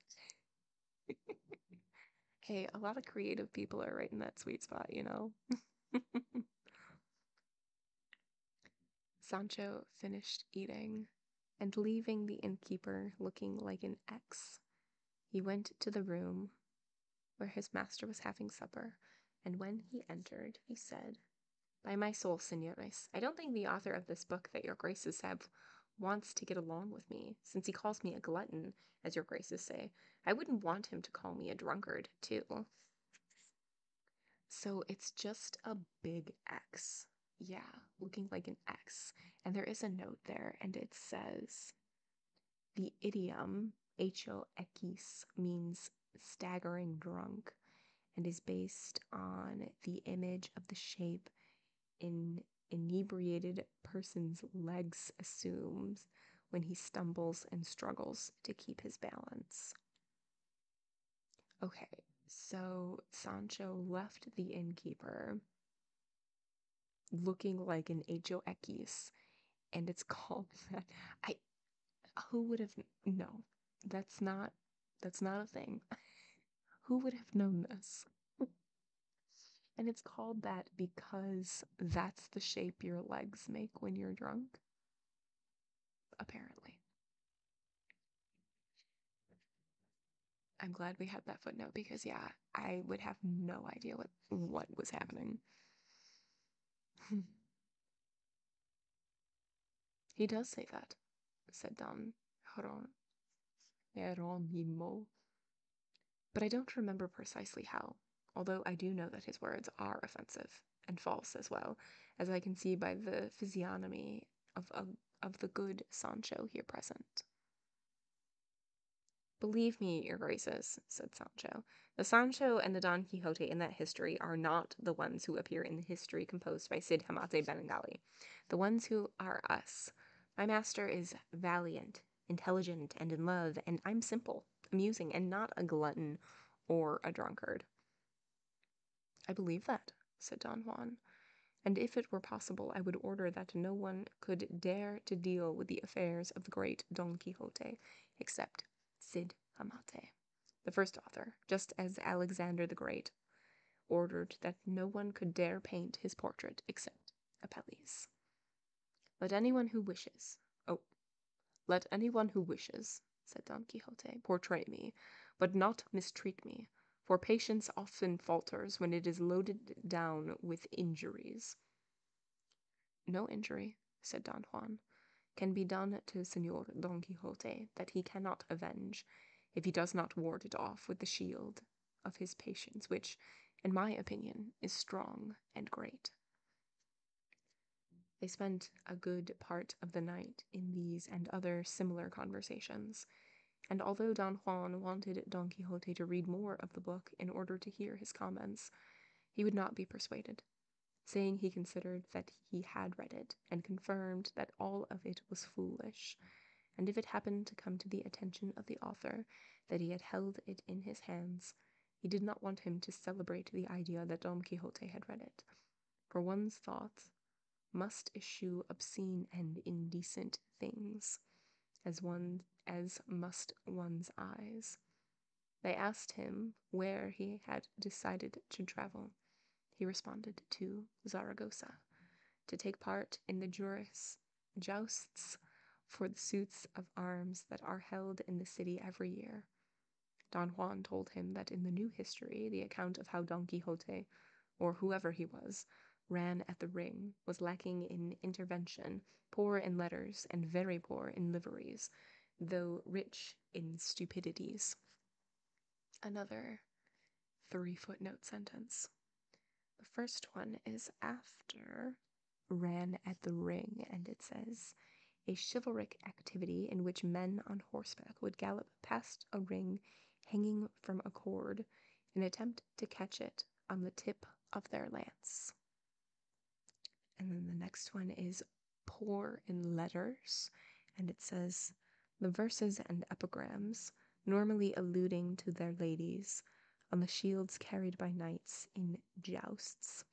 Hey, a lot of creative people are right in that sweet spot, you know? Sancho finished eating, and leaving the innkeeper looking like an X, he went to the room where his master was having supper, and when he entered, he said, "By my soul, senores, I don't think the author of this book that your graces have wants to get along with me, since he calls me a glutton, as your graces say. I wouldn't want him to call me a drunkard, too." So it's just a big X. Yeah, looking like an X. And there is a note there, and it says the idiom HOX means staggering drunk and is based on the image of the shape an inebriated person's legs assumes when he stumbles and struggles to keep his balance. Okay, so Sancho left the innkeeper looking like an HOX, and it's called that. I who would have no, that's not a thing. Who would have known this? And it's called that because that's the shape your legs make when you're drunk, apparently. I'm glad we had that footnote because yeah, I would have no idea what was happening. He does say that, said Don Jeronimo, but I don't remember precisely how, although I do know that his words are offensive and false as well, as I can see by the physiognomy of the good Sancho here present. "Believe me, your graces," said Sancho, "the Sancho and the Don Quixote in that history are not the ones who appear in the history composed by Cid Hamete Bengali. The ones who are us. My master is valiant, intelligent, and in love, and I'm simple, amusing, and not a glutton or a drunkard." "I believe that," said Don Juan, "and if it were possible, I would order that no one could dare to deal with the affairs of the great Don Quixote, except Cid Hamete, the first author, just as Alexander the Great ordered that no one could dare paint his portrait except Apelles. Let anyone who wishes, oh, let anyone who wishes," said Don Quixote, "portray me, but not mistreat me, for patience often falters when it is loaded down with injuries." "No injury," said Don Juan, "can be done to Señor Don Quixote that he cannot avenge, if he does not ward it off with the shield of his patience, which, in my opinion, is strong and great." They spent a good part of the night in these and other similar conversations, and although Don Juan wanted Don Quixote to read more of the book in order to hear his comments, he would not be persuaded, saying he considered that he had read it, and confirmed that all of it was foolish, and if it happened to come to the attention of the author that he had held it in his hands, he did not want him to celebrate the idea that Don Quixote had read it, for one's thoughts must eschew obscene and indecent things, as must one's eyes. They asked him where he had decided to travel. He responded to Zaragoza, to take part in the jousts for the suits of arms that are held in the city every year. Don Juan told him that in the new history the account of how Don Quixote, or whoever he was, ran at the ring was lacking in intervention, poor in letters, and very poor in liveries, though rich in stupidities. Another 3-footnote sentence. The first one is after ran at the ring, and it says, "A chivalric activity in which men on horseback would gallop past a ring hanging from a cord and attempt to catch it on the tip of their lance." And then the next one is poor in letters, and it says, "The verses and epigrams, normally alluding to their ladies, on the shields carried by knights in jousts."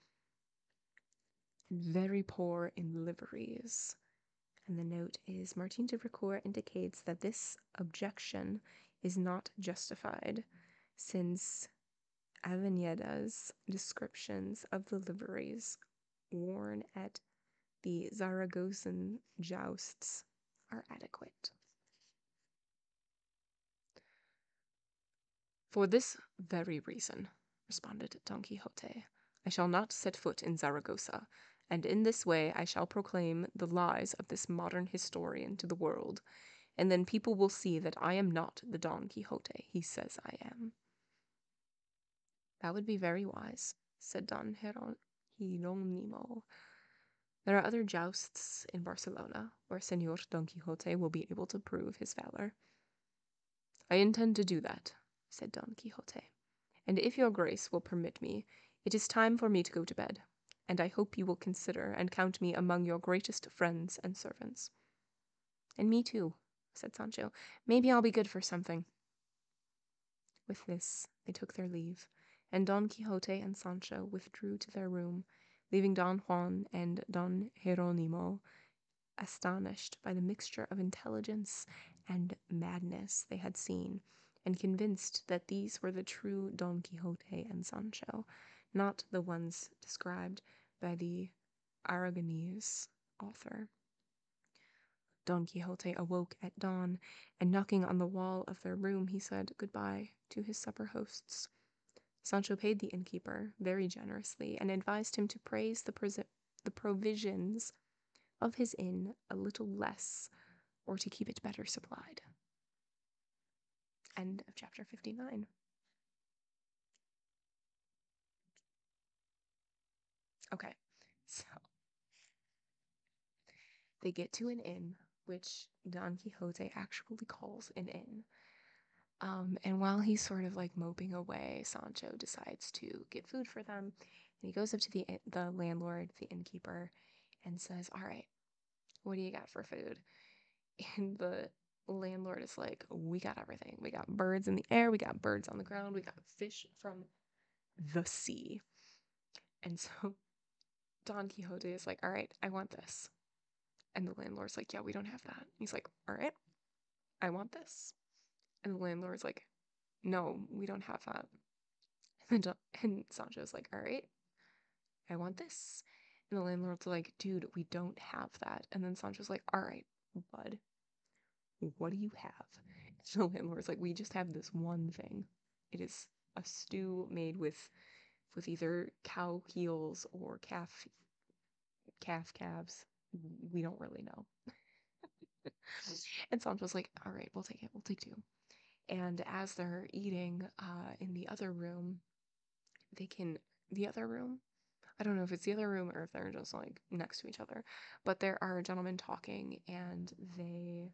And very poor in liveries. And the note is Martin de Ricoeur indicates that this objection is not justified since Aveneda's descriptions of the liveries worn at the Zaragozan jousts are adequate. For this very reason, responded Don Quixote, I shall not set foot in Zaragoza, and in this way I shall proclaim the lies of this modern historian to the world, and then people will see that I am not the Don Quixote he says I am. That would be very wise, said Don Jeronimo. There are other jousts in Barcelona, where Senor Don Quixote will be able to prove his valor. I intend to do that, said Don Quixote, and if your grace will permit me, it is time for me to go to bed, and I hope you will consider and count me among your greatest friends and servants. And me too, said Sancho. Maybe I'll be good for something. With this, they took their leave, and Don Quixote and Sancho withdrew to their room, leaving Don Juan and Don Jeronimo astonished by the mixture of intelligence and madness they had seen, and convinced that these were the true Don Quixote and Sancho, not the ones described by the Aragonese author. Don Quixote awoke at dawn, and knocking on the wall of their room, he said goodbye to his supper hosts. Sancho paid the innkeeper very generously, and advised him to praise the provisions of his inn a little less, or to keep it better supplied. End of chapter 59. Okay, so they get to an inn, which Don Quixote actually calls an inn. And while he's sort of like moping away, Sancho decides to get food for them. And he goes up to the landlord, the innkeeper, and says, all right, what do you got for food? And the landlord is like, we got everything. We got birds in the air. We got birds on the ground. We got fish from the sea. And so Don Quixote is like, all right, I want this. And the landlord's like, yeah, we don't have that. He's like, all right, I want this. And the landlord's like, no, we don't have that. And Sancho's like, all right, I want this. And the landlord's like, dude, we don't have that. And then Sancho's like, all right, bud, what do you have? And the landlord's like, we just have this one thing. It is a stew made with either cow heels or calves. We don't really know. And Sancho's like, all right, we'll take it. We'll take two. And as they're eating in the other room, the other room? I don't know if it's the other room or if they're just like next to each other. But there are gentlemen talking, and they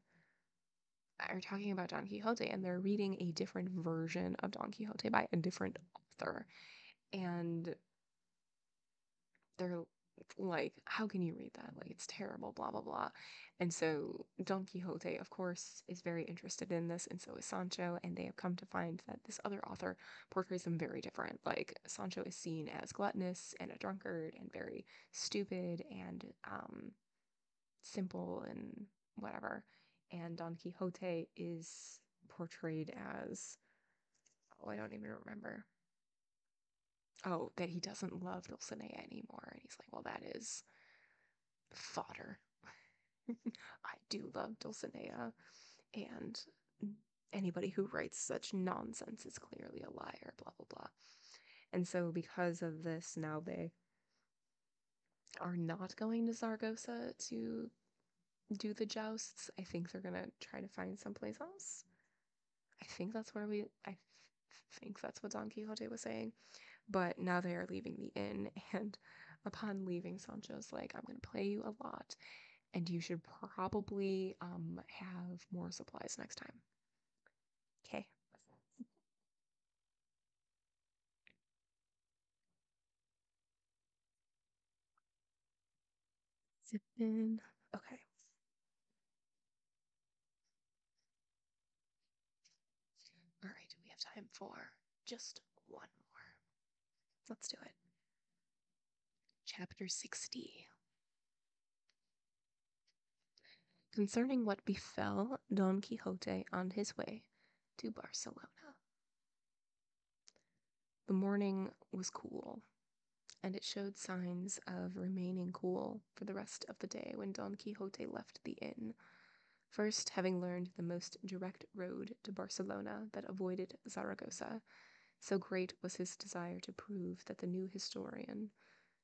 are talking about Don Quixote, and they're reading a different version of Don Quixote by a different author. And they're like, how can you read that? Like, it's terrible, blah, blah, blah. And so Don Quixote, of course, is very interested in this, and so is Sancho, and they have come to find that this other author portrays them very different. Like, Sancho is seen as gluttonous and a drunkard and very stupid and simple and whatever. And Don Quixote is portrayed as, oh, I don't even remember. Oh, that he doesn't love Dulcinea anymore. And he's like, well, that is fodder. I do love Dulcinea, and anybody who writes such nonsense is clearly a liar, blah, blah, blah. And so because of this, now they are not going to Zaragoza to do the jousts. I think they're going to try to find someplace else. I think that's what Don Quixote was saying. But now they are leaving the inn, and upon leaving, Sancho's like, I'm going to play you a lot, and you should probably have more supplies next time. Okay. Zip in. Okay. All right, we have time for just one more. Let's do it. Chapter 60. concerning what befell Don Quixote on his way to Barcelona. The morning was cool, and it showed signs of remaining cool for the rest of the day when Don Quixote left the inn, first having learned the most direct road to Barcelona that avoided Zaragoza. So great was his desire to prove that the new historian,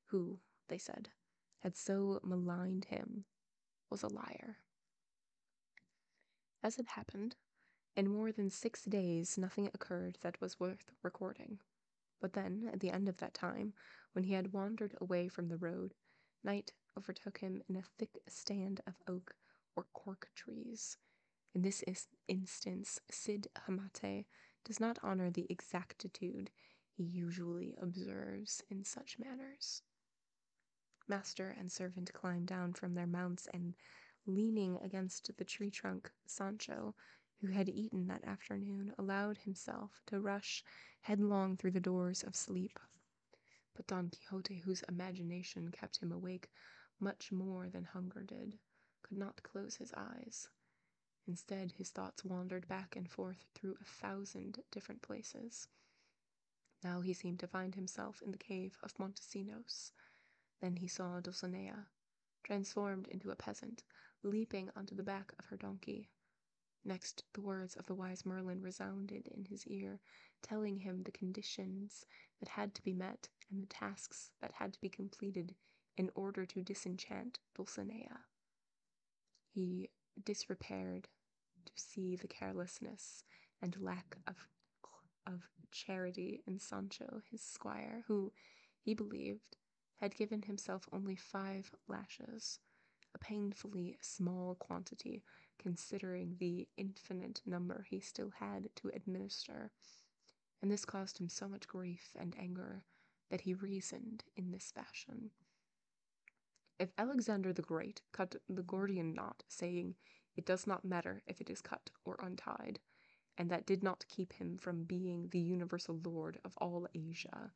who, they said, had so maligned him, was a liar. As it happened, in more than 6 days nothing occurred that was worth recording. But then, at the end of that time, when he had wandered away from the road, night overtook him in a thick stand of oak or cork trees. In this instance, Cid Hamate does not honor the exactitude he usually observes in such matters. Master and servant climbed down from their mounts, and leaning against the tree trunk, Sancho, who had eaten that afternoon, allowed himself to rush headlong through the doors of sleep. But Don Quixote, whose imagination kept him awake much more than hunger did, could not close his eyes. Instead, his thoughts wandered back and forth through 1,000 different places. Now he seemed to find himself in the cave of Montesinos. Then he saw Dulcinea, transformed into a peasant, leaping onto the back of her donkey. Next, the words of the wise Merlin resounded in his ear, telling him the conditions that had to be met and the tasks that had to be completed in order to disenchant Dulcinea. He disrepaired to see the carelessness and lack of charity in Sancho, his squire, who, he believed, had given himself only 5 lashes, a painfully small quantity considering the infinite number he still had to administer, and this caused him so much grief and anger that he reasoned in this fashion. If Alexander the Great cut the Gordian knot, saying, "It does not matter if it is cut or untied," and that did not keep him from being the universal lord of all Asia,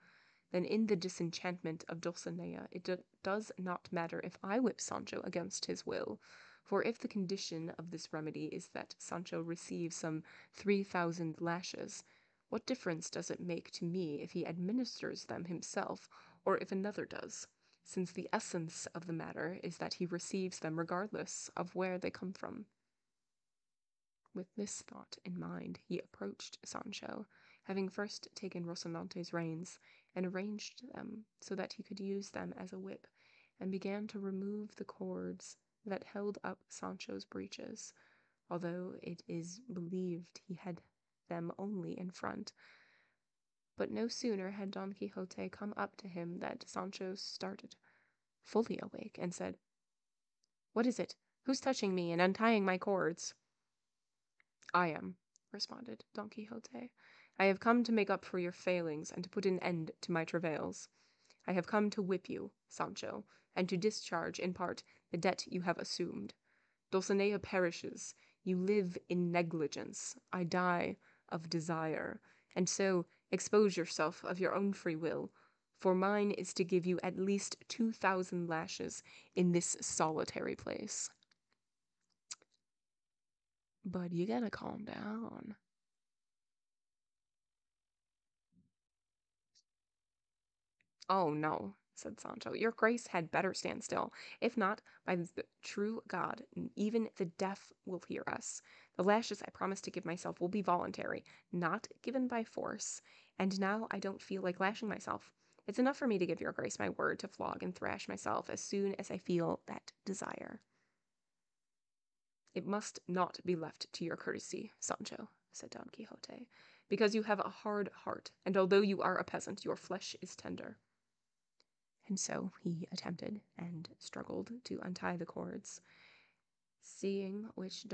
then in the disenchantment of Dulcinea it does not matter if I whip Sancho against his will, for if the condition of this remedy is that Sancho receives some 3,000 lashes, what difference does it make to me if he administers them himself, or if another does, since the essence of the matter is that he receives them regardless of where they come from? With this thought in mind, he approached Sancho, having first taken Rocinante's reins and arranged them so that he could use them as a whip, and began to remove the cords that held up Sancho's breeches, although it is believed he had them only in front. But no sooner had Don Quixote come up to him than Sancho started, fully awake, and said, "What is it? Who's touching me and untying my cords?" "I am," responded Don Quixote. "I have come to make up for your failings and to put an end to my travails. I have come to whip you, Sancho, and to discharge, in part, the debt you have assumed. Dulcinea perishes, you live in negligence, I die of desire, and so expose yourself of your own free will, for mine is to give you at least 2,000 lashes in this solitary place." "But you gotta calm down." "Oh, no," said Sancho, "your grace had better stand still. If not, by the true God, even the deaf will hear us. The lashes I promised to give myself will be voluntary, not given by force, and now I don't feel like lashing myself. It's enough for me to give your grace my word to flog and thrash myself as soon as I feel that desire." "It must not be left to your courtesy, Sancho," said Don Quixote, "because you have a hard heart, and although you are a peasant, your flesh is tender." And so he attempted and struggled to untie the cords, seeing which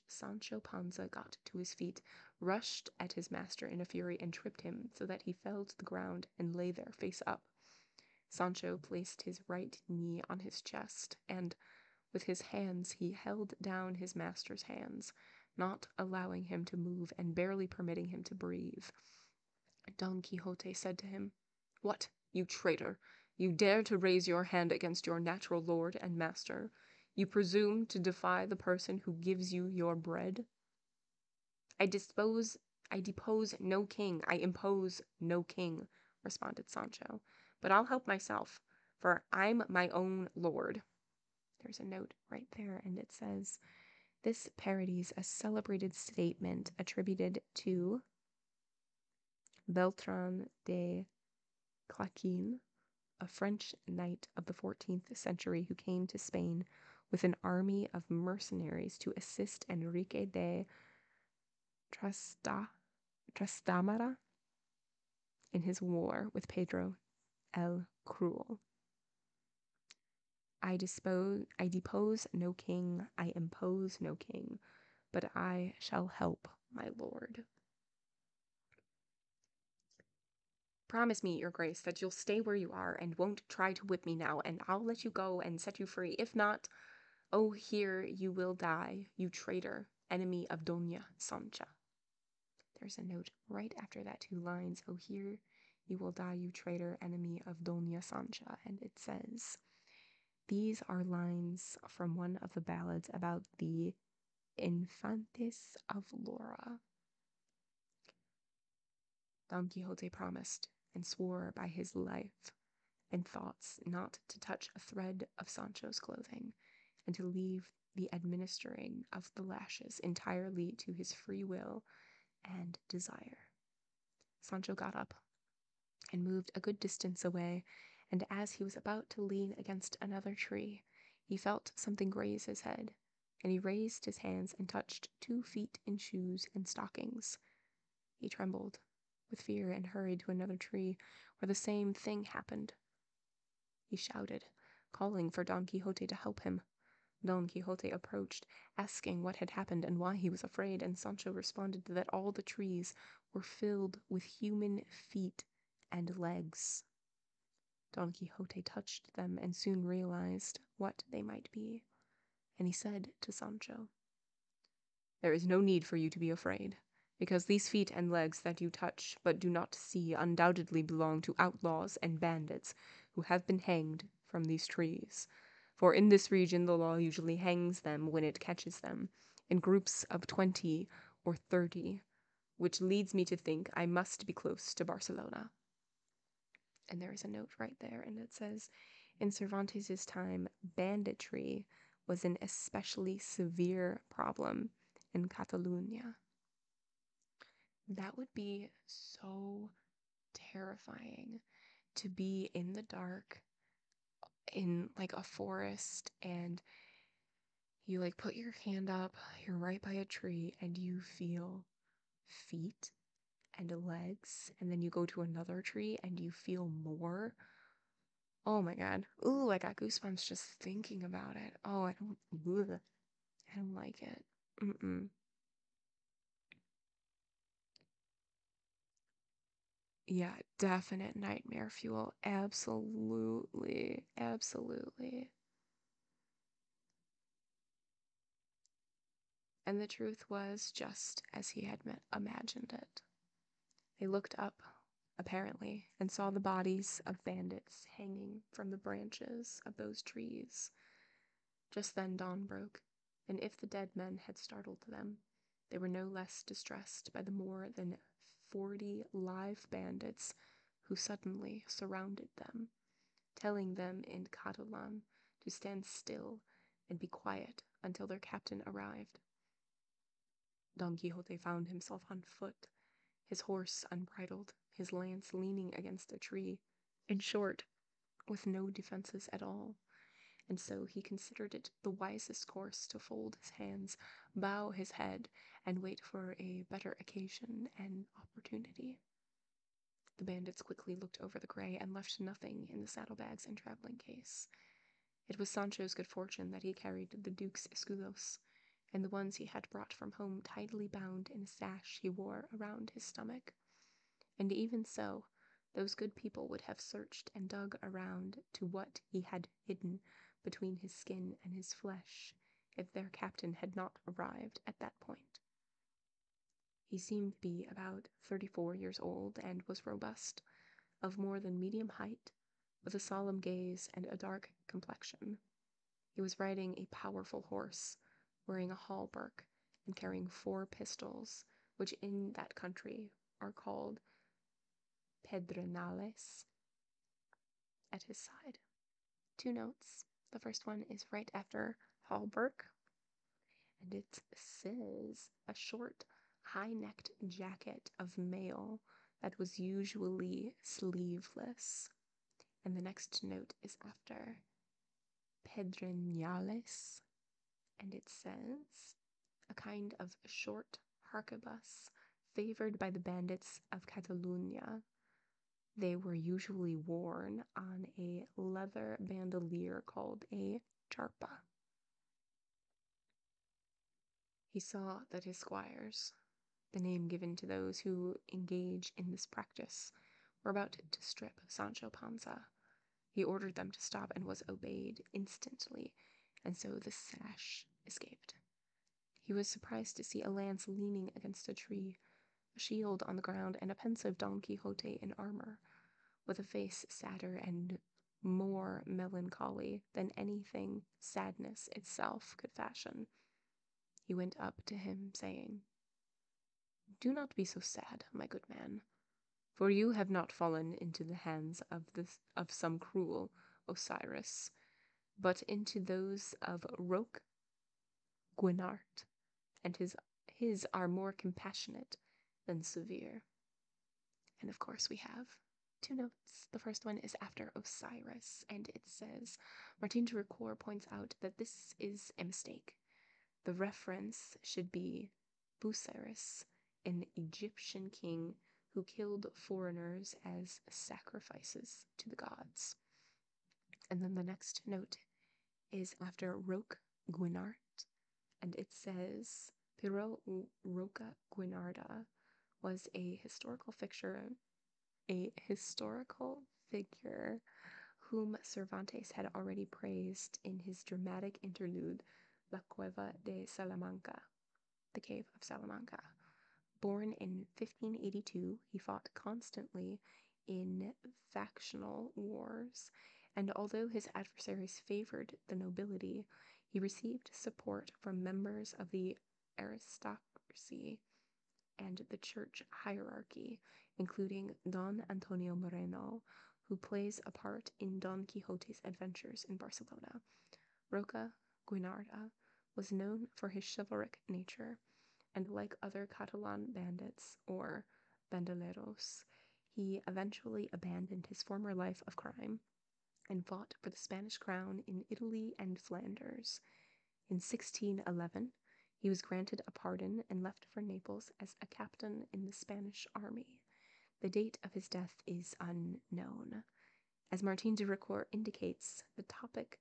Sancho Panza got to his feet, rushed at his master in a fury, and tripped him so that he fell to the ground and lay there face up. Sancho placed his right knee on his chest, and with his hands he held down his master's hands, not allowing him to move and barely permitting him to breathe. Don Quixote said to him, "What, you traitor! You dare to raise your hand against your natural lord and master? You presume to defy the person who gives you your bread? I depose no king, I impose no king, responded Sancho. But I'll help myself, for I'm my own lord. There's a note right there, and it says, this parodies a celebrated statement attributed to Beltran de Claquin, a French knight of the 14th century who came to Spain with an army of mercenaries to assist Enrique de Trastamara in his war with Pedro el Cruel. I depose no king, I impose no king, but I shall help my lord. Promise me, your grace, that you'll stay where you are and won't try to whip me now, and I'll let you go and set you free. If not, oh, here you will die, you traitor, enemy of Doña Sancha. There's a note right after that 2 lines. Oh, here you will die, you traitor, enemy of Doña Sancha. And it says, these are lines from one of the ballads about the Infantes of Laura. Don Quixote promised and swore by his life and thoughts not to touch a thread of Sancho's clothing, and to leave the administering of the lashes entirely to his free will and desire. Sancho got up and moved a good distance away, and as he was about to lean against another tree, he felt something graze his head, and he raised his hands and touched 2 feet in shoes and stockings. He trembled with fear and hurried to another tree, where the same thing happened. He shouted, calling for Don Quixote to help him. Don Quixote approached, asking what had happened and why he was afraid, and Sancho responded that all the trees were filled with human feet and legs. Don Quixote touched them and soon realized what they might be, and he said to Sancho, there is no need for you to be afraid, because these feet and legs that you touch but do not see undoubtedly belong to outlaws and bandits who have been hanged from these trees. For in this region the law usually hangs them when it catches them, in groups of 20 or 30, which leads me to think I must be close to Barcelona. And there is a note right there, and it says, in Cervantes' time, banditry was an especially severe problem in Catalonia. That would be so terrifying, to be in the dark in like a forest, and you like put your hand up, you're right by a tree, and you feel feet and legs, and then you go to another tree and you feel more. Oh my god. Ooh, I got goosebumps just thinking about it. Oh, I don't like it. Mm-mm. Yeah, definite nightmare fuel. Absolutely. Absolutely. And the truth was just as he had imagined it. They looked up, apparently, and saw the bodies of bandits hanging from the branches of those trees. Just then dawn broke, and if the dead men had startled them, they were no less distressed by the more than 40 live bandits who suddenly surrounded them, telling them in Catalan to stand still and be quiet until their captain arrived. Don Quixote found himself on foot, his horse unbridled, his lance leaning against a tree, in short, with no defenses at all. And so he considered it the wisest course to fold his hands, bow his head, and wait for a better occasion and opportunity. The bandits quickly looked over the gray and left nothing in the saddlebags and traveling case. It was Sancho's good fortune that he carried the Duke's escudos, and the ones he had brought from home tidily bound in a sash he wore around his stomach. And even so, those good people would have searched and dug around to what he had hidden between his skin and his flesh if their captain had not arrived at that point. He seemed to be about 34 years old and was robust, of more than medium height, with a solemn gaze and a dark complexion. He was riding a powerful horse, wearing a hauberk, and carrying 4 pistols, which in that country are called pedrenales, at his side. 2 notes. The first one is right after hauberk, and it says a short, high-necked jacket of mail that was usually sleeveless. And the next note is after pedrenales, and it says a kind of short harquebus favored by the bandits of Catalonia. They were usually worn on a leather bandolier called a charpa. He saw that his squires, the name given to those who engage in this practice, were about to strip Sancho Panza. He ordered them to stop and was obeyed instantly, and so the sash escaped. He was surprised to see a lance leaning against a tree, a shield on the ground, and a pensive Don Quixote in armor, with a face sadder and more melancholy than anything sadness itself could fashion. He went up to him, saying, "Do not be so sad, my good man, for you have not fallen into the hands of some cruel Osiris, but into those of Roque Guinart, and his are more compassionate than severe." And of course we have 2 notes. The first one is after Osiris, and it says, Martin de Ricoeur points out that this is a mistake. The reference should be Busiris, an Egyptian king who killed foreigners as sacrifices to the gods. And then the next note is after Roque Guinart, and it says, Pero Roca Guinarda was a historical figure whom Cervantes had already praised in his dramatic interlude La Cueva de Salamanca, the Cave of Salamanca. Born in 1582, he fought constantly in factional wars, and although his adversaries favored the nobility, he received support from members of the aristocracy and the church hierarchy, including Don Antonio Moreno, who plays a part in Don Quixote's adventures in Barcelona. Roca Guinarda was known for his chivalric nature, and like other Catalan bandits, or bandoleros, he eventually abandoned his former life of crime and fought for the Spanish crown in Italy and Flanders. In 1611, he was granted a pardon and left for Naples as a captain in the Spanish army. The date of his death is unknown. As Martin de Ricoeur indicates, the topic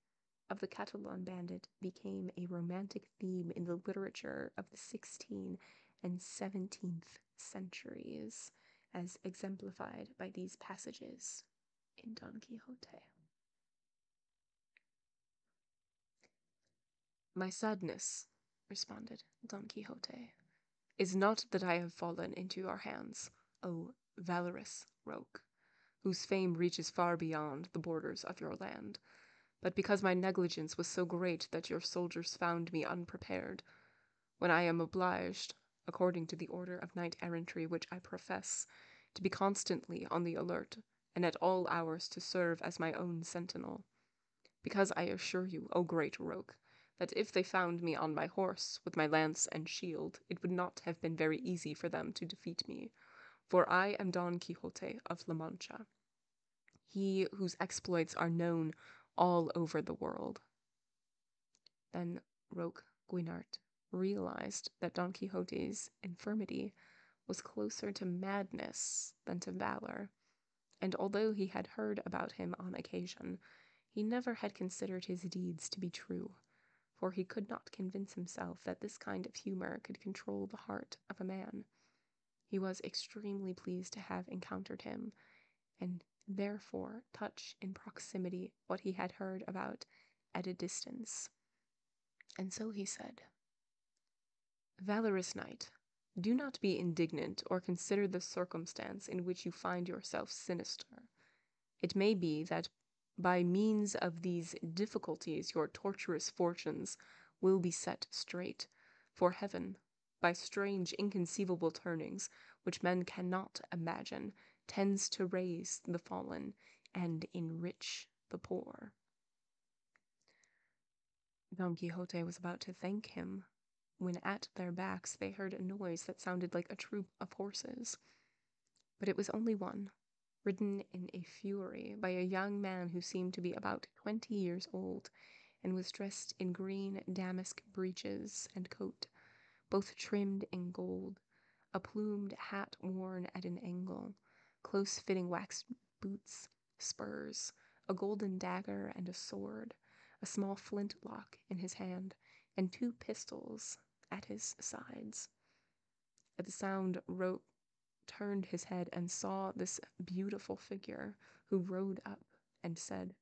of the Catalan bandit became a romantic theme in the literature of the 16th and 17th centuries, as exemplified by these passages in Don Quixote. "My sadness," responded Don Quixote, "is not that I have fallen into your hands, O valorous Roque, whose fame reaches far beyond the borders of your land, but because my negligence was so great that your soldiers found me unprepared, when I am obliged, according to the order of knight-errantry which I profess, to be constantly on the alert, and at all hours to serve as my own sentinel. Because I assure you, O great Roque, that if they found me on my horse, with my lance and shield, it would not have been very easy for them to defeat me, for I am Don Quixote of La Mancha, he whose exploits are known all over the world." Then Roque Guinart realized that Don Quixote's infirmity was closer to madness than to valor, and although he had heard about him on occasion, he never had considered his deeds to be true, for he could not convince himself that this kind of humor could control the heart of a man. He was extremely pleased to have encountered him, and therefore touch in proximity what he had heard about at a distance. And so he said, "Valorous knight, do not be indignant or consider the circumstance in which you find yourself sinister. It may be that By means of these difficulties, your tortuous fortunes will be set straight. For heaven, by strange, inconceivable turnings, which men cannot imagine, tends to raise the fallen and enrich the poor. Don Quixote was about to thank him, when at their backs they heard a noise that sounded like a troop of horses. But it was only one, ridden in a fury by a young man who seemed to be about 20 years old, and was dressed in green damask breeches and coat, both trimmed in gold, a plumed hat worn at an angle, close-fitting waxed boots, spurs, a golden dagger and a sword, a small flintlock in his hand, and 2 pistols at his sides. At the sound, Roke turned his head and saw this beautiful figure, who rode up and said,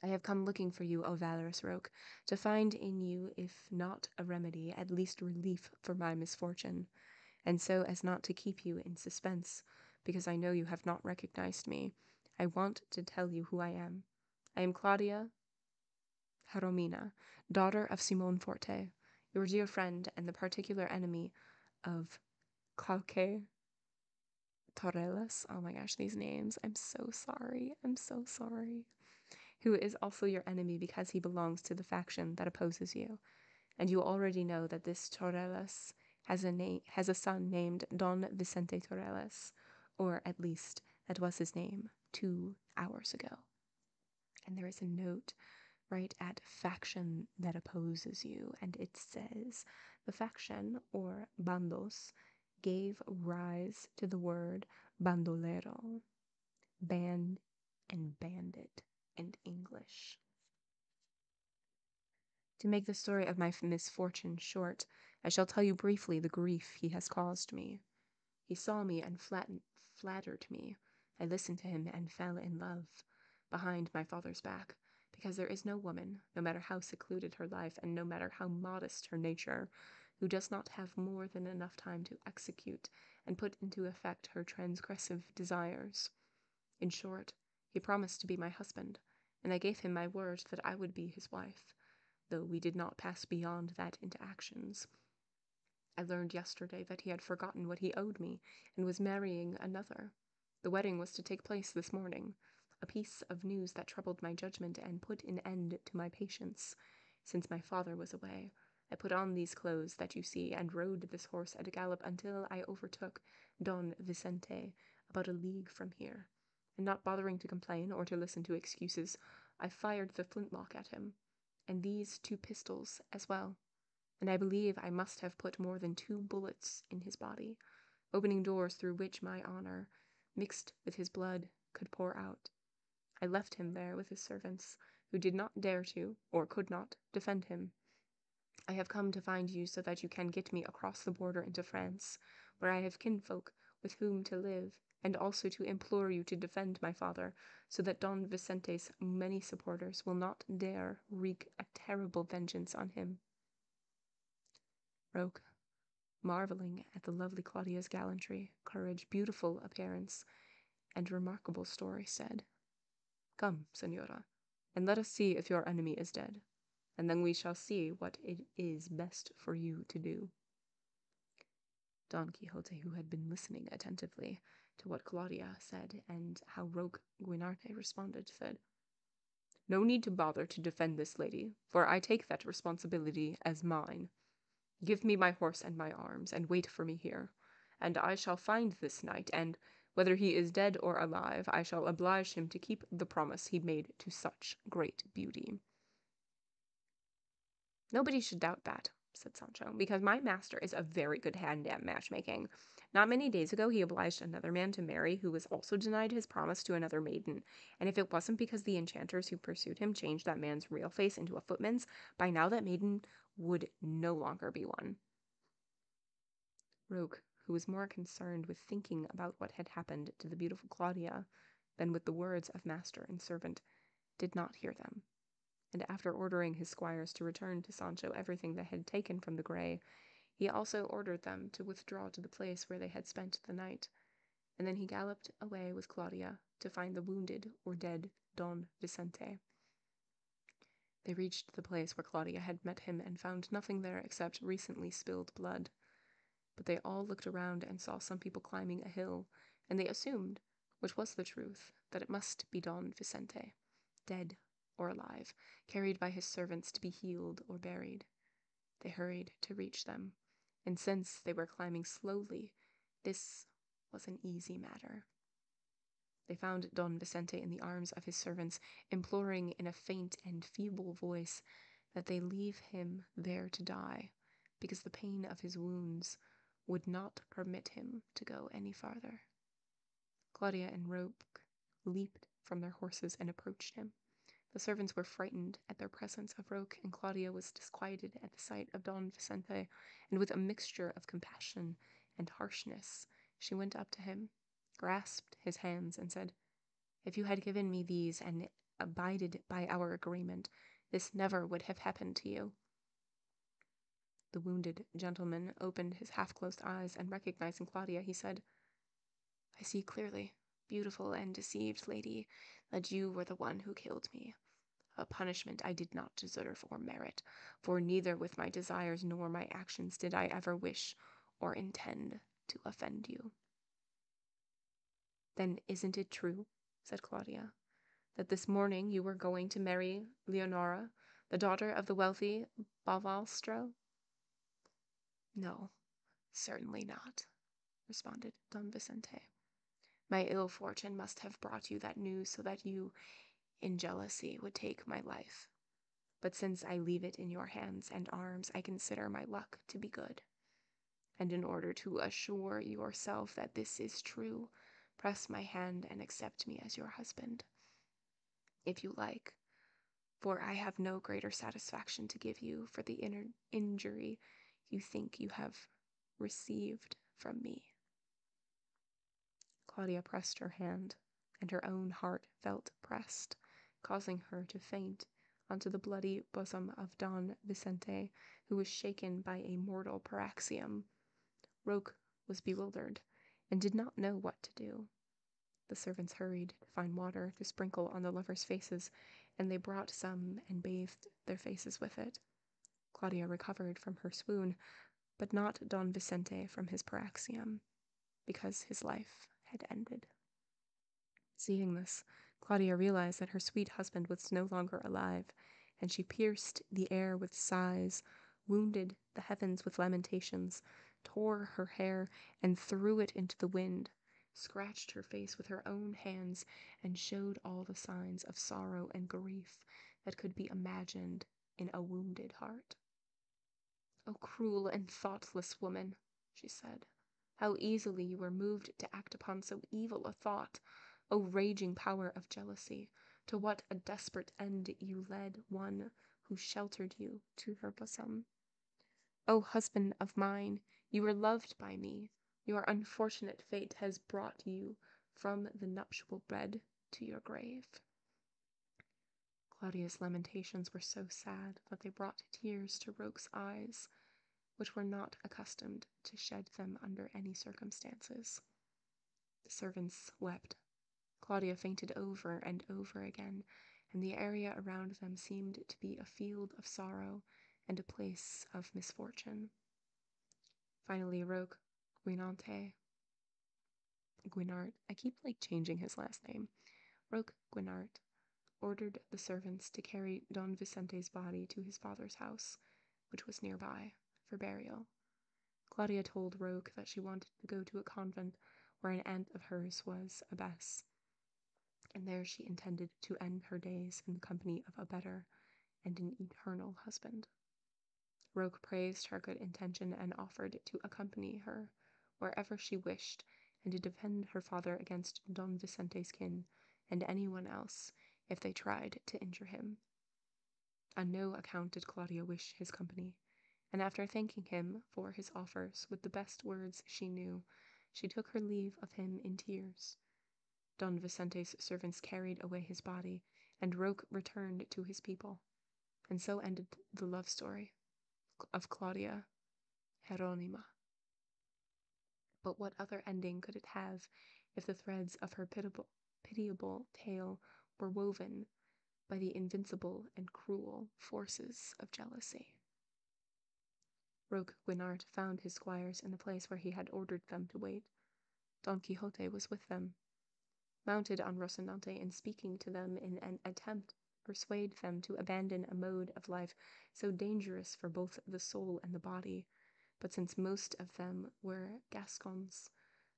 "I have come looking for you, O valorous Roke, to find in you, if not a remedy, at least relief for my misfortune, and so as not to keep you in suspense, because I know you have not recognized me, I want to tell you who I am. I am Claudia Jaromina, daughter of Simon Forte, your dear friend and the particular enemy of Calque Torrellas. Oh my gosh, these names. I'm so sorry. I'm so sorry. Who is also your enemy because he belongs to the faction that opposes you. And you already know that this Torrellas has a son named Don Vicente Torrellas, or at least that was his name 2 hours ago. And there is a note right at faction that opposes you, and it says, the faction, or bandos, gave rise to the word bandolero, band and bandit in English. To make the story of my misfortune short, I shall tell you briefly the grief he has caused me. He saw me and flattered me. I listened to him and fell in love, behind my father's back, because there is no woman, no matter how secluded her life and no matter how modest her nature, who does not have more than enough time to execute and put into effect her transgressive desires. In short, he promised to be my husband, and I gave him my word that I would be his wife, though we did not pass beyond that into actions. I learned yesterday that he had forgotten what he owed me and was marrying another. The wedding was to take place this morning, a piece of news that troubled my judgment and put an end to my patience. Since my father was away, I put on these clothes that you see and rode this horse at a gallop until I overtook Don Vicente about a league from here, and not bothering to complain or to listen to excuses, I fired the flintlock at him, and these 2 pistols as well, and I believe I must have put more than 2 bullets in his body, opening doors through which my honor, mixed with his blood, could pour out. I left him there with his servants, who did not dare to, or could not, defend him. I have come to find you so that you can get me across the border into France, where I have kinfolk with whom to live, and also to implore you to defend my father, so that Don Vicente's many supporters will not dare wreak a terrible vengeance on him." Roque, marveling at the lovely Claudia's gallantry, courage, beautiful appearance, and remarkable story, said, "Come, Senora, and let us see if your enemy is dead, and then we shall see what it is best for you to do." Don Quixote, who had been listening attentively to what Claudia said and how Roque Guinarte responded, said, "No need to bother to defend this lady, for I take that responsibility as mine. Give me my horse and my arms, and wait for me here, and I shall find this knight, and, whether he is dead or alive, I shall oblige him to keep the promise he made to such great beauty." "Nobody should doubt that," said Sancho, "because my master is a very good hand at matchmaking. Not many days ago he obliged another man to marry who was also denied his promise to another maiden, and if it wasn't because the enchanters who pursued him changed that man's real face into a footman's, by now that maiden would no longer be one." Roque, who was more concerned with thinking about what had happened to the beautiful Claudia than with the words of master and servant, did not hear them, and after ordering his squires to return to Sancho everything they had taken from the Grey, he also ordered them to withdraw to the place where they had spent the night. and then he galloped away with Claudia to find the wounded or dead Don Vicente. They reached the place where Claudia had met him and found nothing there except recently spilled blood. But they all looked around and saw some people climbing a hill, and they assumed, which was the truth, that it must be Don Vicente, dead or alive, carried by his servants to be healed or buried. They hurried to reach them, and since they were climbing slowly, this was an easy matter. They found Don Vicente in the arms of his servants, imploring in a faint and feeble voice that they leave him there to die, because the pain of his wounds would not permit him to go any farther. Claudia and Roque leaped from their horses and approached him. The servants were frightened at their presence of Roque, and Claudia was disquieted at the sight of Don Vicente, and with a mixture of compassion and harshness, she went up to him, grasped his hands, and said, "If you had given me these and abided by our agreement, this never would have happened to you." The wounded gentleman opened his half-closed eyes, and recognizing Claudia, he said, "I see clearly, beautiful and deceived lady, that you were the one who killed me. A punishment I did not deserve or merit, for neither with my desires nor my actions did I ever wish or intend to offend you." "Then isn't it true," said Claudia, "that this morning you were going to marry Leonora, the daughter of the wealthy Bavalstro?" "No, certainly not," responded Don Vicente. "My ill fortune must have brought you that news so that you, in jealousy, would take my life. But since I leave it in your hands and arms, I consider my luck to be good. And in order to assure yourself that this is true, press my hand and accept me as your husband, if you like, for I have no greater satisfaction to give you for the injury you think you have received from me." Claudia pressed her hand, and her own heart felt pressed, causing her to faint onto the bloody bosom of Don Vicente, who was shaken by a mortal paroxysm. Roque was bewildered, and did not know what to do. The servants hurried to find water to sprinkle on the lovers' faces, and they brought some and bathed their faces with it. Claudia recovered from her swoon, but not Don Vicente from his paroxysm, because his life had ended. Seeing this, Claudia realized that her sweet husband was no longer alive, and she pierced the air with sighs, wounded the heavens with lamentations, tore her hair and threw it into the wind, scratched her face with her own hands, and showed all the signs of sorrow and grief that could be imagined in a wounded heart. "O cruel and thoughtless woman," she said, "how easily you were moved to act upon so evil a thought! O raging power of jealousy, to what a desperate end you led one who sheltered you to her bosom! O husband of mine, you were loved by me. Your unfortunate fate has brought you from the nuptial bed to your grave." Claudia's lamentations were so sad that they brought tears to Roque's eyes, which were not accustomed to shed them under any circumstances. The servants wept. Claudia fainted over and over again, and the area around them seemed to be a field of sorrow and a place of misfortune. Finally, Roque Guinart, I keep changing his last name, Roque Guinart, ordered the servants to carry Don Vicente's body to his father's house, which was nearby, for burial. Claudia told Roque that she wanted to go to a convent where an aunt of hers was abbess, and there she intended to end her days in the company of a better and an eternal husband. Roque praised her good intention and offered to accompany her wherever she wished and to defend her father against Don Vicente's kin and anyone else if they tried to injure him. On no account did Claudia wish his company, and after thanking him for his offers with the best words she knew, she took her leave of him in tears. Don Vicente's servants carried away his body, and Roque returned to his people, and so ended the love story of Claudia Jeronima. But what other ending could it have if the threads of her pitiable tale were woven by the invincible and cruel forces of jealousy. Roque Guinart found his squires in the place where he had ordered them to wait. Don Quixote was with them, mounted on Rocinante, and speaking to them in an attempt to persuade them to abandon a mode of life so dangerous for both the soul and the body. But since most of them were Gascons,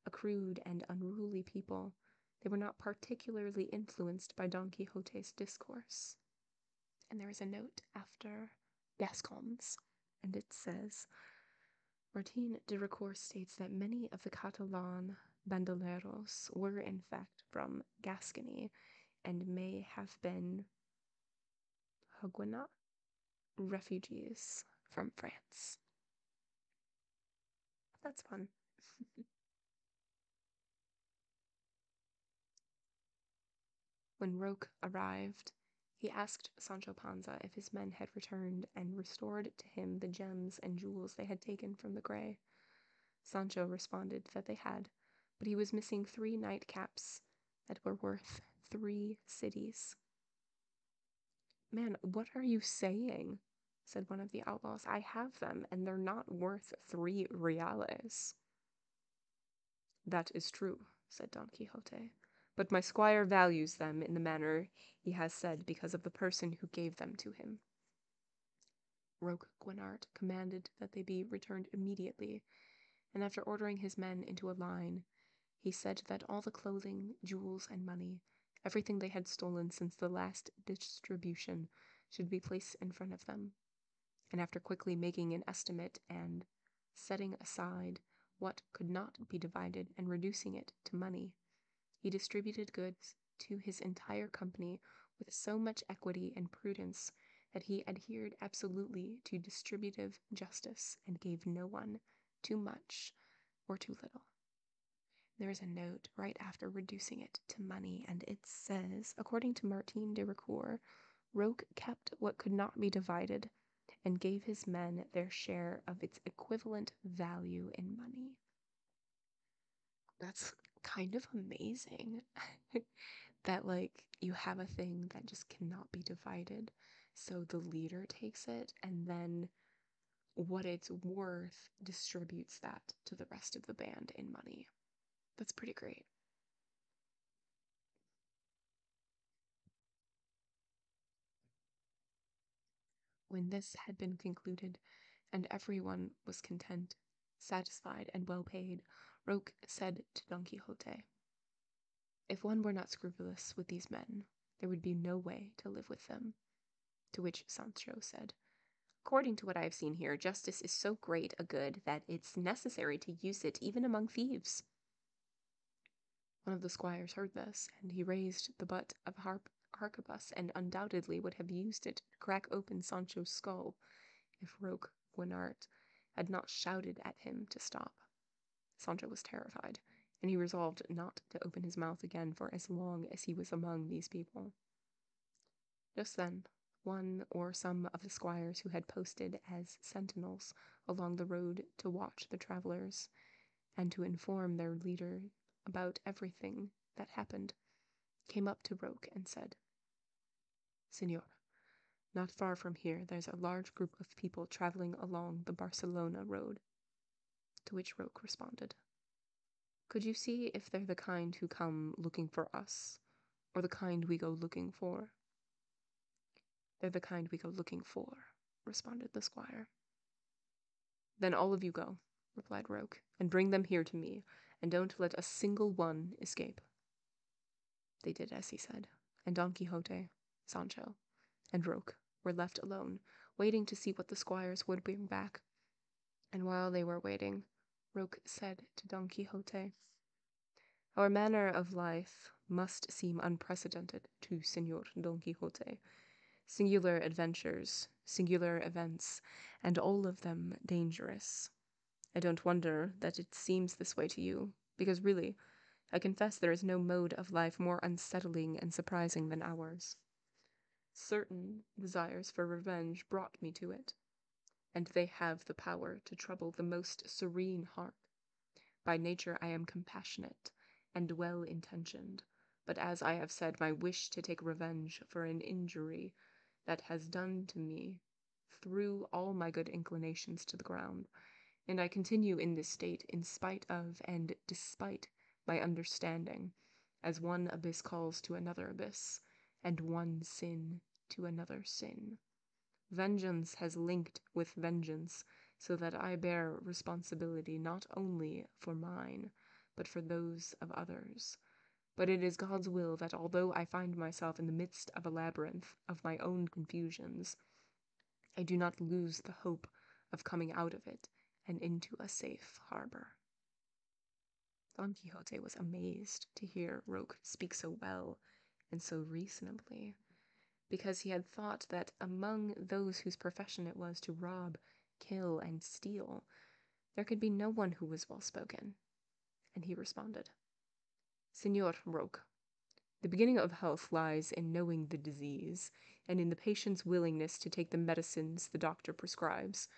a crude and unruly people, they were not particularly influenced by Don Quixote's discourse. And there is a note after Gascons, and it says, Martin de Ricoeur states that many of the Catalan bandoleros were in fact from Gascony and may have been Huguenot refugees from France. That's fun. When Roque arrived, he asked Sancho Panza if his men had returned and restored to him the gems and jewels they had taken from the Grey. Sancho responded that they had, but he was missing 3 nightcaps that were worth 3 cities. Man, what are you saying? Said one of the outlaws. I have them, and they're not worth 3 reales. That is true, said Don Quixote, but my squire values them in the manner he has said because of the person who gave them to him. Roque Guinart commanded that they be returned immediately, and after ordering his men into a line, he said that all the clothing, jewels, and money, everything they had stolen since the last distribution, should be placed in front of them. And after quickly making an estimate and setting aside what could not be divided and reducing it to money, he distributed goods to his entire company with so much equity and prudence that he adhered absolutely to distributive justice and gave no one too much or too little. There is a note right after reducing it to money, and it says, according to Martin de Ricoeur, Roque kept what could not be divided and gave his men their share of its equivalent value in money. That's kind of amazing that, like, you have a thing that just cannot be divided, so the leader takes it, and then what it's worth distributes that to the rest of the band in money. That's pretty great. When this had been concluded, and everyone was content, satisfied, and well paid, Roque said to Don Quixote, if one were not scrupulous with these men, there would be no way to live with them. To which Sancho said, according to what I have seen here, justice is so great a good that it's necessary to use it even among thieves. One of the squires heard this, and he raised the butt of arquebus, and undoubtedly would have used it to crack open Sancho's skull if Roque Guinart had not shouted at him to stop. Sancho was terrified, and he resolved not to open his mouth again for as long as he was among these people. Just then, one or some of the squires who had posted as sentinels along the road to watch the travelers and to inform their leader about everything that happened, came up to Roque and said, Señor, not far from here there's a large group of people traveling along the Barcelona road. To which Roque responded, could you see if they're the kind who come looking for us, or the kind we go looking for? They're the kind we go looking for, responded the squire. Then all of you go, replied Roque, and bring them here to me, and don't let a single one escape. They did as he said, and Don Quixote, Sancho, and Roque were left alone, waiting to see what the squires would bring back. And while they were waiting, Roque said to Don Quixote, our manner of life must seem unprecedented to Señor Don Quixote. Singular adventures, singular events, and all of them dangerous. I don't wonder that it seems this way to you, because really, I confess there is no mode of life more unsettling and surprising than ours. Certain desires for revenge brought me to it, and they have the power to trouble the most serene heart. By nature I am compassionate, and well-intentioned, but as I have said, my wish to take revenge for an injury that has done to me threw all my good inclinations to the ground, and I continue in this state in spite of and despite my understanding, as one abyss calls to another abyss, and one sin to another sin. Vengeance has linked with vengeance, so that I bear responsibility not only for mine, but for those of others. But it is God's will that although I find myself in the midst of a labyrinth of my own confusions, I do not lose the hope of coming out of it and into a safe harbor. Don Quixote was amazed to hear Roque speak so well and so reasonably, because he had thought that among those whose profession it was to rob, kill, and steal, there could be no one who was well-spoken. And he responded, Señor Roque, the beginning of health lies in knowing the disease, and in the patient's willingness to take the medicines the doctor prescribes.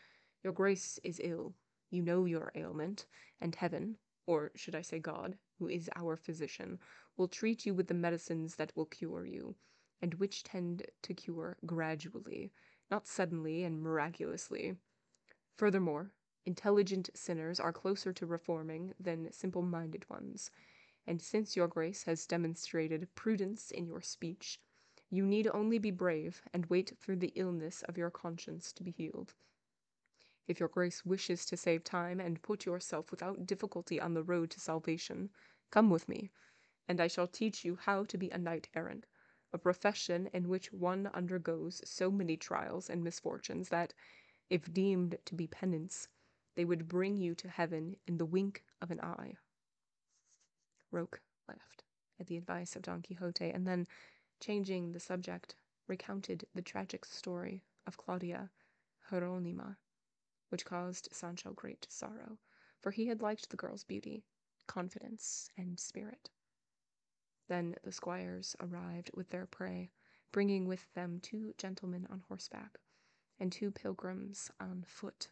Your grace is ill. You know your ailment, and heaven, or should I say God, who is our physician, will treat you with the medicines that will cure you, and which tend to cure gradually, not suddenly and miraculously. Furthermore, intelligent sinners are closer to reforming than simple-minded ones, and since your grace has demonstrated prudence in your speech, you need only be brave and wait for the illness of your conscience to be healed. If your grace wishes to save time and put yourself without difficulty on the road to salvation, come with me, and I shall teach you how to be a knight-errant, a profession in which one undergoes so many trials and misfortunes that, if deemed to be penance, they would bring you to heaven in the wink of an eye. Roque laughed at the advice of Don Quixote, and then, changing the subject, recounted the tragic story of Claudia Hieronima, which caused Sancho great sorrow, for he had liked the girl's beauty, confidence, and spirit. Then the squires arrived with their prey, bringing with them 2 gentlemen on horseback, and 2 pilgrims on foot,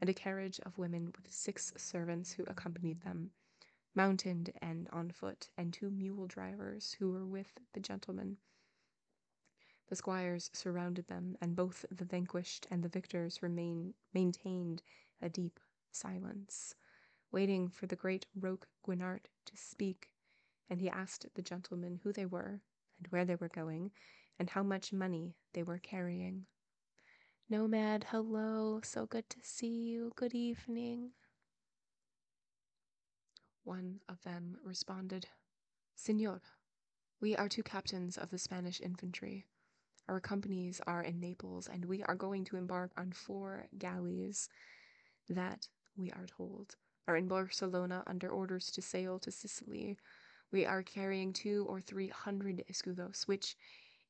and a carriage of women with 6 servants who accompanied them, mounted and on foot, and 2 mule drivers who were with the gentlemen. The squires surrounded them, and both the vanquished and the victors maintained a deep silence, waiting for the great Roque Guinart to speak, and he asked the gentlemen who they were, and where they were going, and how much money they were carrying. Nomad, hello, so good to see you, good evening. One of them responded, Señor, we are 2 captains of the Spanish infantry. Our companies are in Naples, and we are going to embark on 4 galleys that, we are told, are in Barcelona under orders to sail to Sicily. We are carrying 200 or 300 escudos, which,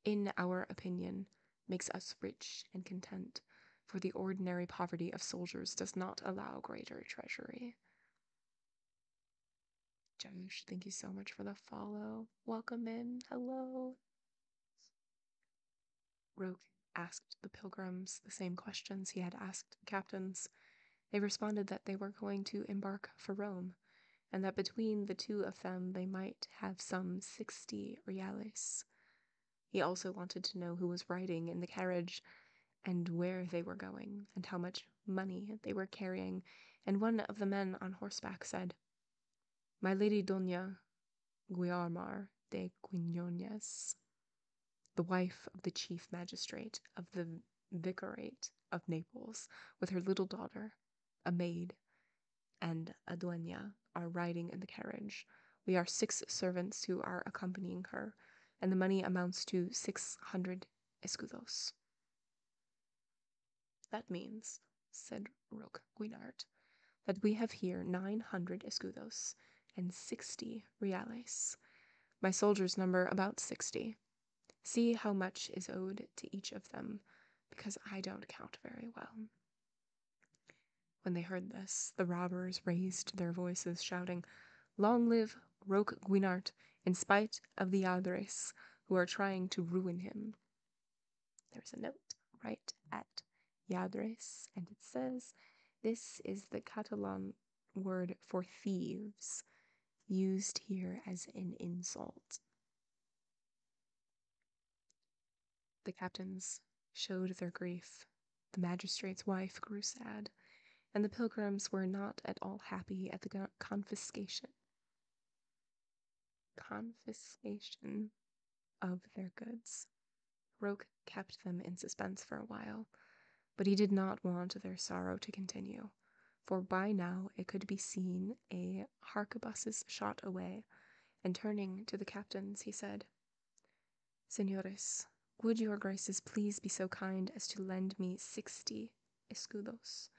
in our opinion, makes us rich and content, for the ordinary poverty of soldiers does not allow greater treasury. Josh, thank you so much for the follow. Welcome in. Hello. Roque asked the pilgrims the same questions he had asked the captains. They responded that they were going to embark for Rome, and that between the 2 of them they might have some 60 reales. He also wanted to know who was riding in the carriage, and where they were going, and how much money they were carrying, and one of the men on horseback said, My lady Doña Guiomar de Quiñones, the wife of the chief magistrate of the vicariate of Naples, with her little daughter, a maid, and a dueña, are riding in the carriage. We are 6 servants who are accompanying her, and the money amounts to 600 escudos. That means, said Roque Guinart, that we have here 900 escudos and 60 reales. My soldiers number about 60. See how much is owed to each of them, because I don't count very well. When they heard this, the robbers raised their voices, shouting, Long live Roque Guinart, in spite of the Lladres, who are trying to ruin him. There's a note right at Lladres, and it says, this is the Catalan word for thieves. used here as an insult. The captains showed their grief. The magistrate's wife grew sad, and the pilgrims were not at all happy at the confiscation of their goods. Roke kept them in suspense for a while, but he did not want their sorrow to continue, for by now it could be seen a harquebuses shot away, and turning to the captains, he said, Señores, would your graces please be so kind as to lend me 60 escudos,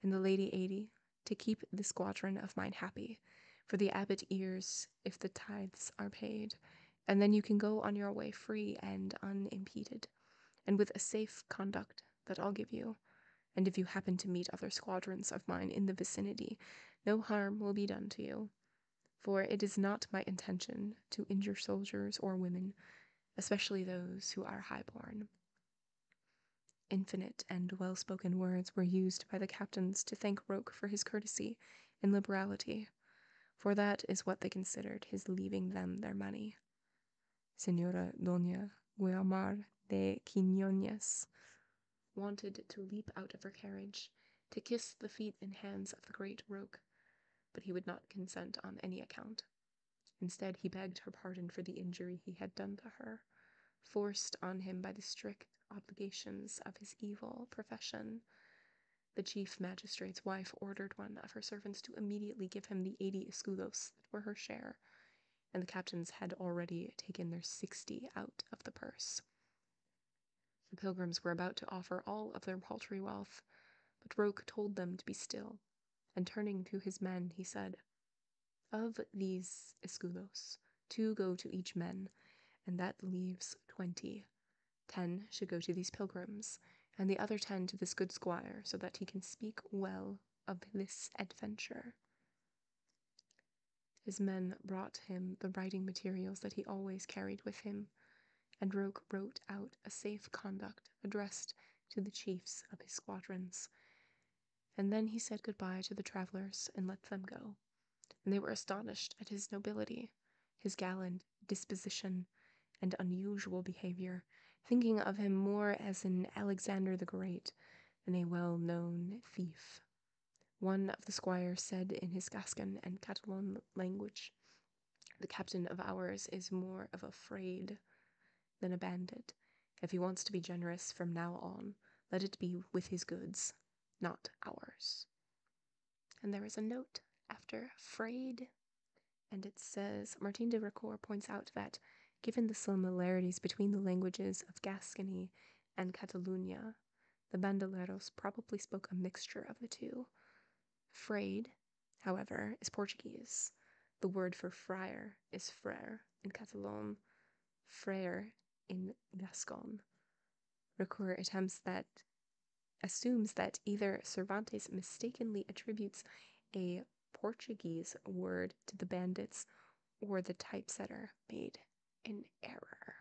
and the lady 80, to keep the squadron of mine happy, for the abbot ears if the tithes are paid, and then you can go on your way free and unimpeded, and with a safe conduct that I'll give you, and if you happen to meet other squadrons of mine in the vicinity, no harm will be done to you, for it is not my intention to injure soldiers or women, especially those who are highborn. Infinite and well-spoken words were used by the captains to thank Roke for his courtesy and liberality, for that is what they considered his leaving them their money. Señora Doña Guiomar de Quiñones wanted to leap out of her carriage, to kiss the feet and hands of the great Roke, but he would not consent on any account. Instead, he begged her pardon for the injury he had done to her, forced on him by the strict obligations of his evil profession. The chief magistrate's wife ordered one of her servants to immediately give him the 80 escudos that were her share, and the captains had already taken their 60 out of the purse. The pilgrims were about to offer all of their paltry wealth, but Roke told them to be still, and turning to his men, he said, Of these escudos, 2 go to each man, and that leaves 20. 10 should go to these pilgrims, and the other 10 to this good squire, so that he can speak well of this adventure. His men brought him the writing materials that he always carried with him, and Roke wrote out a safe conduct addressed to the chiefs of his squadrons. And then he said goodbye to the travelers and let them go, and they were astonished at his nobility, his gallant disposition, and unusual behavior, thinking of him more as an Alexander the Great than a well-known thief. One of the squires said in his Gascon and Catalan language, The captain of ours is more of a fraid than a bandit. If he wants to be generous from now on, let it be with his goods, not ours. And there is a note after fraid, and it says, Martin de Ricoeur points out that, given the similarities between the languages of Gascony and Catalunya, the bandoleros probably spoke a mixture of the two. Fraid, however, is Portuguese. The word for friar is frère in Catalan, frère in Gascon. Ricoeur assumes that either Cervantes mistakenly attributes a Portuguese word to the bandits, or the typesetter made an error.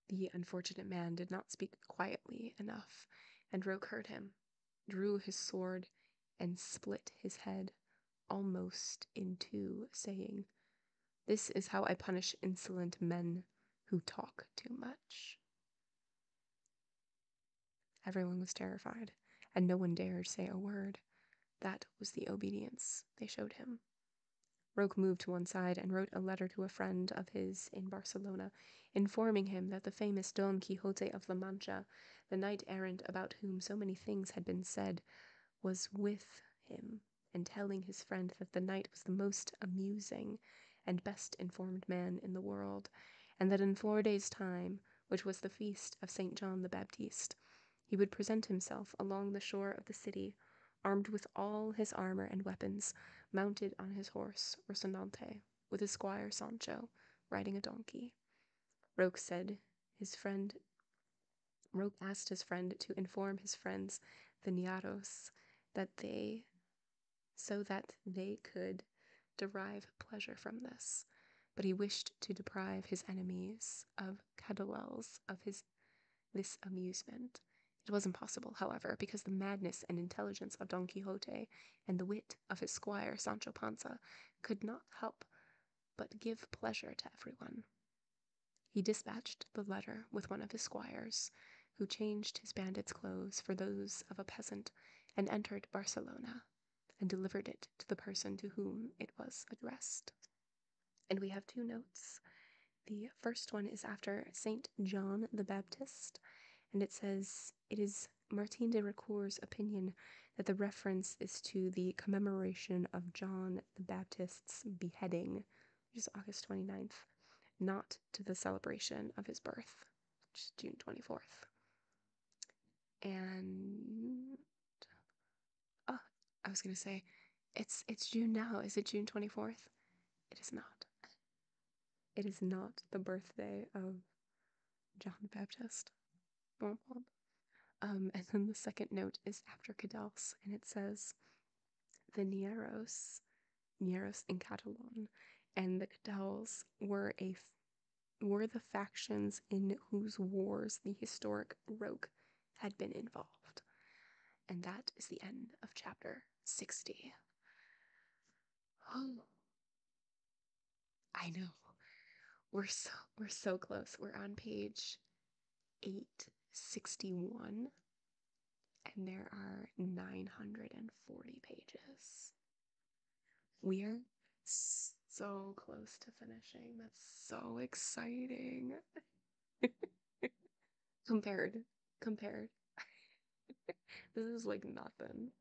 The unfortunate man did not speak quietly enough, and Roke heard him, drew his sword, and split his head almost in two, saying, This is how I punish insolent men who talk too much. Everyone was terrified, and no one dared say a word. That was the obedience they showed him. Roke moved to one side and wrote a letter to a friend of his in Barcelona, informing him that the famous Don Quixote of La Mancha, the knight-errant about whom so many things had been said, was with him, and telling his friend that the knight was the most amusing and best informed man in the world, and that in 4 days' time, which was the feast of St. John the Baptist, he would present himself along the shore of the city, armed with all his armor and weapons, mounted on his horse, Rocinante, with his squire Sancho, riding a donkey. Roke asked his friend to inform his friends, the Niaros, so that they could derive pleasure from this, but he wished to deprive his enemies of Cadwalls of this amusement, It was impossible, however, because the madness and intelligence of Don Quixote and the wit of his squire Sancho Panza could not help but give pleasure to everyone. He dispatched the letter with one of his squires, who changed his bandit's clothes for those of a peasant, and entered Barcelona, and delivered it to the person to whom it was addressed. And we have two notes. The first one is after Saint John the Baptist, and it says, it is Martin de Ricoeur's opinion that the reference is to the commemoration of John the Baptist's beheading, which is August 29th, not to the celebration of his birth, which is June 24th. And, oh, I was going to say, it's June now. Is it June 24th? It is not. It is not the birthday of John the Baptist. And then the second note is after Cadals, and it says, the Nieros in Catalan, and the Cadals were the factions in whose wars the historic Roque had been involved. And that is the end of chapter 60. Oh, I know. We're so close. We're on page 861, and there are 940 pages. We are so close to finishing. That's so exciting. Compared. Compared. This is like nothing.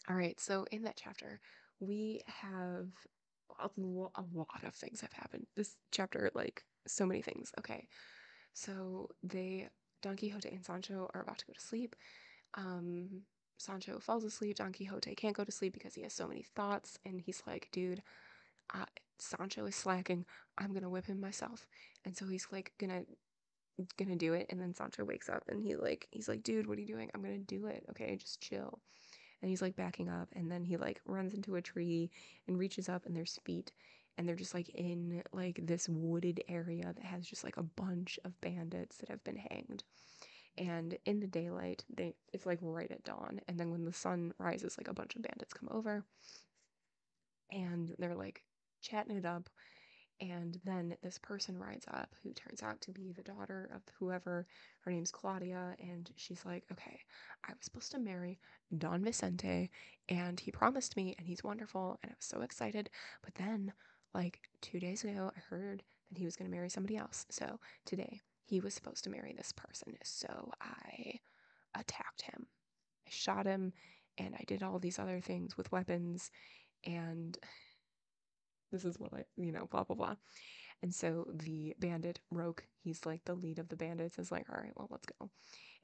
All right, so in that chapter, we have a lot of things have happened. This chapter, like, so many things. Okay, so Don Quixote and Sancho are about to go to sleep. Sancho falls asleep. Don Quixote can't go to sleep because he has so many thoughts, and he's like, dude, Sancho is slacking. I'm gonna whip him myself. And so he's like gonna do it, and then Sancho wakes up and he's like, dude, what are you doing? I'm gonna do it. Okay, just chill. And he's like backing up, and then he like runs into a tree and reaches up, and there's feet, and they're just like in like this wooded area that has just like a bunch of bandits that have been hanged. And in the daylight, it's like right at dawn, and then when the sun rises, like a bunch of bandits come over, and they're like chatting it up. And then this person rides up who turns out to be the daughter of whoever. Her name's Claudia, and she's like, okay, I was supposed to marry Don Vicente, and he promised me, and he's wonderful, and I was so excited. But then, like 2 days ago, I heard that he was going to marry somebody else. So today, he was supposed to marry this person. So I attacked him. I shot him, and I did all these other things with weapons, and this is what blah, blah, blah. And so the bandit, Roque, he's like the lead of the bandits, is like, all right, well, let's go.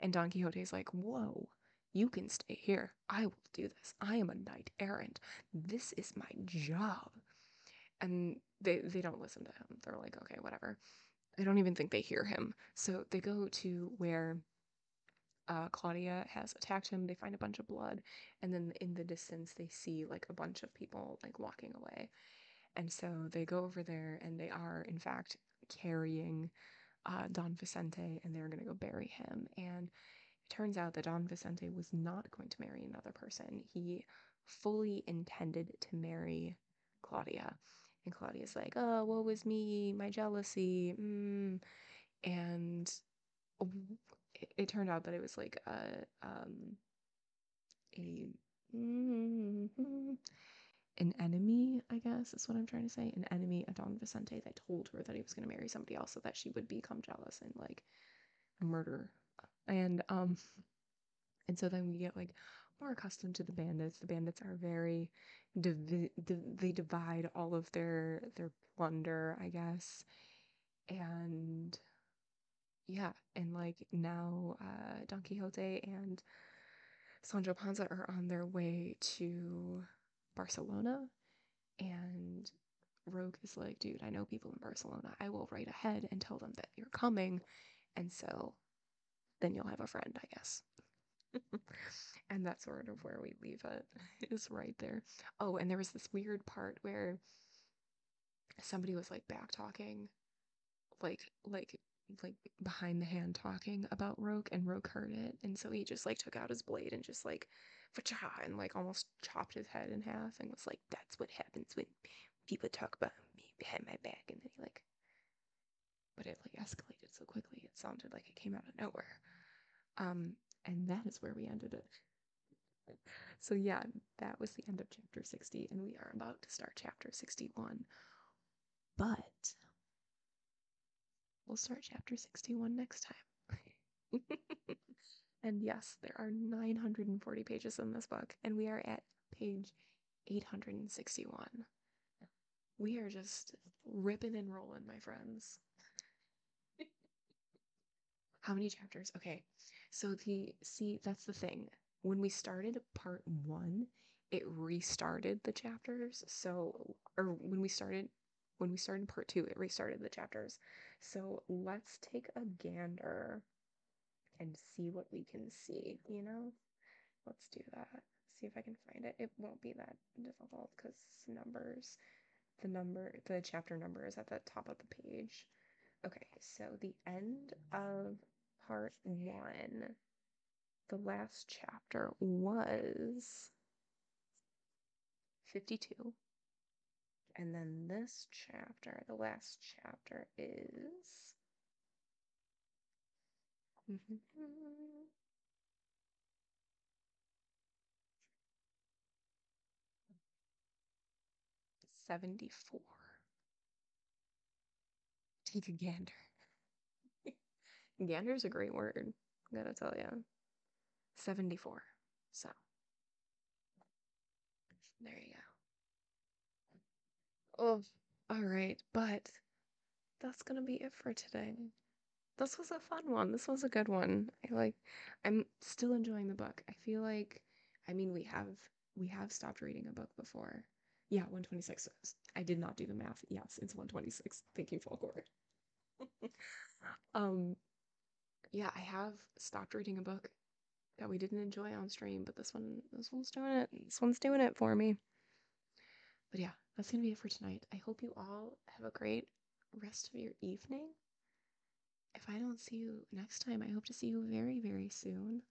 And Don Quixote's like, whoa, you can stay here. I will do this. I am a knight-errant. This is my job. And they don't listen to him. They're like, okay, whatever. I don't even think they hear him. So they go to where Claudia has attacked him. They find a bunch of blood. And then in the distance, they see like a bunch of people like walking away. And so they go over there, and they are, in fact, carrying Don Vicente, and they're going to go bury him. And it turns out that Don Vicente was not going to marry another person. He fully intended to marry Claudia. And Claudia's like, oh, woe is me, my jealousy. And it turned out that it was like an enemy, I guess is what I'm trying to say, an enemy of Don Vicente that told her that he was going to marry somebody else so that she would become jealous and like murder. And so then we get like more accustomed to the bandits. The bandits are very they divide all of their plunder, I guess. And yeah, and like now Don Quixote and Sancho Panza are on their way to Barcelona, and Rogue is like, dude, I know people in Barcelona. I will write ahead and tell them that you're coming, and so then you'll have a friend, I guess. And that's sort of where we leave it, is right there. Oh, and there was this weird part where somebody was like back talking, like like behind the hand talking about Rogue, and Rogue heard it, and so he just like took out his blade and just like and like almost chopped his head in half and was like, "That's what happens when people talk about me behind my back." And then he like, but it like escalated so quickly, it sounded like it came out of nowhere. Um, and that is where we ended it. So yeah, that was the end of chapter 60, and we are about to start chapter 61. But we'll start chapter 61 next time. And yes, there are 940 pages in this book, and we are at page 861. We are just ripping and rolling, my friends. How many chapters? Okay. So that's the thing. When we started part 1, it restarted the chapters. So, or when we started part 2, it restarted the chapters. So let's take a gander and see what we can see, you know? Let's do that. See if I can find it. It won't be that difficult because numbers, the chapter number is at the top of the page. Okay, so the end of part 1, the last chapter was 52. And then this chapter, the last chapter is 74. Take a gander. Gander's a great word, I gotta tell you. 74. So, there you go. Oh, all right, but that's gonna be it for today. This was a fun one. This was a good one. I'm still enjoying the book. I feel like, I mean, we have stopped reading a book before. Yeah, 126. I did not do the math. Yes, it's 126. Thank you, Falkor. Um, yeah, I have stopped reading a book that we didn't enjoy on stream, but this one's doing it. This one's doing it for me. But yeah, that's gonna be it for tonight. I hope you all have a great rest of your evening. If I don't see you next time, I hope to see you very, very soon.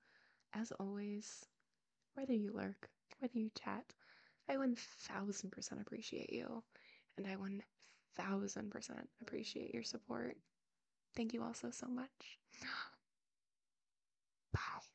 As always, whether you lurk, whether you chat, I 1000% appreciate you. And I 1000% appreciate your support. Thank you all so, so much. Bye.